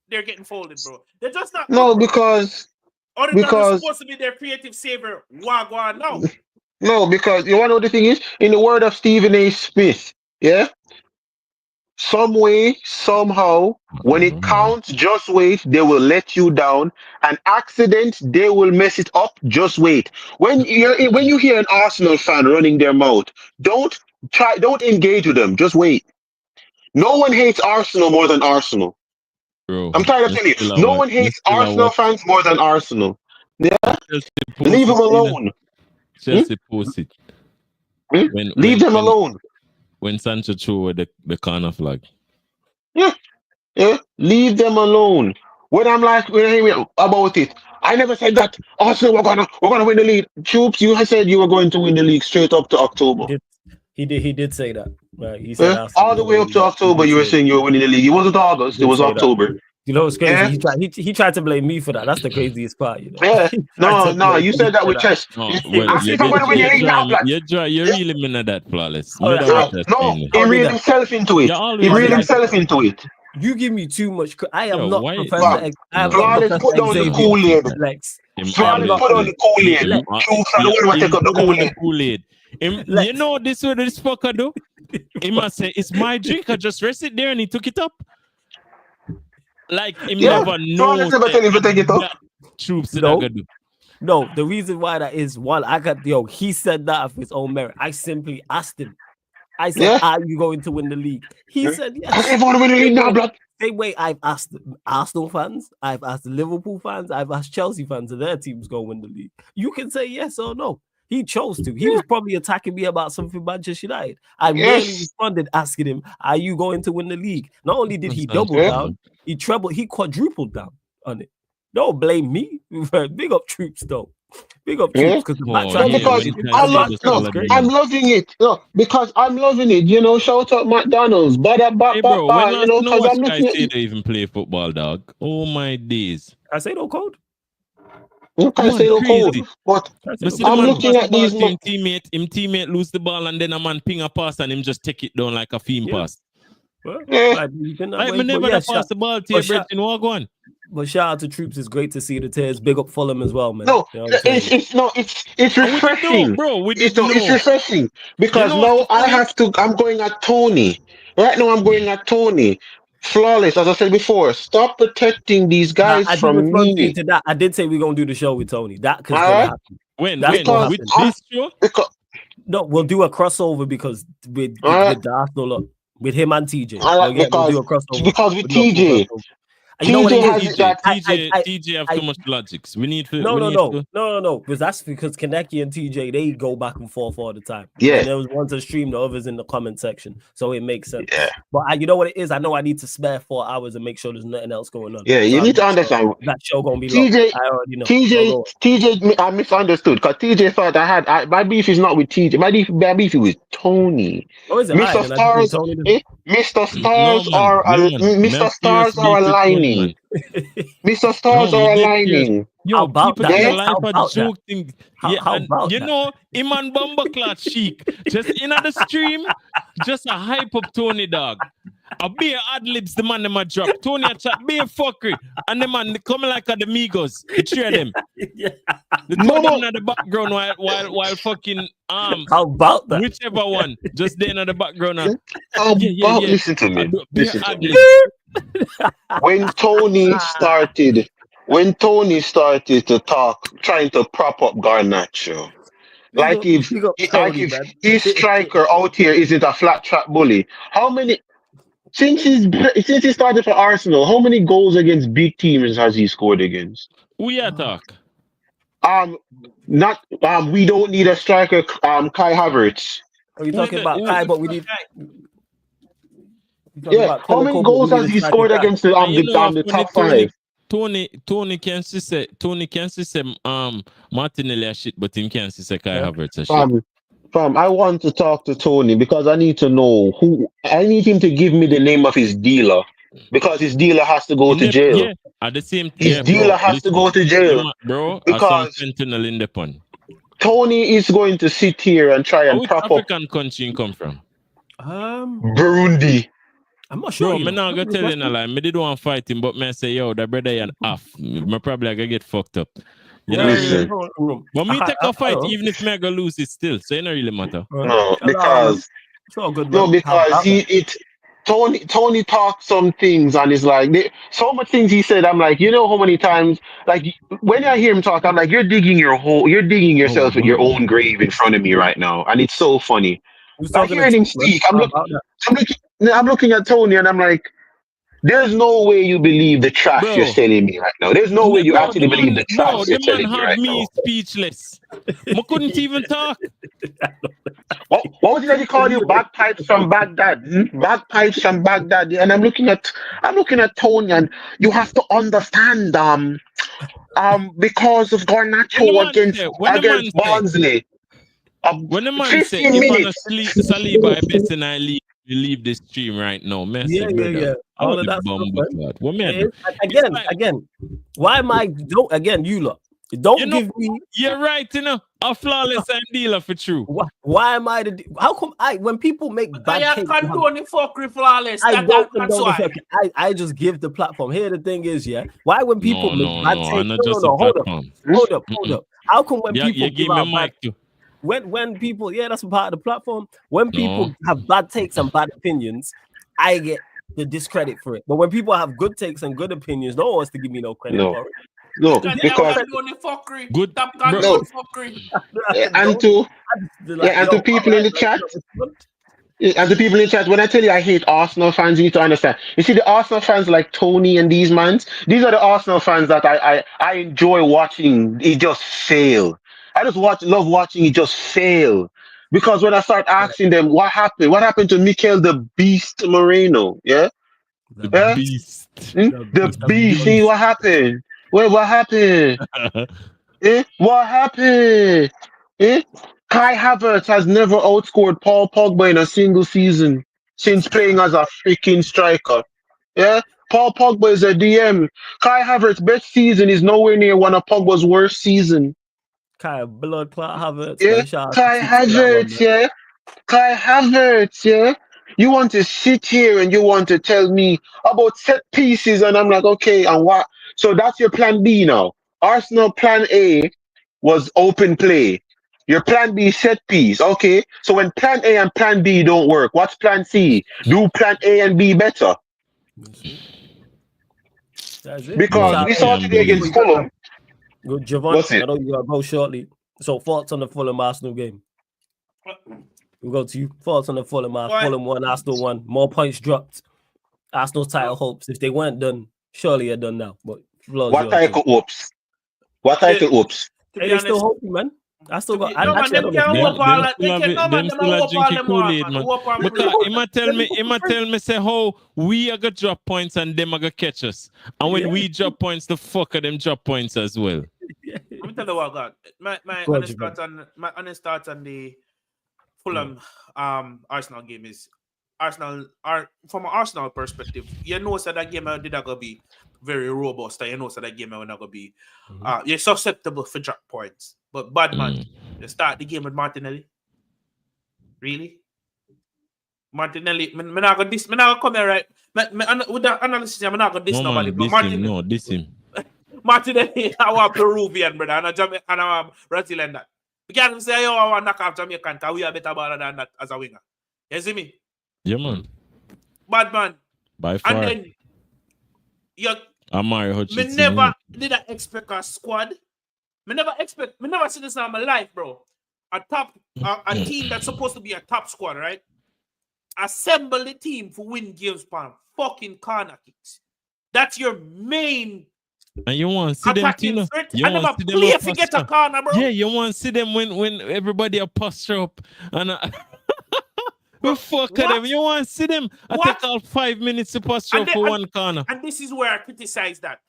Speaker 2: they're getting folded, bro. They're just not
Speaker 5: No,
Speaker 2: good, bro.
Speaker 5: because
Speaker 2: Odegaard is supposed to be their creative savior. Wagwan now.
Speaker 5: no, because you want to know the thing is, in the word of Stephen A. Smith, yeah, some way, somehow, when it counts, just wait, they will let you down. An accident, they will mess it up. Just wait. When you hear an Arsenal fan running their mouth, don't engage with them. Just wait. No one hates Arsenal more than Arsenal.
Speaker 4: Bro,
Speaker 5: I'm tired of telling you. No one hates Arsenal fans more than Arsenal. Yeah, leave them alone.
Speaker 4: Chelsea post it.
Speaker 5: Leave them alone.
Speaker 4: When Sancho threw the corner flag.
Speaker 5: Yeah, leave them alone. When I hear about it, I never said that Arsenal we're gonna win the league. Troops, you had said you were going to win the league straight up to October.
Speaker 1: He did say that. Right? He said
Speaker 5: All the way up to October. You were saying you were winning the league. It wasn't August. It was October.
Speaker 1: You know what's crazy?
Speaker 5: Yeah.
Speaker 1: He tried to blame me for that. That's the craziest part. You know.
Speaker 5: Yeah. No. You said that with chest.
Speaker 4: You're really mean that, Flawless.
Speaker 5: No, he reeled himself into it. He reeled himself into it.
Speaker 1: You give me too much. I am not Professor.
Speaker 5: I am not put down the Kool-Aid. Flawless put on the Kool-Aid. Take up the
Speaker 4: Kool-Aid. You know this what this fucker do? He must say, it's my drink. I just rest it there and he took it up. Like he never knows. Troops
Speaker 1: No, the reason why that is one, he said that of his own merit. I simply asked him. I said, are you going to win the league? He said, yes.
Speaker 5: I want to win the league now, blood.
Speaker 1: Same way I've asked Arsenal fans, I've asked Liverpool fans, I've asked Chelsea fans, and their teams go win the league. You can say yes or no. He chose to. He was probably attacking me about something Manchester United. I merely responded asking him, are you going to win the league? Not only did he double down, he quadrupled down on it. Don't blame me. Big up Troops, though. Big up Troops.
Speaker 5: I'm loving it. No, because I'm loving it. You know, shout out McDonald's.
Speaker 4: Hey, bro, when because I'm looking at it. They even play football, dog. Oh, my days.
Speaker 1: I say no code.
Speaker 5: I say no code. But I'm looking at these.
Speaker 4: Him teammate lose the ball and then a man ping a pass and him just take it down like a theme pass.
Speaker 1: Well,
Speaker 4: I never pass the ball to your Brenton Wagwan.
Speaker 1: But shout out to Troops. It's great to see the tears. Big up Fulham as well, man.
Speaker 5: No, it's refreshing,
Speaker 4: bro.
Speaker 5: It's refreshing because now I'm going at Tony. Right now I'm going at Tony. Flawless, as I said before. Stop protecting these guys from me.
Speaker 1: To that. I did say we're gonna do the show with Tony. That could happen.
Speaker 4: When with this show?
Speaker 1: No, we'll do a crossover because with the Arsenal lot, with him and TJ.
Speaker 5: We'll do a crossover because with TJ.
Speaker 4: TJ have too much logics. We need to.
Speaker 1: No. Because that's because Kaneki and TJ they go back and forth all the time.
Speaker 5: Yeah.
Speaker 1: And there was one to stream, the others in the comment section, so it makes sense.
Speaker 5: Yeah.
Speaker 1: But you know what it is? I know I need to spare 4 hours and make sure there's nothing else going on.
Speaker 5: Yeah, you need to understand
Speaker 1: that show gonna be
Speaker 5: TJ.
Speaker 1: I already know.
Speaker 5: TJ, I misunderstood because TJ thought my beef is not with TJ. My beef is with Tony.
Speaker 1: Oh, is it?
Speaker 5: Mr. Stars, Mr. Stars are aligning. Mr. Stars are aligning.
Speaker 4: Yo, people that life a joke thing. How about you know, him and Bumbleclot Chic just in the stream, just a hype up Tony dog. A beer ad libs the man them a drop. Tony a chat beer fuckery, and the man coming like the Migos. The three of them. The two of them in the background while fucking
Speaker 1: How about that?
Speaker 4: Whichever one, just there in the background.
Speaker 5: Listen to me. When Tony started to talk, trying to prop up Garnacho, like if his striker out here isn't a flat track bully. How many since he started for Arsenal? How many goals against big teams has he scored against?
Speaker 4: We attack.
Speaker 5: We don't need a striker. Kai Havertz.
Speaker 1: Are you talking about Kai? But we need.
Speaker 5: How many goals has he scored against the top 5?
Speaker 4: Tony can say Martinelli a shit, but him can't say Kai Havertz a shit.
Speaker 5: Fam, I want to talk to Tony because I need to know I need him to give me the name of his dealer. because his dealer has to go to jail.
Speaker 4: Yeah, at the same
Speaker 5: His
Speaker 4: yeah,
Speaker 5: dealer
Speaker 4: bro,
Speaker 5: has to go to
Speaker 4: listen,
Speaker 5: jail
Speaker 4: bro, I some
Speaker 5: because
Speaker 4: fentanyl in the pun.
Speaker 5: Tony is going to sit here and try and
Speaker 4: Which
Speaker 5: prop up
Speaker 4: African country you come from?
Speaker 5: Burundi.
Speaker 1: I'm not sure.
Speaker 4: Bro,
Speaker 1: You
Speaker 4: me
Speaker 1: know.
Speaker 4: not gonna tell you no lie. Me did want to fight him, but me say, yo, that brother and off. Me probably gonna get fucked up. You know what I mean?
Speaker 5: Listen.
Speaker 4: But me take a fight,
Speaker 1: I
Speaker 4: even if me go lose it still. So it don't really matter.
Speaker 5: No, because
Speaker 1: it's all good,
Speaker 5: no,
Speaker 1: man.
Speaker 5: because Tony talked some things and it's like so much things he said. I'm like, you know how many times like when I hear him talk, I'm like, you're digging yourself with your own grave in front of me right now, and it's so funny.
Speaker 1: Who's
Speaker 5: Like
Speaker 1: talking to
Speaker 5: hearing him
Speaker 1: Chief, man?
Speaker 5: speak,
Speaker 1: How about that?
Speaker 5: I'm looking at Tony and I'm like, there's no way you believe the trash
Speaker 4: Bro.
Speaker 5: you're selling me right now. There's no way you actually believe the trash you're
Speaker 4: the man
Speaker 5: selling me
Speaker 4: have
Speaker 5: right
Speaker 4: me
Speaker 5: now.
Speaker 4: speechless. I couldn't even talk.
Speaker 5: What was it that he called you? Bagpipes from Baghdad. Bagpipes from Baghdad. And I'm looking at Tony, and you have to understand because of Garnacho against Barnsley.
Speaker 4: When the man
Speaker 5: 15
Speaker 4: say if
Speaker 5: minutes.
Speaker 4: I'm Saliba I best and I leave this stream right now. Man,
Speaker 1: Yeah. All of that stuff, man. Again, why am I don't you lot? Don't give me.
Speaker 4: You're right, you know. A flawless and dealer for true.
Speaker 1: Why am I how come when people make bad takes?
Speaker 2: I condone the fuckery flawless.
Speaker 1: I don't condone the fuckery. I just give the platform. Here the thing is, why when people make bad takes? Hold up. How come when people give out bad when people, that's part of the platform. When people have bad takes and bad opinions, I get the discredit for it. But when people have good takes and good opinions, no one wants to give me no credit for it.
Speaker 5: No, because
Speaker 2: good fuckery.
Speaker 5: And to people in the chat. And the people in the chat, when I tell you I hate Arsenal fans, you need to understand. You see, the Arsenal fans like Tony and these mans, these are the Arsenal fans that I enjoy watching it just fail. I just love watching it just fail. Because when I start asking them what happened to Mikel the Beast Moreno?
Speaker 4: The Beast.
Speaker 5: The Beast. See what happened? Wait, what happened? What happened? Kai Havertz has never outscored Paul Pogba in a single season since playing as a freaking striker. Paul Pogba is a DM. Kai Havertz's best season is nowhere near one of Pogba's worst season.
Speaker 1: Kai blood clot Havertz.
Speaker 5: Kai Havertz, Kai Havertz, You want to sit here and you want to tell me about set pieces, and I'm like, okay, and what? So that's your plan B now. Arsenal plan A was open play. Your plan B set piece. Okay. So when plan A and plan B don't work, what's plan C? Do plan A and B better?
Speaker 1: That's it.
Speaker 5: Because we saw today against Fulham.
Speaker 1: Good, Javon. I know you got to go shortly. So thoughts on the Fulham Arsenal game? We'll go to you. Thoughts on the Fulham won, Arsenal won. More points dropped. Arsenal's title hopes. If they weren't done, surely they're done now. But
Speaker 5: what title hopes? What title hopes?
Speaker 1: They still hoping, man. I still got.
Speaker 4: Them still drinking Kool-Aid, man. Because I'ma tell me say how we are gonna drop points and them are gonna catch us. And when we drop points, the fuck of them drop points as well.
Speaker 2: Let me tell you what, God. My honest thoughts on the Fulham Arsenal game is from an Arsenal perspective, you know so that game did not gonna be very robust, and you know so that game not gonna be you're susceptible for drop points. But bad man, you start the game with Martinelli. Really? Martinelli, me not gonna come here, right? With the analysis, I'm not gonna diss nobody. But
Speaker 4: diss him.
Speaker 2: Martinelli, our Peruvian brother, and I'm Brazilian that. We can't say, I want to knock off Jamaican because we are better baller than that as a winger. You see me?
Speaker 4: Yeah, man.
Speaker 2: Bad man.
Speaker 4: By far.
Speaker 2: And then,
Speaker 4: Amari Hutchinson.
Speaker 2: Me never did I expect a squad. Me never seen this in my life, bro. A team that's supposed to be a top squad, right? Assemble the team for win games on fucking corner kicks. That's your main.
Speaker 4: And you want to see them, Tino? You want to see them
Speaker 2: get a corner, bro.
Speaker 4: Yeah, you want to see them when everybody are posture up and we fuck at them. You want to see them? I take all 5 minutes to posture up for one corner.
Speaker 2: And this is where I criticize that.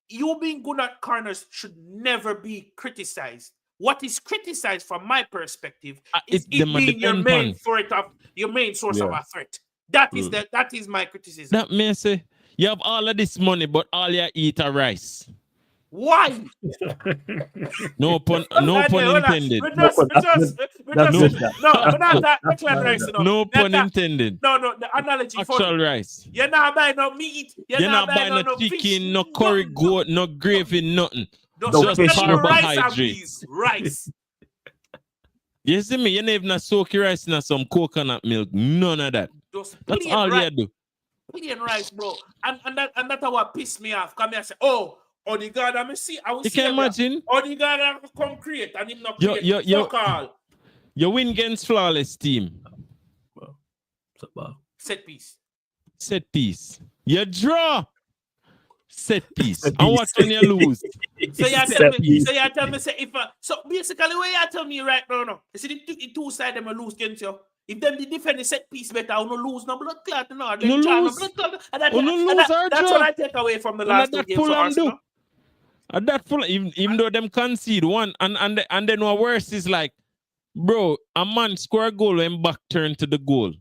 Speaker 2: You being good at corners should never be criticized. What is criticized from my perspective is it being your main source of a threat. That is my criticism.
Speaker 4: That may say You have all of this money, but all you eat are rice.
Speaker 2: Why?
Speaker 4: No pun intended.
Speaker 2: No, but not that actual rice.
Speaker 4: No pun intended.
Speaker 2: No, the analogy
Speaker 4: Actual
Speaker 2: funny.
Speaker 4: rice.
Speaker 2: You're not buying no meat.
Speaker 4: You're not buying no chicken, fish, no curry goat, no gravy, nothing.
Speaker 2: Just
Speaker 4: carbohydrate.
Speaker 2: Rice.
Speaker 4: You see me? You never even soak your rice in some coconut milk. None of that. That's all you do.
Speaker 2: Plain rice, bro. And that's what pissed me off. Come here and say, oh, the God, I see. I was
Speaker 4: you can imagine.
Speaker 2: The God I come create and him not create.
Speaker 4: You win against flawless team.
Speaker 2: Set piece. You draw. Set piece. And what when you lose? So you tell me, say if so basically what you tell me right now, no. You see the two sides them will lose against you. If them the defend the set piece better, I will not lose no blood clot, no. That's what I take away from the last two games for Arsenal.
Speaker 4: And that Fulham, even though them concede one, and then what worse is like, bro, a man score a goal when back turn to the goal.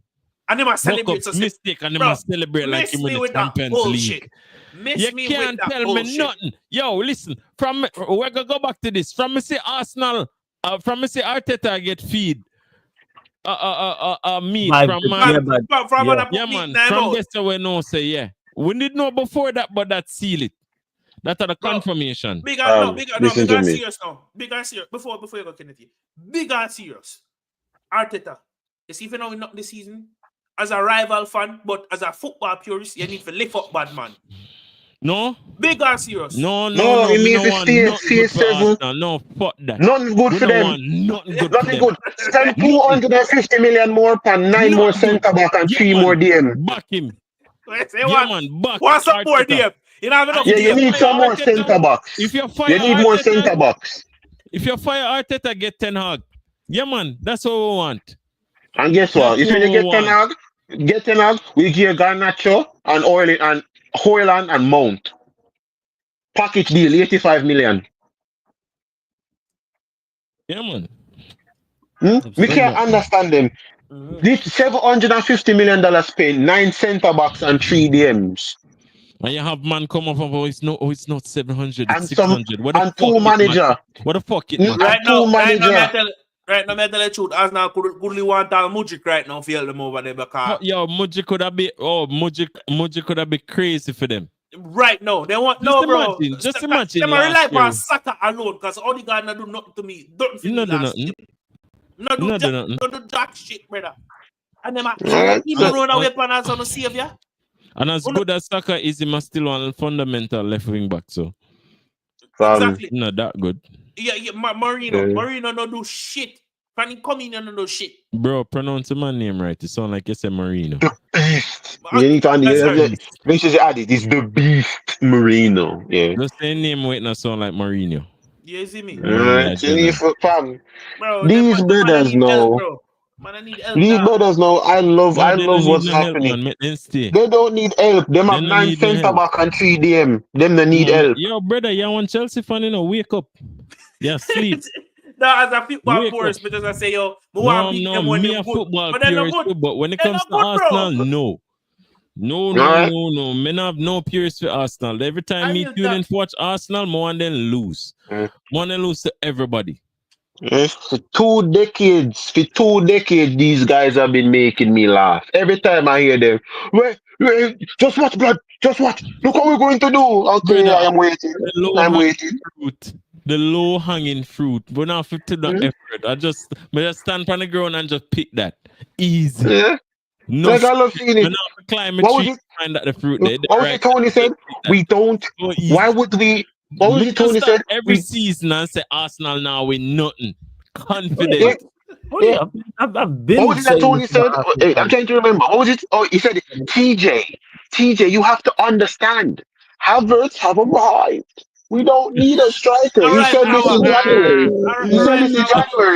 Speaker 2: And they must celebrate.
Speaker 4: Mistake, and they must celebrate like him in the Champions League. You can't tell me nothing. Yo, listen, we're gonna go back to this. From me say Arsenal, from me say Arteta get feed. Meat from man. From yesterday no say yeah. We did know before that, but that seal it. That's the confirmation.
Speaker 2: Big and serious now. Big and serious. Before you go, Kennedy. Big and serious. Arteta. You see, if you know not this season, as a rival fan, but as a football purist, you need to lift up bad man.
Speaker 4: No?
Speaker 2: Big and serious.
Speaker 5: No, it means
Speaker 4: CS7. No, fuck that.
Speaker 5: Nothing good for them.
Speaker 4: Nothing
Speaker 5: good. Spend 250 million more per 9 more centre back and 3 more DM.
Speaker 4: Back him.
Speaker 2: Man, back. What's up more DM? You know,
Speaker 5: you need some more centre backs.
Speaker 4: If you fire
Speaker 5: you need more centre backs.
Speaker 4: If you fire Arteta, get Ten Hag. Yeah, man, that's what we want.
Speaker 5: And guess what? If you get Ten Hag, we give Garnacho and Hoyland and Mount. Package deal, 85 million.
Speaker 4: Yeah, man.
Speaker 5: We can't understand them. This $750 million spent, 9 centre backs and 3 DMs.
Speaker 4: And you have man come up and it's not 700, it's
Speaker 5: and
Speaker 4: 600.
Speaker 5: And 2 manager.
Speaker 4: What the fuck it
Speaker 2: right now, I tell the truth. Arsenal could want Mudryk right now for them over there because
Speaker 4: Mudryk could have been crazy for them.
Speaker 2: Right now, they want
Speaker 4: just imagine.
Speaker 2: They rely on Saka alone because all the guys not do nothing to me. Don't do nothing. Not do jack shit, brother. And them even run away from us on the savior.
Speaker 4: And as good as Saka is, he must still want fundamental left wing back. So
Speaker 2: exactly,
Speaker 4: not that good.
Speaker 2: Yeah, Marino don't do shit. Can he come in and do shit?
Speaker 4: Bro, pronounce my name right. It sounds like you say Marino.
Speaker 5: You need to make sure you add it. It's the beast Marino. Yeah.
Speaker 4: The same name waiting to sound like Marino.
Speaker 2: You see me?
Speaker 5: Bro, these brothers know. These brothers know. I love what's happening. They don't need help. Them have 9 centre back and 3 DM. Them they need help.
Speaker 4: Yo, brother, you want Chelsea fan, wake up. Yeah, sleep.
Speaker 2: No, as a football purist, because I say, yo,
Speaker 4: me a football purist, but when it comes to Arsenal, no. Men have no purist for Arsenal. Every time me tune in to watch Arsenal, more and then lose. More than lose to everybody.
Speaker 5: For 2 decades, these guys have been making me laugh. Every time I hear them, wait, just watch, blood, just watch. Look what we're going to do. Okay, I'm waiting.
Speaker 4: The low hanging fruit. We're not fit to the effort. I just stand on the ground and just pick that. Easy.
Speaker 5: Yeah.
Speaker 4: No,
Speaker 5: I love seeing it.
Speaker 4: Climb a tree and find that the fruit there.
Speaker 5: What was it Tony said? We don't. Why would we? What was it Tony said?
Speaker 4: Every season and say Arsenal now win nothing. Confident.
Speaker 1: I've been.
Speaker 5: What was it that Tony said? I'm trying to remember. What was it? Oh, he said, TJ, you have to understand. Havertz have arrived. We don't need a striker. He said this in January.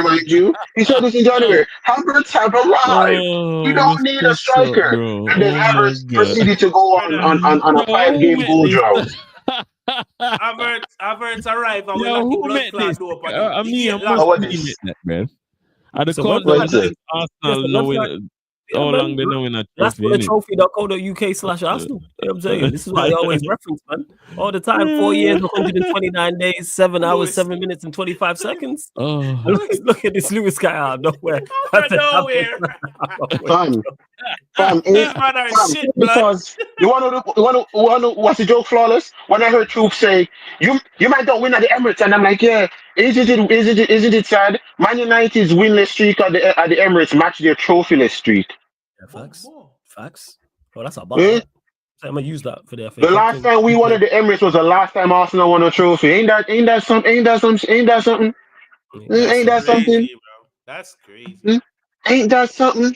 Speaker 5: Mind you. He said this in January. Havertz have arrived. We don't need a striker. And then Havertz proceeded to go on a 5-game goal drought.
Speaker 2: Havertz arrived.
Speaker 4: Who made this? Man. At the Arsenal,
Speaker 1: Yeah,
Speaker 4: how
Speaker 1: man.
Speaker 4: long they know in a
Speaker 1: That's
Speaker 4: trophy.
Speaker 1: for the
Speaker 4: innit?
Speaker 1: trophy.co.uk/Arsenal. You know what I'm saying? This is what I always reference, man. All the time. 4 years, 129 days, 7 hours,
Speaker 2: Lewis.
Speaker 1: 7 minutes, and 25 seconds.
Speaker 4: Oh,
Speaker 1: Look at this Lewis guy out of nowhere.
Speaker 2: Out of nowhere.
Speaker 5: Fam,
Speaker 2: These man are shit, blood.
Speaker 5: because you want to what's the joke, Flawless? When I heard Troop say, you might don't win at the Emirates, and I'm like, yeah, isn't it sad? Man United's winless streak at the Emirates match their trophyless streak.
Speaker 1: Yeah, facts. Oh, that's a bar.
Speaker 5: Eh?
Speaker 1: So I'm gonna use that for the FA
Speaker 5: The
Speaker 1: Cup
Speaker 5: last
Speaker 1: thing.
Speaker 5: time we won at the Emirates was the last time Arsenal won a trophy. Ain't that something? Ain't that something?
Speaker 2: That's
Speaker 5: something?
Speaker 2: crazy, bro. That's crazy.
Speaker 5: Ain't that something?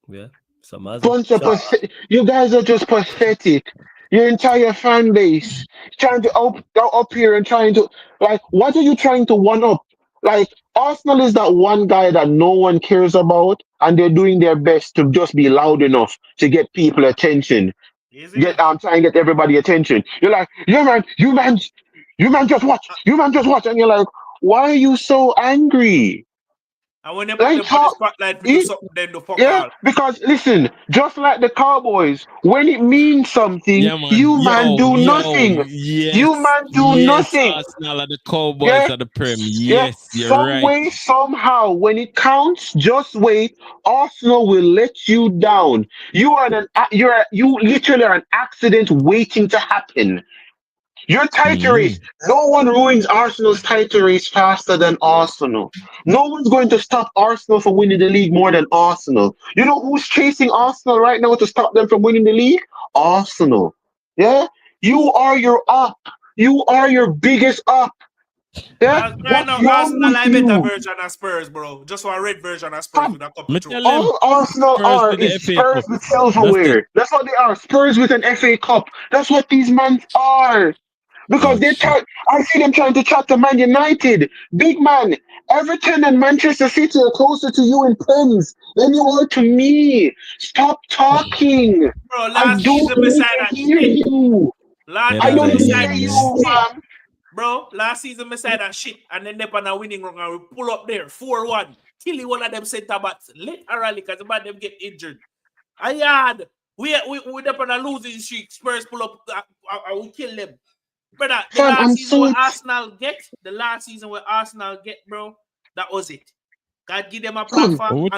Speaker 1: Yeah, so Mazzy.
Speaker 5: Bunch of you guys are just pathetic. Your entire fan base trying to up here and trying to like, what are you trying to one up? Like, Arsenal is that one guy that no one cares about, and they're doing their best to just be loud enough to get people attention.
Speaker 2: Easy.
Speaker 5: Trying to get everybody attention. You're like, you man, just watch, and you're like, why are you so angry?
Speaker 2: And when they put them on the spotlight, we do something, then the fuck all.
Speaker 5: Because listen, just like the Cowboys, when it means something, you man do nothing.
Speaker 4: Yes,
Speaker 5: you man do nothing.
Speaker 4: Arsenal are the Cowboys of the Prem. Yes, you're
Speaker 5: Some way, somehow, when it counts, just wait. Arsenal will let you down. You literally are an accident waiting to happen. Your title race, no one ruins Arsenal's title race faster than Arsenal. No one's going to stop Arsenal from winning the league more than Arsenal. You know who's chasing Arsenal right now to stop them from winning the league? Arsenal. Yeah? You are your up. You are your biggest up. Yeah?
Speaker 2: Arsenal I better version of Spurs, bro. Just one red version of Spurs with a couple of
Speaker 5: all Arsenal are is Spurs with silverware. That's what they are. Spurs with an FA Cup. That's what these men are. Because I see them trying to chat to Man United. Big man, Everton and Manchester City are closer to you in pens than you are to me. Stop talking.
Speaker 2: Bro, last season we said that shit.
Speaker 5: I don't hear you, man.
Speaker 2: Bro, last season we said that shit, and then they on a winning run and we pull up there 4-1, killing one of them centre backs literally because the man them get injured. We up on a losing streak. Spurs pull up and we kill them. Brother, the last season where Arsenal get, bro, that was it. God give them a platform. We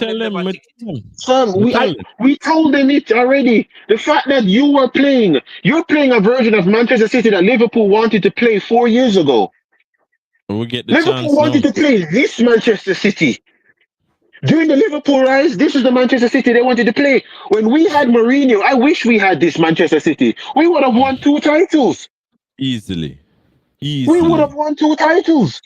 Speaker 5: told them it already. The fact that you're playing a version of Manchester City that Liverpool wanted to play 4 years ago. Liverpool wanted to play this Manchester City. During the Liverpool rise, this is the Manchester City they wanted to play. When we had Mourinho, I wish we had this Manchester City. We would have won 2 titles.
Speaker 4: Easily.
Speaker 5: We would have won 2 titles.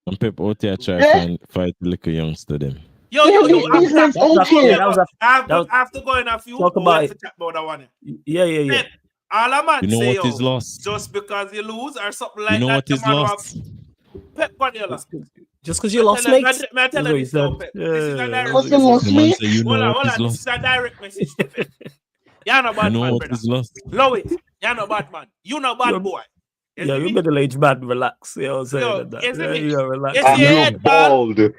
Speaker 4: And Pep out there try to fight the little youngster them.
Speaker 2: Yo,
Speaker 5: okay.
Speaker 2: I have to go in a few.
Speaker 1: Talk about
Speaker 2: to chat about that one.
Speaker 1: Yeah.
Speaker 2: Pep, all a man say,
Speaker 4: what is lost?
Speaker 2: Just because you lose or something like that.
Speaker 4: You know what is lost?
Speaker 2: Pep Guardiola.
Speaker 1: Just because you lost, mate.
Speaker 2: May I tell you this, Pep? This is a direct
Speaker 5: message.
Speaker 2: This is a direct message to Pep. You're not bad man, brother. Low it. You're not bad man. You not bad boy.
Speaker 1: Yeah, you middle-aged man, relax. You know what I'm saying? Relax.
Speaker 5: I'm bald.
Speaker 2: If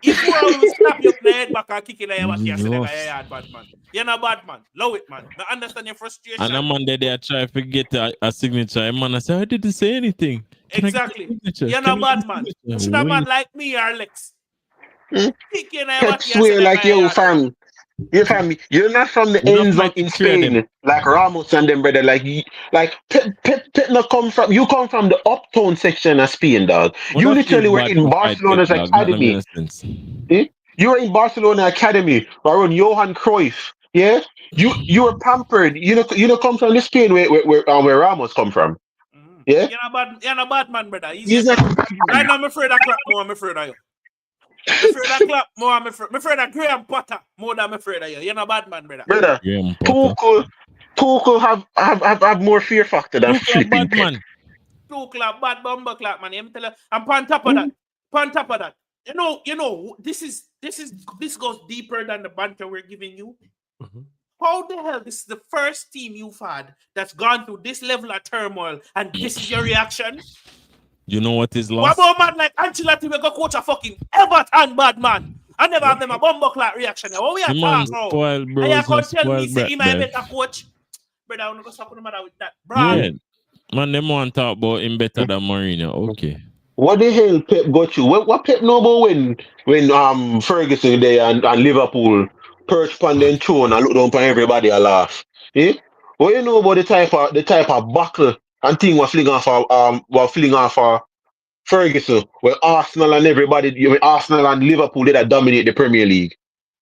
Speaker 2: you always snap your head back and kick it like what you're saying, bad man. You're not bad man. Low it, man. I understand your frustration.
Speaker 4: And a man there try to get a signature. A man I say, I didn't say anything.
Speaker 2: Exactly. You're not bad man. You should have man like me or Alex.
Speaker 5: Pep swear like you, fam. You're not from the ends of in Spain, like Ramos and them, brother. Like Pep not come from. You come from the uptown section of Spain, dog. You literally were in Barcelona's academy. You were in Barcelona academy around Johan Cruyff. Yeah, you were pampered. You know come from the Spain where Ramos come from. Yeah,
Speaker 2: you're not bad man, brother. Right now, I'm afraid of crap more. I'm afraid of you. I'm afraid of clap more. I'm afraid of Graham Potter more than I'm afraid of you. You're not bad man, brother. Tuchel
Speaker 5: have more fear factor than
Speaker 4: bad man.
Speaker 2: Tuchel bad bomber clap, man. I'm telling you. And on top of that, you know, this goes deeper than the banter we're giving you.
Speaker 1: Mm-hmm.
Speaker 2: How the hell this is the first team you've had that's gone through this level of turmoil, and this is your reaction?
Speaker 4: You know what is
Speaker 2: What
Speaker 4: lost?
Speaker 2: about man like Ancelotti we go coach a fucking Everton bad man? I never have them a bumbuck reaction. What we are
Speaker 4: The man
Speaker 2: talking now?
Speaker 4: spoiled, bro.
Speaker 2: And you
Speaker 4: It's
Speaker 2: can
Speaker 4: a
Speaker 2: tell me
Speaker 4: spoiled
Speaker 2: say
Speaker 4: brat,
Speaker 2: he might
Speaker 4: bro.
Speaker 2: better coach. Brother, I'm not gonna stop no matter with that. Bro,
Speaker 4: Yeah. Man, them want to talk about him better than Mourinho. Okay.
Speaker 5: What the hell Pep got you? What Pep know about when Ferguson there and Liverpool perched on them throne and look down upon everybody and laugh? Eh? What you know about the type of buckle and thing was fling off for Ferguson, where Arsenal and Arsenal and Liverpool did dominate the Premier League.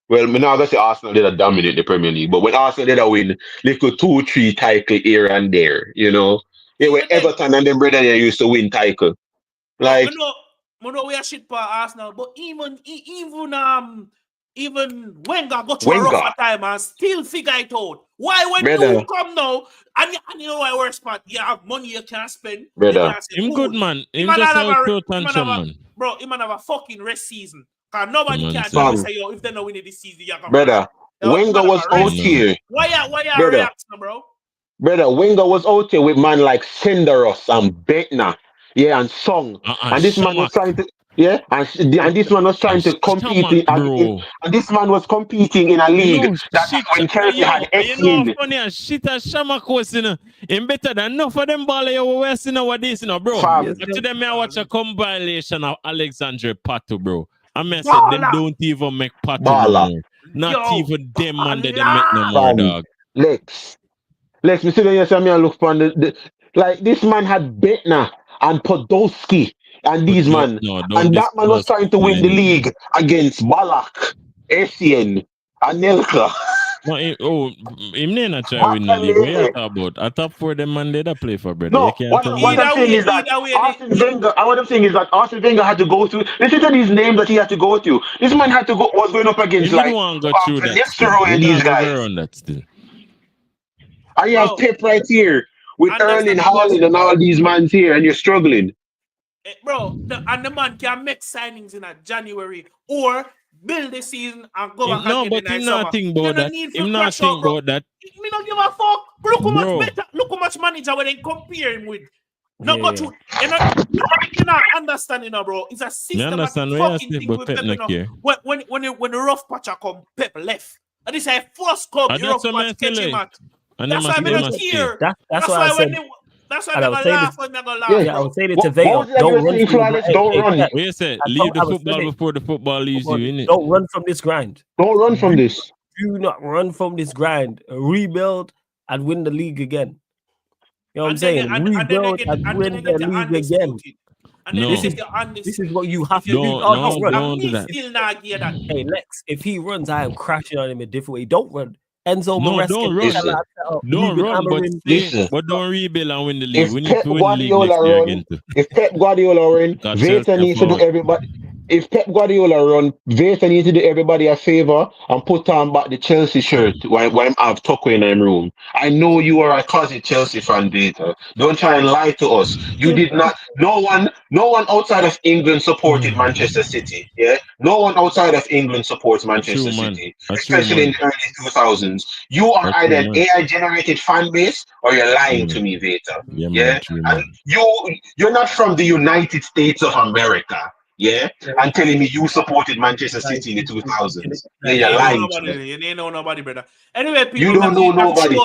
Speaker 5: Well, I'm not gonna say Arsenal did dominate the Premier League, but when Arsenal did win, little 2-3 title here and there, you know. Yeah, where
Speaker 2: even then,
Speaker 5: Everton and them brother they used to win title.
Speaker 2: bro,
Speaker 5: Like,
Speaker 2: we know we are shit for Arsenal, but even Wenger got to a
Speaker 5: Wenger.
Speaker 2: rougher time and still figure it out. Why when
Speaker 5: Brother.
Speaker 2: you come now and you know why worst part, you have money you can't spend.
Speaker 5: Brother.
Speaker 2: You can't say,
Speaker 4: Him good, man. Him
Speaker 2: man
Speaker 4: just
Speaker 2: have
Speaker 4: have
Speaker 2: a-
Speaker 4: a tantrum, man.
Speaker 2: Bro, he man have a fucking rest season. Cause nobody
Speaker 4: Man,
Speaker 2: can
Speaker 4: son.
Speaker 2: tell me say, yo, if they not winning this season, you can
Speaker 5: Brother,
Speaker 2: Yo,
Speaker 5: Wenger
Speaker 2: man have
Speaker 5: was
Speaker 2: a rest.
Speaker 5: out here.
Speaker 2: Why you
Speaker 5: Brother.
Speaker 2: reacting, bro?
Speaker 5: Brother, Wenger was out here with man like Senderos and Betna, yeah, and Song. And this man was trying to, yeah, and this man was trying to compete
Speaker 4: bro.
Speaker 5: and this man was competing in a league
Speaker 4: You know,
Speaker 5: that
Speaker 4: shit,
Speaker 5: when Chelsea had
Speaker 4: you know,
Speaker 5: Essien.
Speaker 4: funny as shit as Shamak was, you know, him better than enough of them ball you were seeing nowadays, you know, bro.
Speaker 5: Fam.
Speaker 4: Today, I watch a compilation of Alexandre Pato, bro. I mean, I said them
Speaker 2: Baller.
Speaker 4: don't even make Pato
Speaker 5: Baller.
Speaker 4: no more. Not
Speaker 2: Yo,
Speaker 4: even them man that they
Speaker 2: baller.
Speaker 4: make no more,
Speaker 5: Fam.
Speaker 4: dog.
Speaker 5: Lex, me sit down here and me and look for like this man had Betna and Podolski and these man.
Speaker 4: Don't
Speaker 5: And that man was
Speaker 4: discuss
Speaker 5: trying to win the
Speaker 4: Lenny.
Speaker 5: league against Balak, Essien, and Nelka.
Speaker 4: No, him not try win the league. What you talk about? A top 4 them man they that play for, brother.
Speaker 5: No,
Speaker 4: You can't
Speaker 5: what
Speaker 4: tell
Speaker 5: I'm
Speaker 4: me.
Speaker 5: saying is that what I'm saying is that Arsene Wenger had to go through. Listen to these names that he had to go through. This man was going up against
Speaker 4: Him
Speaker 5: like
Speaker 4: didn't want to go through that still.
Speaker 5: Nestor and
Speaker 4: He
Speaker 5: these
Speaker 4: can't go
Speaker 5: guys.
Speaker 4: around that still.
Speaker 5: And you have Pep right here with
Speaker 2: And that's
Speaker 5: Erling
Speaker 2: the
Speaker 5: Haaland and all these mans here, and you're struggling.
Speaker 2: Bro, the man can make signings in a January or build the season and go back
Speaker 4: No,
Speaker 2: again
Speaker 4: but
Speaker 2: in
Speaker 4: him
Speaker 2: the
Speaker 4: not
Speaker 2: summer.
Speaker 4: think about that. Him not
Speaker 2: crash out,
Speaker 4: think
Speaker 2: bro.
Speaker 4: about that.
Speaker 2: Me not give a fuck. Look how
Speaker 4: Bro.
Speaker 2: much better. Look how much manager when they compare him with.
Speaker 1: Yeah.
Speaker 2: Not go through. You not understand, you know, bro. It's a systematic
Speaker 4: understand what
Speaker 2: fucking
Speaker 4: you say,
Speaker 2: thing
Speaker 4: but
Speaker 2: with
Speaker 4: Pep
Speaker 2: Pep,
Speaker 4: not
Speaker 2: you know.
Speaker 4: care.
Speaker 2: When the rough patch come, Pep left. And this is a first club,
Speaker 4: And
Speaker 2: the
Speaker 4: that's
Speaker 2: rough
Speaker 4: what I'm
Speaker 2: patch catch
Speaker 4: telling
Speaker 2: him
Speaker 4: you.
Speaker 2: at.
Speaker 4: And
Speaker 2: That's why I don't care.
Speaker 1: That's why I said.
Speaker 2: That's why
Speaker 1: and I
Speaker 2: I'm
Speaker 1: was
Speaker 2: gonna
Speaker 1: saying
Speaker 2: laugh
Speaker 1: this-
Speaker 2: when I'm gonna laugh,
Speaker 5: Yeah,
Speaker 1: I
Speaker 2: bro.
Speaker 1: was saying it
Speaker 5: What
Speaker 1: to Vega.
Speaker 5: was that you were saying, Flawless? Don't run.
Speaker 1: Pep,
Speaker 4: What you say?
Speaker 1: I
Speaker 4: Leave the
Speaker 1: was
Speaker 4: football
Speaker 1: saying-
Speaker 4: before the football leaves you, innit?
Speaker 1: Don't run from this grind.
Speaker 5: Don't run from this.
Speaker 1: Do not run from this grind. Rebuild and win the league again. You know what I'm saying? Rebuild and win the league again.
Speaker 2: And then
Speaker 4: No.
Speaker 2: this is your undisputed.
Speaker 1: This is what you have to do.
Speaker 4: Don't-
Speaker 1: Oh,
Speaker 4: no,
Speaker 1: don't run.
Speaker 4: don't do
Speaker 2: Me
Speaker 4: that.
Speaker 2: still not get that.
Speaker 1: Hey, Lex, if he runs, I am crashing on him a different way. Don't run. Enzo
Speaker 4: No,
Speaker 1: Maresca,
Speaker 4: don't run.
Speaker 1: Salah,
Speaker 4: Don't
Speaker 1: Ruben
Speaker 4: run, but
Speaker 1: Amorim.
Speaker 5: Listen.
Speaker 4: but don't rebuild and win the league.
Speaker 5: If
Speaker 4: We need
Speaker 5: Pep
Speaker 4: to win the league next
Speaker 5: Guardiola
Speaker 4: year
Speaker 5: run,
Speaker 4: again too.
Speaker 5: if Pep Guardiola run,
Speaker 4: Got
Speaker 5: Veta
Speaker 4: Chelsea
Speaker 5: needs to do
Speaker 4: forward.
Speaker 5: everybody. If Pep Guardiola run, Veta needs to do everybody a favor and put on back the Chelsea shirt when I have Tucker in my room. I know you are a closet Chelsea fan, Veta. Don't try and lie to us. You did not. No one outside of England supported Manchester City. Yeah, no one outside of England supports Manchester
Speaker 4: True, man.
Speaker 5: City,
Speaker 4: A true,
Speaker 5: especially in
Speaker 4: man.
Speaker 5: the early 2000s. You are
Speaker 4: A
Speaker 5: either
Speaker 4: true,
Speaker 5: an
Speaker 4: man.
Speaker 5: AI-generated fan base or you're lying to me, Veta.
Speaker 4: Yeah,
Speaker 5: Yeah,
Speaker 4: man. True,
Speaker 5: and
Speaker 4: man.
Speaker 5: you're not from the United States of America, yeah, and telling me you supported Manchester City in the 2000s. Yeah,
Speaker 2: You
Speaker 5: you're
Speaker 2: ain't
Speaker 5: lying
Speaker 2: know
Speaker 5: to me.
Speaker 2: nobody. You ain't know nobody, brother. Anyway, people,
Speaker 5: You don't know nobody.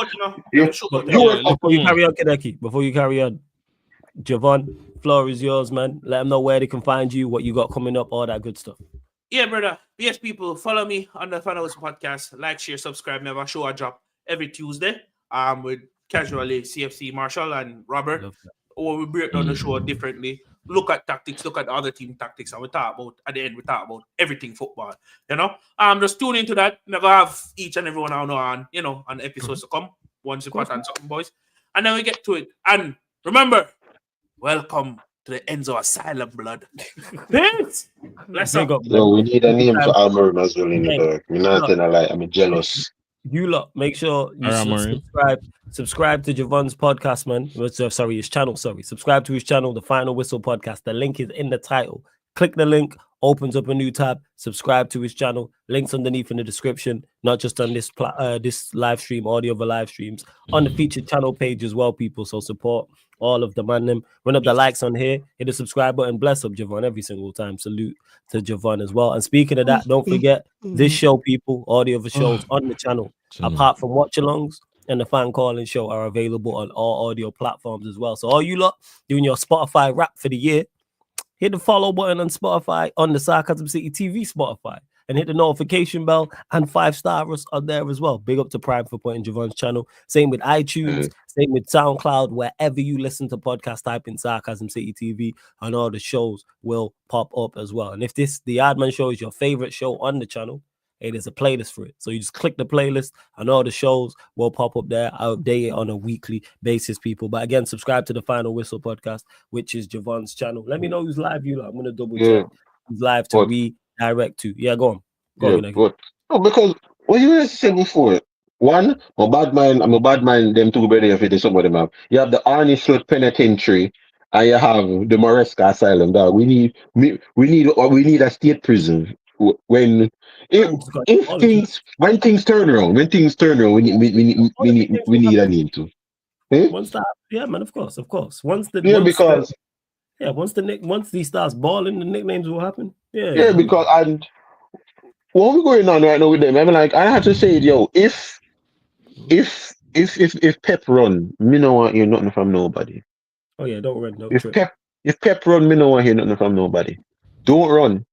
Speaker 2: You
Speaker 1: Before you carry on, Kaneki, before you carry on, Javon, floor is yours, man. Let them know where they can find you, what you got coming up, all that good stuff.
Speaker 2: Yeah, brother. Yes, people, follow me on the Finals podcast. Like, share, subscribe. Never show a drop every Tuesday. With casually CFC Marshall and Robert. Or we break down the show differently. Look at tactics, look at the other team tactics, and we talk about at the end, we talk about everything football. You know? Just tune into that. We're gonna have each and every one I know on, on episodes to come. Once you put on something, boys. And then we get to it. And remember, welcome to the Enzo Asylum, blood. Peace. Let's
Speaker 1: Big
Speaker 2: up.
Speaker 1: up,
Speaker 5: No,
Speaker 1: man.
Speaker 5: we need a name for Almerim as well in the
Speaker 1: Hey,
Speaker 5: dark. I'm not telling a lie. I'm jealous.
Speaker 1: You lot, make sure you
Speaker 4: Alright,
Speaker 1: subscribe to Javon's podcast, man. Sorry, his channel. Sorry, subscribe to his channel, The Final Whistle Podcast. The link is in the title. Click the link, opens up a new tab. Subscribe to his channel. Links underneath in the description. Not just on this this live stream, all the other live streams on the featured channel page as well, people. So support all of them and them. Run up the likes on here. Hit the subscribe button. Bless up Javon every single time. Salute to Javon as well. And speaking of that, don't forget this show, people. All the other shows on the channel, apart from watch-alongs and the fan calling show, are available on all audio platforms as well. So all you lot doing your Spotify rap for the year, hit the follow button on Spotify, on the Sarcasm City TV Spotify, and hit the notification bell and 5-star us on there as well. Big up to Prime for putting Javon's channel. Same with iTunes, same with SoundCloud. Wherever you listen to podcasts, type in Sarcasm City TV and all the shows will pop up as well. And if the Yardman show is your favorite show on the channel, hey, there's a playlist for it. So you just click the playlist and all the shows will pop up there. I update it on a weekly basis, people. But again, subscribe to the Final Whistle podcast, which is Javon's channel. Let me know who's live. I'm going to double check who's live to redirect to. Yeah, go on. Go on.
Speaker 5: Good. No, because what you said before, one, I'm a bad mind, them two better if it is some of them have. You have the Arnie Slot Penitentiary and you have the Maresca Asylum. Dog. We need a state prison. When things turn around, we need a name to. Eh?
Speaker 1: Once that, yeah, man, of course. Once these stars balling, the nicknames will happen. Yeah,
Speaker 5: because and what we're going on right now with them, I'm like, I have to say, yo, if Pep run, me no want hear nothing from nobody.
Speaker 1: Oh yeah, don't run.
Speaker 5: If Pep run, me no want hear nothing from nobody. Don't run.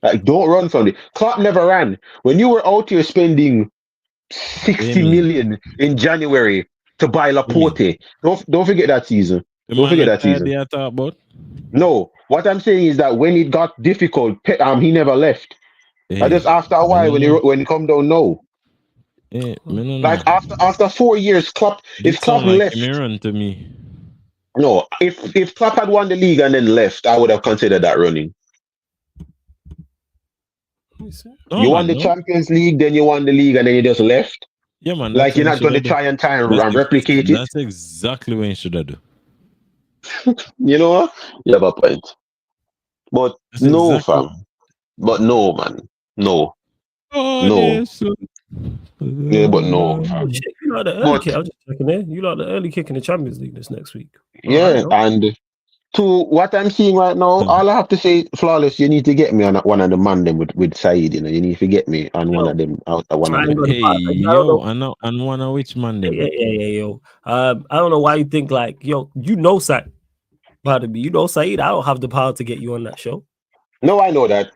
Speaker 5: Like, don't run from it. Klopp never ran. When you were out here spending 60 million in January to buy Laporte, don't forget that season. Don't forget that season. No, what I'm saying is that when it got difficult, he never left. Just after a while, when he come down, no. Like after 4 years, Klopp left.
Speaker 4: Run to me.
Speaker 5: No, if Klopp had won the league and then left, I would have considered that running. You won the Champions League, then you won the league, and then you just left.
Speaker 4: Yeah, man.
Speaker 5: Like you're not going to try and replicate it.
Speaker 4: That's exactly what you should have done.
Speaker 5: You know what? You have a point. But that's no, fam. But no, man. No. Yeah, but no. Fam.
Speaker 1: You like the early kick? I was just checking in. You like the early kick in the Champions League this next week?
Speaker 5: Yeah, and to what I'm seeing right now, all I have to say, Flawless, you need to get me on one of the man them with Saeed. You know, you need to get me on one of them out of one of them.
Speaker 4: Hey, yo, and one of which man them?
Speaker 1: Yeah, yo. I don't know why you think like, yo, you know Saeed. Pardon me, you know Saeed. I don't have the power to get you on that show.
Speaker 5: No, I know that.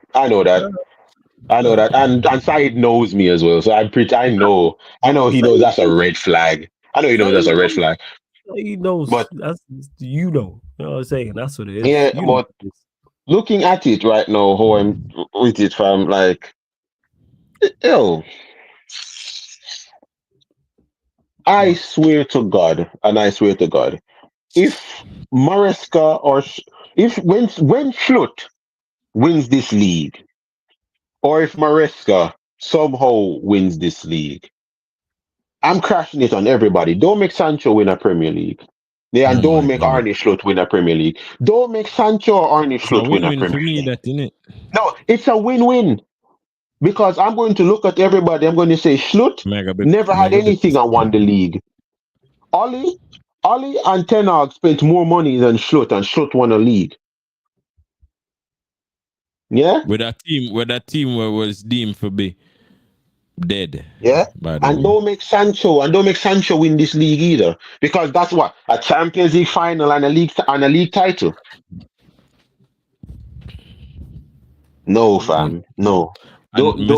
Speaker 5: And Saeed knows me as well. So I know he knows that's a red flag. I know he knows that's a red flag.
Speaker 1: He knows, but that's you know what I'm saying. That's what it is.
Speaker 5: Yeah, but looking at it right now, how I'm with it, fam, like, yo, I swear to God, if Maresca when Schlutt wins this league, or if Maresca somehow wins this league, I'm crashing it on everybody. Don't make Sancho win a Premier League. Yeah, and don't make Arne Slot win a Premier League. Don't make Sancho or Arne Slot win a Premier League. No, it's a win-win. Because I'm going to look at everybody. I'm going to say Slot never had anything and won the league. Ollie and Ten Hag spent more money than Slot, and Slot won a league. Yeah?
Speaker 4: With that team where was deemed to be dead.
Speaker 5: Yeah, and don't make Sancho win this league either, because that's what a Champions League final and a league title. No, fam, no. Don't make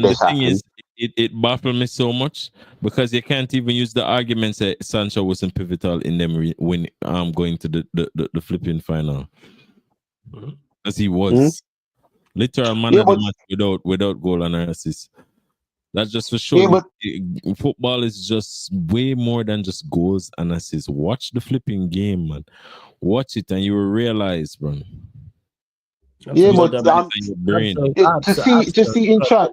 Speaker 5: this happen.
Speaker 4: Thing is, it baffles me so much because you can't even use the argument that Sancho wasn't pivotal in them when going to the flipping final, as he was literal man of the match without goal and assist. That's just for sure. Football is just way more than just goals and assists. Watch the flipping game, man. Watch it and you will realize, bro.
Speaker 5: Yeah, but to see in chat.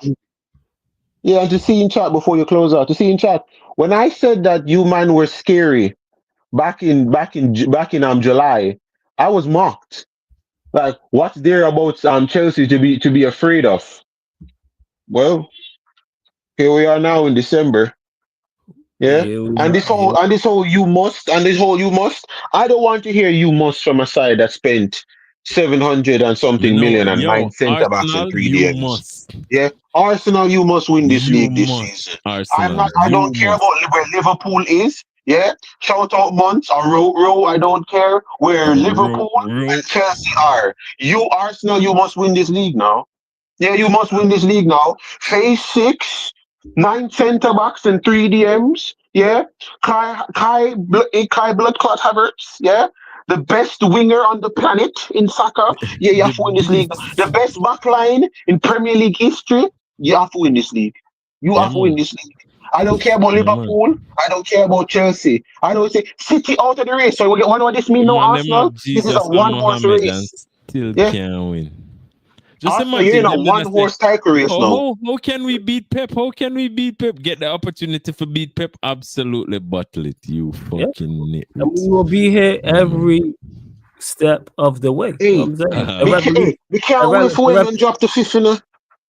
Speaker 5: Yeah, and to see in chat before you close out. To see in chat. When I said that you man were scary back in July, I was mocked. Like, what's there about Chelsea to be afraid of? Well, here we are now in December. Yeah.
Speaker 1: Here we
Speaker 5: And
Speaker 1: are.
Speaker 5: this whole you must. I don't want to hear you must from a side that spent 700 and
Speaker 4: You
Speaker 5: something
Speaker 4: know,
Speaker 5: million and
Speaker 4: yo,
Speaker 5: 9 centre backs and
Speaker 4: Arsenal,
Speaker 5: three
Speaker 4: you
Speaker 5: DMs.
Speaker 4: must.
Speaker 5: Yeah. Arsenal, you must win this
Speaker 4: You
Speaker 5: league this
Speaker 4: must.
Speaker 5: season.
Speaker 4: Arsenal,
Speaker 5: I
Speaker 4: you
Speaker 5: don't care
Speaker 4: must.
Speaker 5: about where Liverpool is. Yeah. Shout out Monts or row. I don't care where
Speaker 4: Ro,
Speaker 5: Liverpool
Speaker 4: ro.
Speaker 5: and Chelsea are. You Arsenal, you must win this league now. Yeah, you must win this league now. Phase 6, 9 centre backs and 3 DMs. Yeah, Kai Bloodclot Havertz. Yeah, the best winger on the planet in soccer. Yeah, you
Speaker 4: The
Speaker 5: have to win this league. The
Speaker 4: beast.
Speaker 5: best back line in Premier League history. You have to win this league. You
Speaker 4: Yeah,
Speaker 5: have to win
Speaker 4: man.
Speaker 5: this league. I don't care about
Speaker 4: Yeah, man.
Speaker 5: Liverpool. I don't care about Chelsea. I don't say City out of the race. So what do this mean? No
Speaker 4: Man, them
Speaker 5: Arsenal.
Speaker 4: have
Speaker 5: This is a
Speaker 4: Jesus and
Speaker 5: one-horse
Speaker 4: Mohammed and
Speaker 5: race.
Speaker 4: still
Speaker 5: Yeah,
Speaker 4: can't win. Just
Speaker 5: Arsenal, you're in
Speaker 4: imagine
Speaker 5: a
Speaker 4: them didn't say,
Speaker 5: one-horse tiger race now.
Speaker 4: how can we beat Pep? How can we beat Pep? Get the opportunity for beat Pep? Absolutely bottle it, you
Speaker 1: Yeah.
Speaker 4: fucking nit.
Speaker 1: And we will be here every step of the way. You know what I'm saying? The revolution,
Speaker 5: We can't wait for when and drop the fifth in the.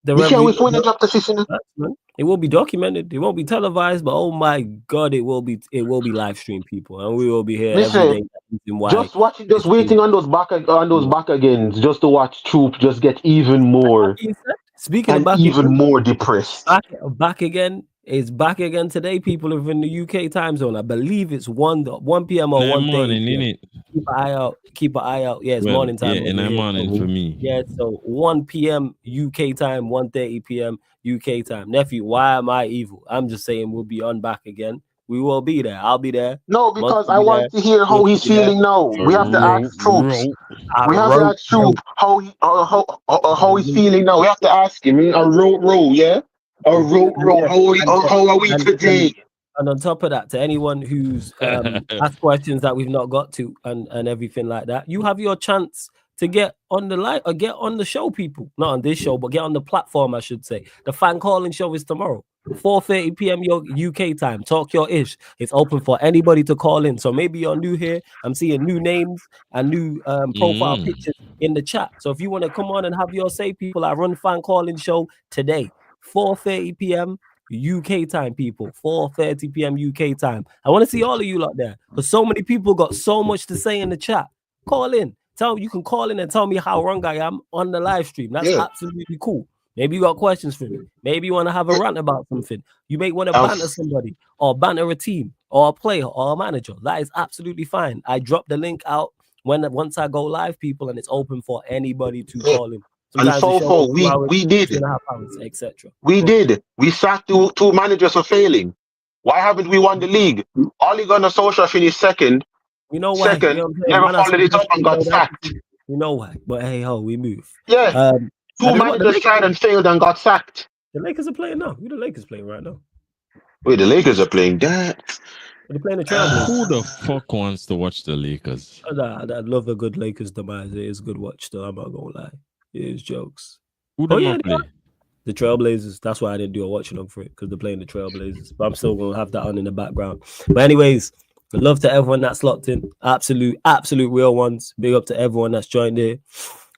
Speaker 1: the
Speaker 5: We can't wait for when
Speaker 1: revolution.
Speaker 5: and drop the fifth in the.
Speaker 1: It will be documented. It won't be televised, but oh my god, it will be live streamed, people, and we will be here every
Speaker 5: Listen,
Speaker 1: day. Why?
Speaker 5: just watching, just waiting on those back agains, just to watch Troop just get even more
Speaker 1: Speaking of
Speaker 5: and
Speaker 1: back
Speaker 5: even
Speaker 1: again,
Speaker 5: more depressed.
Speaker 1: back again. It's back again today, people are in the UK time zone. I believe it's 1 p.m. or 1:30
Speaker 4: morning,
Speaker 1: p.m.
Speaker 4: innit?
Speaker 1: Keep an eye out. Keep an eye out. Yeah, it's
Speaker 4: Well,
Speaker 1: morning time.
Speaker 4: yeah, in
Speaker 1: over
Speaker 4: the
Speaker 1: here.
Speaker 4: morning for me.
Speaker 1: Yeah, so 1 p.m. UK time, 1:30 p.m. UK time. Nephew, why am I evil? I'm just saying we'll be on back again. We will be there. I'll be there.
Speaker 5: No,
Speaker 1: Must
Speaker 5: because
Speaker 1: will
Speaker 5: I
Speaker 1: be
Speaker 5: want
Speaker 1: there.
Speaker 5: to hear how
Speaker 1: Will
Speaker 5: he's
Speaker 1: be there.
Speaker 5: feeling now. We have to ask Troops. We have to ask Troop how he's feeling now. We have to ask him. A row, yeah. A row. How are we today?
Speaker 1: And on top of that, to anyone who's asked questions that we've not got to and everything like that, you have your chance to get on the live or get on the show, people. Not on this show, but get on the platform, I should say. The fan calling show is tomorrow, 4:30 p.m. your UK time. Talk your ish. It's open for anybody to call in. So maybe you're new here. I'm seeing new names and new profile pictures in the chat. So if you want to come on and have your say, people, I run fan calling show today, 4:30 p.m. UK time, people. 4:30 p.m. UK time. I want to see all of you lot there because so many people got so much to say in the chat. Call in. You can call in and tell me how wrong I am on the live stream. That's absolutely cool. Maybe you got questions for me. Maybe you want to have a rant about something. You may want to banter somebody or banter a team or a player or a manager. That is absolutely fine. I drop the link out once I go live, people, and it's open for anybody to call in.
Speaker 5: Sometimes and Fofo, we did,
Speaker 1: 2.5 hours, etc.
Speaker 5: We did. We sacked two managers for failing. Why haven't we won the league? Ole Gunnar Solskjaer finished second.
Speaker 1: You know why?
Speaker 5: Second, never followed it up and got sacked.
Speaker 1: You know why? But hey ho, we move.
Speaker 5: Yeah. Two managers tried and failed and got sacked.
Speaker 1: The Lakers are playing now. Who the Lakers playing right now?
Speaker 5: Wait, the Lakers are playing that.
Speaker 1: They're playing the Trailblazers.
Speaker 4: Who the fuck wants to watch the Lakers?
Speaker 1: I'd love a good Lakers demise. It is good watch, though. I'm not gonna lie. It is jokes.
Speaker 4: Who them play?
Speaker 1: The Trailblazers. That's why I didn't do a watch along for it, because they're playing the Trailblazers. But I'm still gonna have that on in the background. But anyways, love to everyone that's locked in. Absolute real ones. Big up to everyone that's joined here.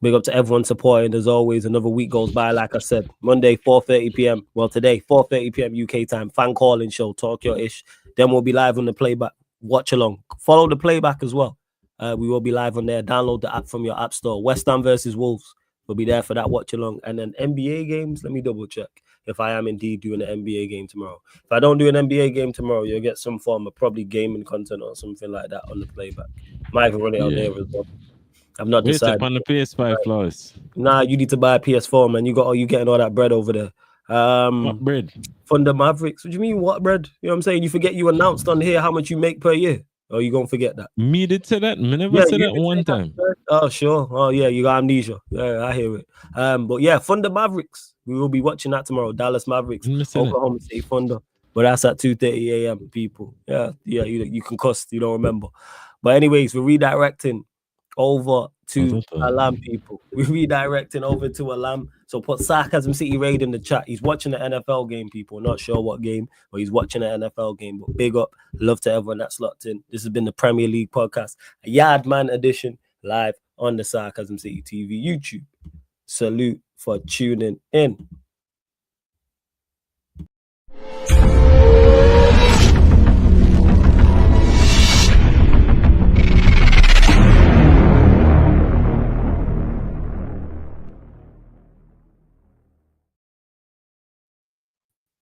Speaker 1: Big up to everyone supporting. As always, another week goes by. Like I said, Monday, 4:30 p.m. Well, today, 4:30 p.m. UK time. Fan calling show. Talk your ish. Then we'll be live on the playback. Watch along. Follow the playback as well. We will be live on there. Download the app from your app store. West Ham versus Wolves. We'll be there for that watch along. And then NBA games. Let me double check if I am indeed doing an NBA game tomorrow. If I don't do an NBA game tomorrow, you'll get some form of probably gaming content or something like that on the playback. Might even run it on there as well. I've not decided.
Speaker 4: On the PS5 flowers.
Speaker 1: Nah, you need to buy a PS4, man. You getting all that bread over there.
Speaker 4: What bread?
Speaker 1: Thunder Mavericks. What do you mean, what bread? You know what I'm saying? You forget you announced on here how much you make per year. Or you gonna forget that?
Speaker 4: Me did say that. Me never said that one time.
Speaker 1: Oh, sure. Oh, yeah, you got amnesia. Yeah, I hear it. But yeah, Thunder Mavericks. We will be watching that tomorrow. Dallas Mavericks, Oklahoma City Thunder. But that's at 2:30 a.m. people. Yeah, you can cuss. You don't remember. But anyways, we're redirecting over to Alam, people. We're redirecting over to Alam. So put Sarcasm City Raid in the chat. He's watching the NFL game, people. Not sure what game, but he's watching the NFL game. But big up. Love to everyone that's locked in. This has been the Premier League podcast, a Yardman edition, live on the Sarcasm City TV YouTube. Salute for tuning in.